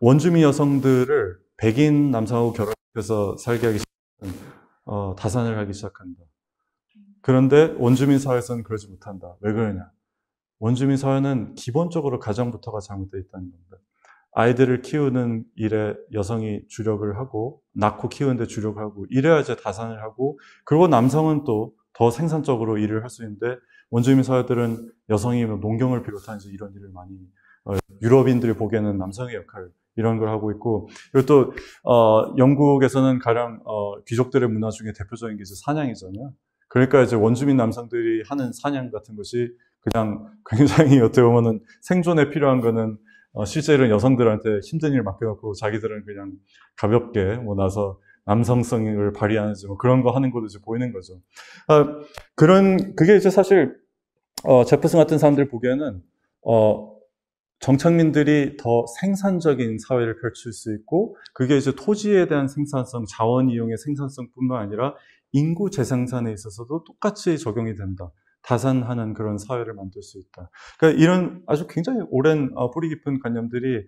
원주민 여성들을 백인 남성하고 결혼해서 살게 하기 시작하면 다산을 하기 시작한다. 그런데 원주민 사회에서는 그러지 못한다. 왜 그러냐? 원주민 사회는 기본적으로 가정부터가 잘못되어 있다는 겁니다. 아이들을 키우는 일에 여성이 주력을 하고 낳고 키우는 데 주력을 하고 이래야 이제 다산을 하고 그리고 남성은 또 더 생산적으로 일을 할 수 있는데 원주민 사회들은 여성이 농경을 비롯한 이제 이런 일을 많이 유럽인들이 보기에는 남성의 역할 이런 걸 하고 있고 그리고 또 영국에서는 가령 귀족들의 문화 중에 대표적인 게 이제 사냥이잖아요. 그러니까 이제 원주민 남성들이 하는 사냥 같은 것이 그냥 굉장히 어떻게 보면은 생존에 필요한 거는 실제로는 여성들한테 힘든 일 맡겨놓고 자기들은 그냥 가볍게 나서 남성성을 발휘하는지 그런 거 하는 것도 이제 보이는 거죠. 그게 이제 사실 제퍼슨 같은 사람들 보기에는 정착민들이 더 생산적인 사회를 펼칠 수 있고 그게 이제 토지에 대한 생산성, 자원 이용의 생산성뿐만 아니라 인구 재생산에 있어서도 똑같이 적용이 된다. 다산하는 그런 사회를 만들 수 있다. 그러니까 이런 아주 굉장히 오랜 뿌리 깊은 관념들이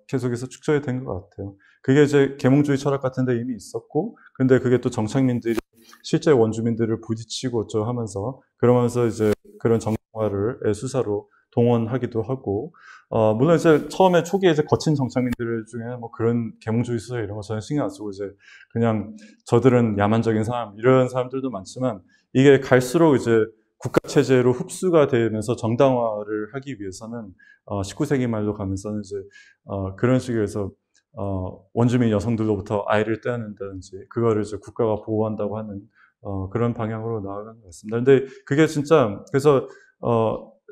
계속해서 축적이 된 것 같아요. 그게 이제 계몽주의 철학 같은 데 이미 있었고 근데 그게 또 정착민들이 실제 원주민들을 부딪히고 하면서 그러면서 이제 그런 정화를 수사로 동원하기도 하고 물론 이제 처음에 초기에 이제 거친 정착민들 중에 그런 계몽주의 수사 이런 거 전혀 신경 안 쓰고 이제 그냥 저들은 야만적인 사람 이런 사람들도 많지만 이게 갈수록 이제 국가체제로 흡수가 되면서 정당화를 하기 위해서는 19세기 말로 가면서는 이제 그런 식으로 해서 원주민 여성들로부터 아이를 떼어낸다든지 그거를 이제 국가가 보호한다고 하는 그런 방향으로 나아간 것 같습니다. 근데 그게 진짜 그래서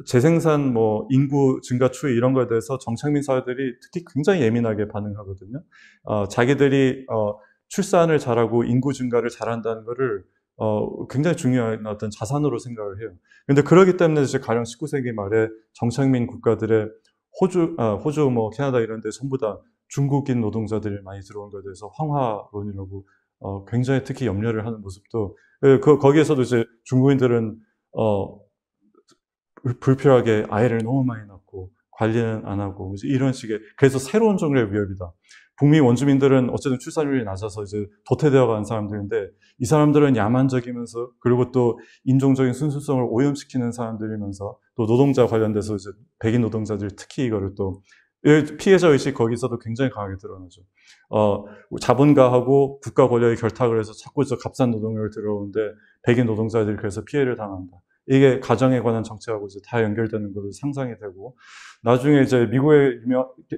재생산 인구 증가 추이 이런 거에 대해서 정착민 사회들이 특히 굉장히 예민하게 반응하거든요. 자기들이 출산을 잘하고 인구 증가를 잘한다는 거를 굉장히 중요한 어떤 자산으로 생각을 해요. 근데 그러기 때문에 이제 가령 19세기 말에 정착민 국가들의 호주, 캐나다 이런 데 전부 다 중국인 노동자들이 많이 들어온 것에 대해서 황화론이라고 굉장히 특히 염려를 하는 모습도 거기에서도 이제 중국인들은 불필요하게 아이를 너무 많이 낳고 관리는 안 하고 이런 식의 그래서 새로운 종류의 위협이다. 북미 원주민들은 어쨌든 출산율이 낮아서 이제 도태되어 가는 사람들인데 이 사람들은 야만적이면서 그리고 또 인종적인 순수성을 오염시키는 사람들이면서 또 노동자 관련돼서 이제 백인 노동자들이 특히 이거를 또 피해자 의식 거기서도 굉장히 강하게 드러나죠. 자본가하고 국가 권력이 결탁을 해서 자꾸 값싼 노동력을 들어오는데 백인 노동자들이 그래서 피해를 당한다. 이게 가정에 관한 정책하고 이제 다 연결되는 것도 상상이 되고 나중에 이제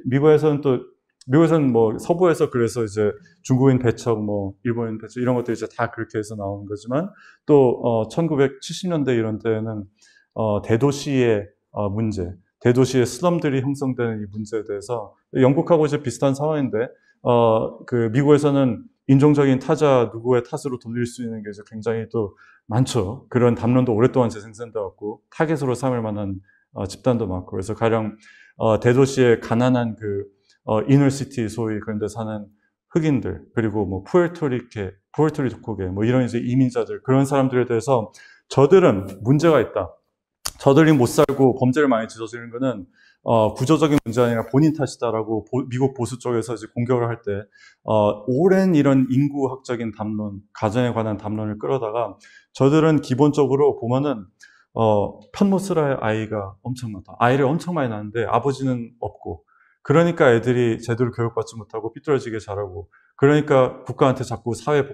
미국에서는 서부에서 그래서 이제 중국인 배척, 일본인 배척 이런 것들이 이제 다 그렇게 해서 나오는 거지만 또 1970년대 이런 때는 대도시의 문제, 대도시의 슬럼들이 형성되는 이 문제에 대해서 영국하고 이제 비슷한 상황인데 그 미국에서는 인종적인 타자 누구의 탓으로 돌릴 수 있는 게 이제 굉장히 또 많죠. 그런 담론도 오랫동안 재생산돼 왔고 타겟으로 삼을 만한 집단도 많고, 그래서 가령 대도시의 가난한 그 이너시티 소위 그런 데 사는 흑인들, 그리고 뭐 푸에르토리코계 뭐 이런 이제 이민자들, 그런 사람들에 대해서 저들은 문제가 있다. 저들이 못 살고 범죄를 많이 저지르는 거는 구조적인 문제 아니라 본인 탓이다라고 미국 보수 쪽에서 이제 공격을 할 때, 오랜 이런 인구학적인 담론, 가정에 관한 담론을 끌어다가 저들은 기본적으로 보면은 편못 쓸 아이가 엄청 많다. 아이를 엄청 많이 낳는데 아버지는 없고, 그러니까 애들이 제대로 교육받지 못하고 삐뚤어지게 자라고, 그러니까 국가한테 자꾸 사회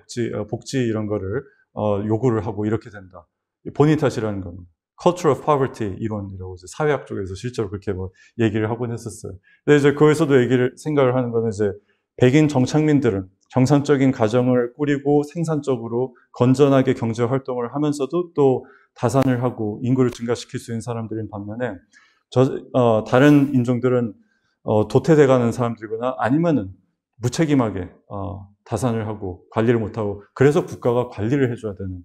복지 이런 거를 요구를 하고 이렇게 된다. 본인 탓이라는 겁니다. Culture of Poverty 이론이라고 이제 사회학 쪽에서 실제로 그렇게 뭐 얘기를 하곤 했었어요. 근데 이제 거기서도 생각을 하는 거는 이제 백인 정착민들은 정상적인 가정을 꾸리고 생산적으로 건전하게 경제 활동을 하면서도 또 다산을 하고 인구를 증가시킬 수 있는 사람들인 반면에 다른 인종들은 도태돼가는 사람들이거나 아니면은 무책임하게 다산을 하고 관리를 못하고, 그래서 국가가 관리를 해줘야 되는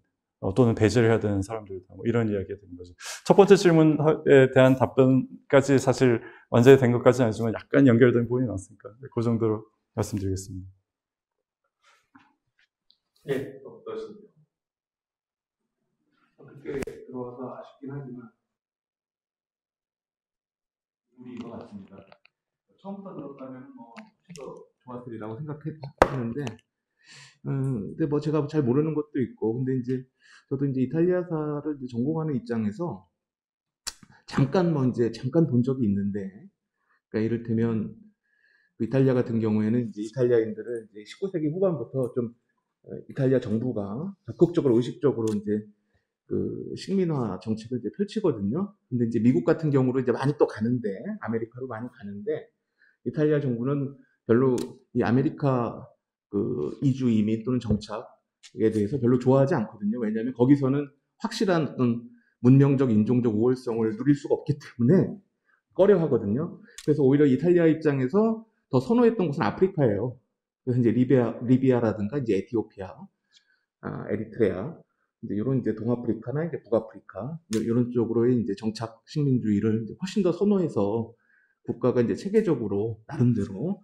또는 배제를 해야 되는 사람들이다. 뭐 이런 이야기가 되는 거죠. 첫 번째 질문에 대한 답변까지 사실 완전히 된 것까지는 아니지만 약간 연결된 부분이 나왔으니까 그 정도로 말씀드리겠습니다. 예, 어떠신가요? 그때 들어와서 아쉽긴 하지만 우리 이거 같습니다. 처음부터 들었다면 뭐 훨씬 더 좋았으리라고 생각했는데, 근데 뭐 제가 잘 모르는 것도 있고, 근데 이제 저도 이제 이탈리아사를 이제 전공하는 입장에서 잠깐 본 적이 있는데, 그러니까 이를테면 그 이탈리아 같은 경우에는 이제 이탈리아인들을 이제 19세기 후반부터 좀 이탈리아 정부가 적극적으로 의식적으로 이제 그 식민화 정책을 이제 펼치거든요. 근데 이제 미국 같은 경우로 이제 많이 또 가는데, 아메리카로 많이 가는데, 이탈리아 정부는 별로 이 아메리카 그 이주 이민 또는 정착에 대해서 별로 좋아하지 않거든요. 왜냐하면 거기서는 확실한 어떤 문명적, 인종적 우월성을 누릴 수가 없기 때문에 꺼려하거든요. 그래서 오히려 이탈리아 입장에서 더 선호했던 곳은 아프리카예요. 그래서 이제 리비아라든가 이제 에티오피아, 에리트레아, 이제 이런 이제 동아프리카나 이제 북아프리카 이런 쪽으로의 이제 정착 식민주의를 이제 훨씬 더 선호해서 국가가 이제 체계적으로 나름대로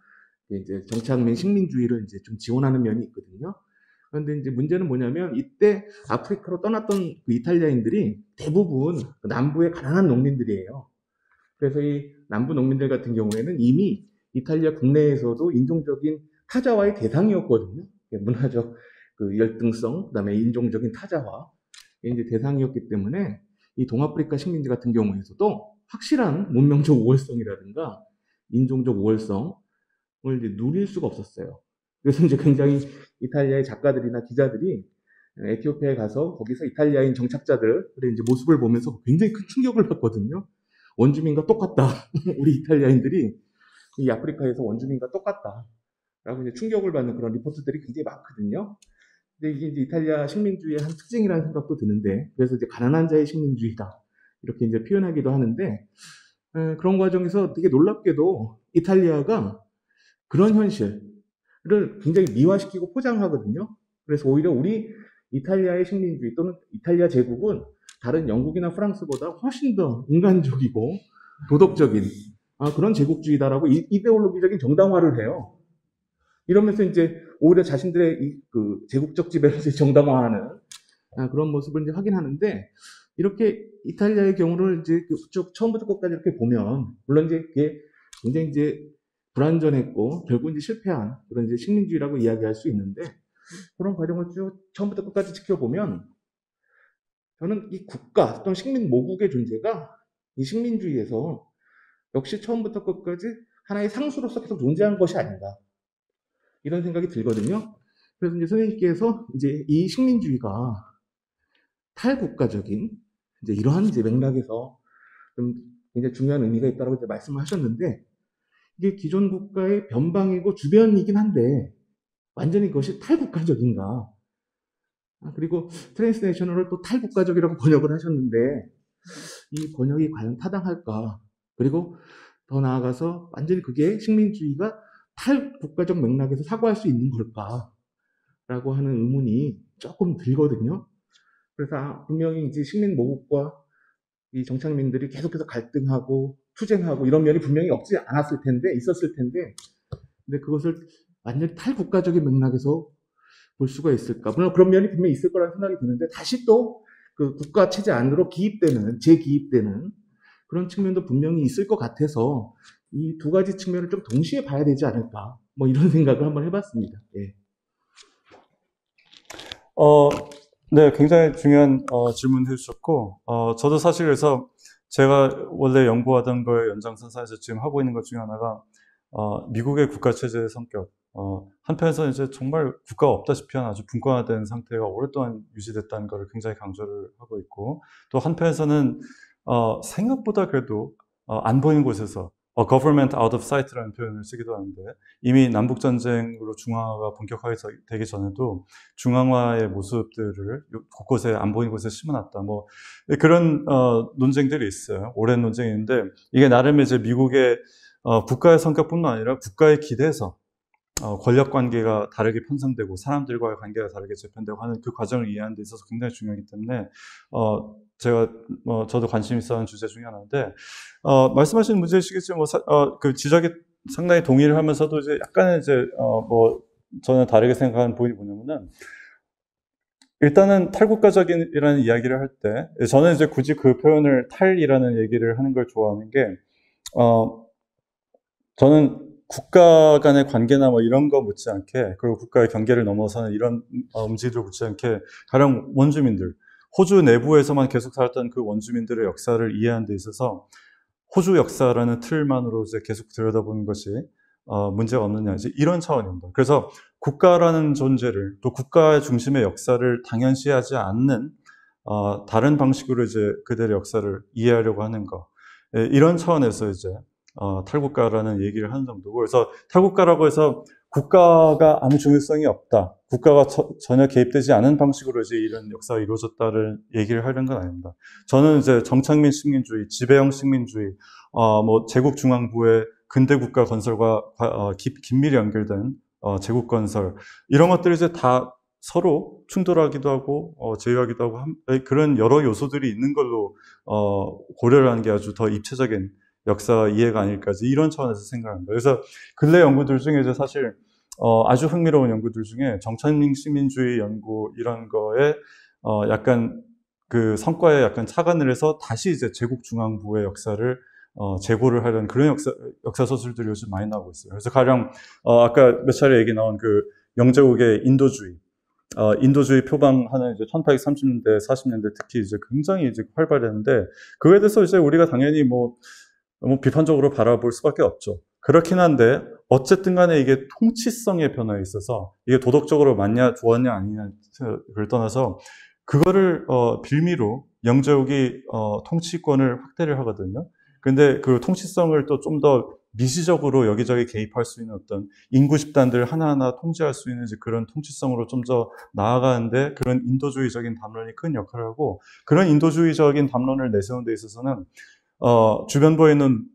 이제 정착민 식민주의를 이제 좀 지원하는 면이 있거든요. 그런데 이제 문제는 뭐냐면 이때 아프리카로 떠났던 그 이탈리아인들이 대부분 남부의 가난한 농민들이에요. 그래서 이 남부 농민들 같은 경우에는 이미 이탈리아 국내에서도 인종적인 타자화의 대상이었거든요. 문화적 그 열등성, 그다음에 인종적인 타자화 이제 대상이었기 때문에 이 동아프리카 식민지 같은 경우에서도 확실한 문명적 우월성이라든가 인종적 우월성을 이제 누릴 수가 없었어요. 그래서 이제 굉장히 이탈리아의 작가들이나 기자들이 에티오피아에 가서 거기서 이탈리아인 정착자들의 이제 모습을 보면서 굉장히 큰 충격을 받거든요. 원주민과 똑같다. 우리 이탈리아인들이 이 아프리카에서 원주민과 똑같다. 라고 이제 충격을 받는 그런 리포트들이 굉장히 많거든요. 근데 이게 이제 이탈리아 식민주의의 한 특징이라는 생각도 드는데, 그래서 이제 가난한 자의 식민주의다. 이렇게 이제 표현하기도 하는데, 그런 과정에서 되게 놀랍게도 이탈리아가 그런 현실을 굉장히 미화시키고 포장하거든요. 그래서 오히려 우리 이탈리아의 식민주의 또는 이탈리아 제국은 다른 영국이나 프랑스보다 훨씬 더 인간적이고 도덕적인 그런 제국주의다라고 이데올로기적인 정당화를 해요. 이러면서 이제 오히려 자신들의 그 제국적 지배를 정당화하는 그런 모습을 이제 확인하는데, 이렇게 이탈리아의 경우를 이제 쭉 처음부터 끝까지 이렇게 보면, 물론 이제 그게 굉장히 이제 불완전했고 결국 이제 실패한 그런 이제 식민주의라고 이야기할 수 있는데, 그런 과정을 쭉 처음부터 끝까지 지켜보면 저는 이 국가 또는 식민 모국의 존재가 이 식민주의에서 역시 처음부터 끝까지 하나의 상수로서 계속 존재한 것이 아닌가, 이런 생각이 들거든요. 그래서 이제 선생님께서 이제 이 식민주의가 탈국가적인 이제 이러한 이제 맥락에서 좀 굉장히 중요한 의미가 있다고 이제 말씀을 하셨는데, 이게 기존 국가의 변방이고 주변이긴 한데 완전히 그것이 탈국가적인가? 그리고 트랜스내셔널을 또 탈국가적이라고 번역을 하셨는데 이 번역이 과연 타당할까? 그리고 더 나아가서 완전히 그게 식민주의가 탈국가적 맥락에서 사고할 수 있는 걸까? 라고 하는 의문이 조금 들거든요. 그래서 분명히 이제 식민 모국과 이 정착민들이 계속해서 갈등하고 투쟁하고 이런 면이 분명히 없지 않았을 텐데, 있었을 텐데, 근데 그것을 완전히 탈국가적인 맥락에서 볼 수가 있을까? 물론 그런 면이 분명히 있을 거라는 생각이 드는데, 다시 또 그 국가 체제 안으로 재기입되는 그런 측면도 분명히 있을 것 같아서 이 두 가지 측면을 좀 동시에 봐야 되지 않을까? 뭐 이런 생각을 한번 해봤습니다. 예. 네, 굉장히 중요한 질문 해주셨고, 저도 사실 그래서 제가 원래 연구하던 거의 연장선상에서 지금 하고 있는 것 중에 하나가 미국의 국가 체제의 성격. 한편에서는 이제 정말 국가가 없다시피 한 아주 분권화된 상태가 오랫동안 유지됐다는 것을 굉장히 강조를 하고 있고, 또 한편에서는 생각보다 그래도 안 보이는 곳에서 government out of sight라는 표현을 쓰기도 하는데, 이미 남북전쟁으로 중앙화가 본격화가 되기 전에도 중앙화의 모습들을 곳곳에 안 보이는 곳에 심어놨다. 뭐 그런 논쟁들이 있어요. 오랜 논쟁인데, 이게 나름 이제 미국의 국가의 성격뿐만 아니라 국가의 기대에서 권력 관계가 다르게 편성되고 사람들과의 관계가 다르게 재편되고 하는 그 과정을 이해하는 데 있어서 굉장히 중요하기 때문에 제가 저도 관심 있어 하는 주제 중에 하나인데, 말씀하신 문제이시겠지만 그 지적에 상당히 동의를 하면서도 이제 약간은 이제 저는 다르게 생각하는 부분이 뭐냐면은, 일단은 탈국가적이라는 이야기를 할 때 저는 이제 굳이 그 표현을 탈이라는 얘기를 하는 걸 좋아하는 게, 저는 국가 간의 관계나 뭐 이런 거 묻지 않게, 그리고 국가의 경계를 넘어서는 이런 움직임들 묻지 않게, 가령 원주민들, 호주 내부에서만 계속 살았던 그 원주민들의 역사를 이해하는 데 있어서 호주 역사라는 틀만으로 이제 계속 들여다보는 것이 문제가 없느냐, 이제 이런 차원입니다. 그래서 국가라는 존재를, 또 국가의 중심의 역사를 당연시하지 않는 다른 방식으로 이제 그들의 역사를 이해하려고 하는 거, 이런 차원에서 이제 탈국가라는 얘기를 하는 정도고, 그래서 탈국가라고 해서 국가가 아무 중요성이 없다, 국가가 전혀 개입되지 않은 방식으로 이제 이런 역사가 이루어졌다는 얘기를 하려는 건 아닙니다. 저는 이제 정착민 식민주의, 지배형 식민주의, 뭐 제국 중앙부의 근대 국가 건설과 긴밀히 연결된 제국 건설, 이런 것들이 이제 다 서로 충돌하기도 하고 제휴하기도 하고 그런 여러 요소들이 있는 걸로 고려를 하는 게 아주 더 입체적인 역사 이해가 아닐까, 이런 차원에서 생각합니다. 그래서 근래 연구들 중에 이제 사실 아주 흥미로운 연구들 중에 정착민 식민주의 연구, 이런 거에 약간 그 성과에 약간 착안을 해서 다시 이제 제국 중앙부의 역사를 재고를 하려는 그런 역사 소설들이 요즘 많이 나오고 있어요. 그래서 가령 아까 몇 차례 얘기 나온 그 영제국의 인도주의 표방하는 이제 1830년대, 40년대 특히 이제 굉장히 이제 활발했는데, 그거에 대해서 이제 우리가 당연히 너무 비판적으로 바라볼 수밖에 없죠. 그렇긴 한데 어쨌든 간에 이게 통치성의 변화에 있어서 이게 도덕적으로 맞냐 좋았냐 아니냐를 떠나서 그거를 빌미로 영제국이 통치권을 확대를 하거든요. 근데 그 통치성을 또 좀 더 미시적으로 여기저기 개입할 수 있는 어떤 인구 집단들 하나하나 통제할 수 있는 그런 통치성으로 좀 더 나아가는데, 그런 인도주의적인 담론이 큰 역할을 하고, 그런 인도주의적인 담론을 내세우는 데 있어서는 주변부에 있는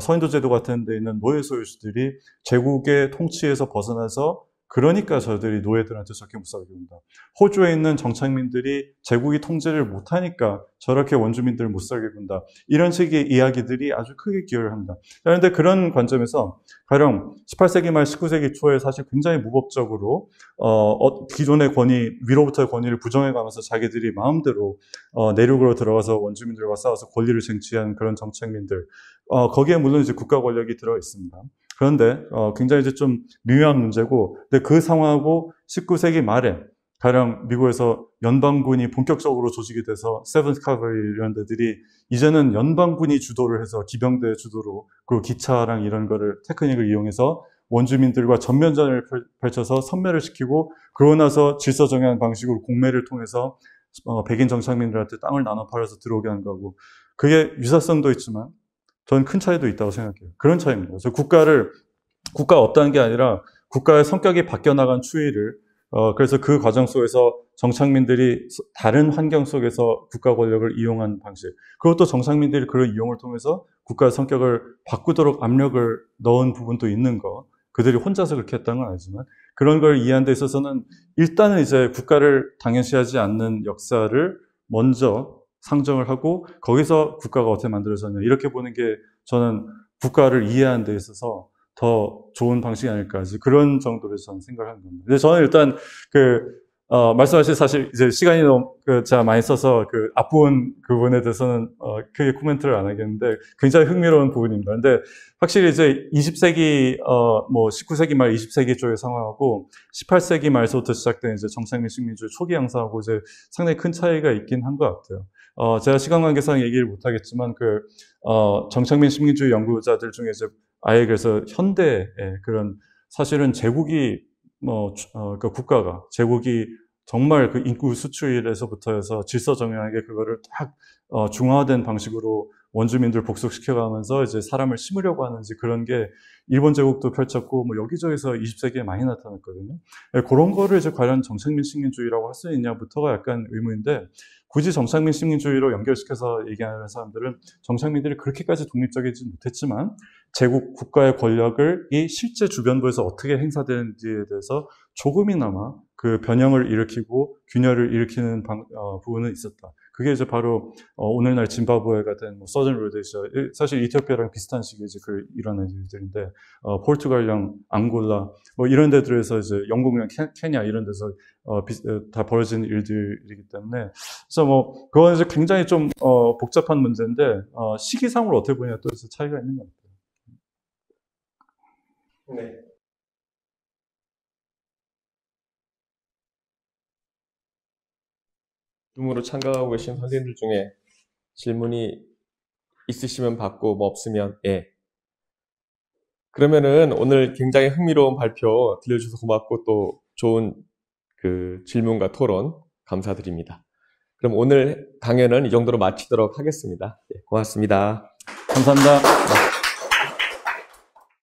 서인도 제도 같은 데 있는 노예 소유주들이 제국의 통치에서 벗어나서, 그러니까 저들이 노예들한테 저렇게 못 살게 된다. 호주에 있는 정착민들이 제국이 통제를 못하니까 저렇게 원주민들을 못 살게 된다. 이런 식의 이야기들이 아주 크게 기여를 합니다. 그런데 그런 관점에서 가령 18세기 말 19세기 초에 사실 굉장히 무법적으로 기존의 권위, 위로부터의 권위를 부정해가면서 자기들이 마음대로 내륙으로 들어가서 원주민들과 싸워서 권리를 쟁취한 그런 정착민들, 거기에 물론 이제 국가 권력이 들어 있습니다. 그런데 굉장히 이제 좀 미묘한 문제고, 근데 그 상황하고 19세기 말에 가령 미국에서 연방군이 본격적으로 조직이 돼서 세븐스 카벌리 이런 데들이 이제는 연방군이 주도를 해서, 기병대 주도로, 그리고 기차랑 이런 거를 테크닉을 이용해서 원주민들과 전면전을 펼쳐서 섬멸을 시키고, 그러고 나서 질서 정연 방식으로 공매를 통해서 백인 정착민들한테 땅을 나눠 팔아서 들어오게 한 거고, 그게 유사성도 있지만 저는 큰 차이도 있다고 생각해요. 그런 차이입니다. 그래서 국가가 없다는 게 아니라 국가의 성격이 바뀌어 나간 추이를, 그래서 그 과정 속에서 정착민들이 다른 환경 속에서 국가 권력을 이용한 방식, 그것도 정착민들이 그런 이용을 통해서 국가의 성격을 바꾸도록 압력을 넣은 부분도 있는 거, 그들이 혼자서 그렇게 했다는 건 아니지만, 그런 걸 이해하는 데 있어서는 일단은 이제 국가를 당연시하지 않는 역사를 먼저 상정을 하고 거기서 국가가 어떻게 만들어졌냐 이렇게 보는 게 저는 국가를 이해하는 데 있어서 더 좋은 방식이 아닐까 그런 정도로 저는 생각을 하는 겁니다. 근데 저는 일단 말씀하신 사실 이제 시간이 너무 제가 많이 써서 앞부분 부분에 대해서는 크게 코멘트를 안 하겠는데 굉장히 흥미로운 부분입니다. 근데 확실히 이제 20세기 뭐 19세기 말 20세기 쪽의 상황하고 18세기 말서부터 시작된 이제 정착민 식민주의 초기 양상하고 이제 상당히 큰 차이가 있긴 한 것 같아요. 제가 시간 관계상 얘기를 못 하겠지만 정착민 식민주의 연구자들 중에 이제 아예 그래서 현대의 그런 사실은 제국이 국가가 제국이 정말 인구 수출에서부터 해서 질서 정연하게 그거를 딱 중화된 방식으로 원주민들 복속시켜가면서 이제 사람을 심으려고 하는지 그런 게 일본 제국도 펼쳤고 뭐 여기저기서 20세기에 많이 나타났거든요. 그런 거를 이제 과연 정착민 식민주의라고 할 수 있냐부터가 약간 의문인데 굳이 정착민 식민주의로 연결시켜서 얘기하는 사람들은 정착민들이 그렇게까지 독립적이지 못했지만 제국 국가의 권력을 이 실제 주변부에서 어떻게 행사되는지에 대해서 조금이나마 그 변형을 일으키고 균열을 일으키는 부분은 있었다. 그게 이제 바로 오늘날 짐바브웨가 된 서든 로데시아, 사실 이티오피아랑 비슷한 시기에 이제 일어난 일들인데 포르투갈령 앙골라 뭐 이런 데들에서 이제 영국이랑 케냐 이런 데서 다 벌어진 일들이기 때문에 그래서 뭐 그건 이제 굉장히 좀 복잡한 문제인데 시기상으로 어떻게 보냐 또 차이가 있는 것 같아요. 네. 줌으로 참가하고 계신 선생님들 중에 질문이 있으시면 받고 뭐 없으면 예. 그러면은 오늘 굉장히 흥미로운 발표 들려주셔서 고맙고 또 좋은 질문과 토론 감사드립니다. 그럼 오늘 강연은 이 정도로 마치도록 하겠습니다. 예, 고맙습니다. 감사합니다.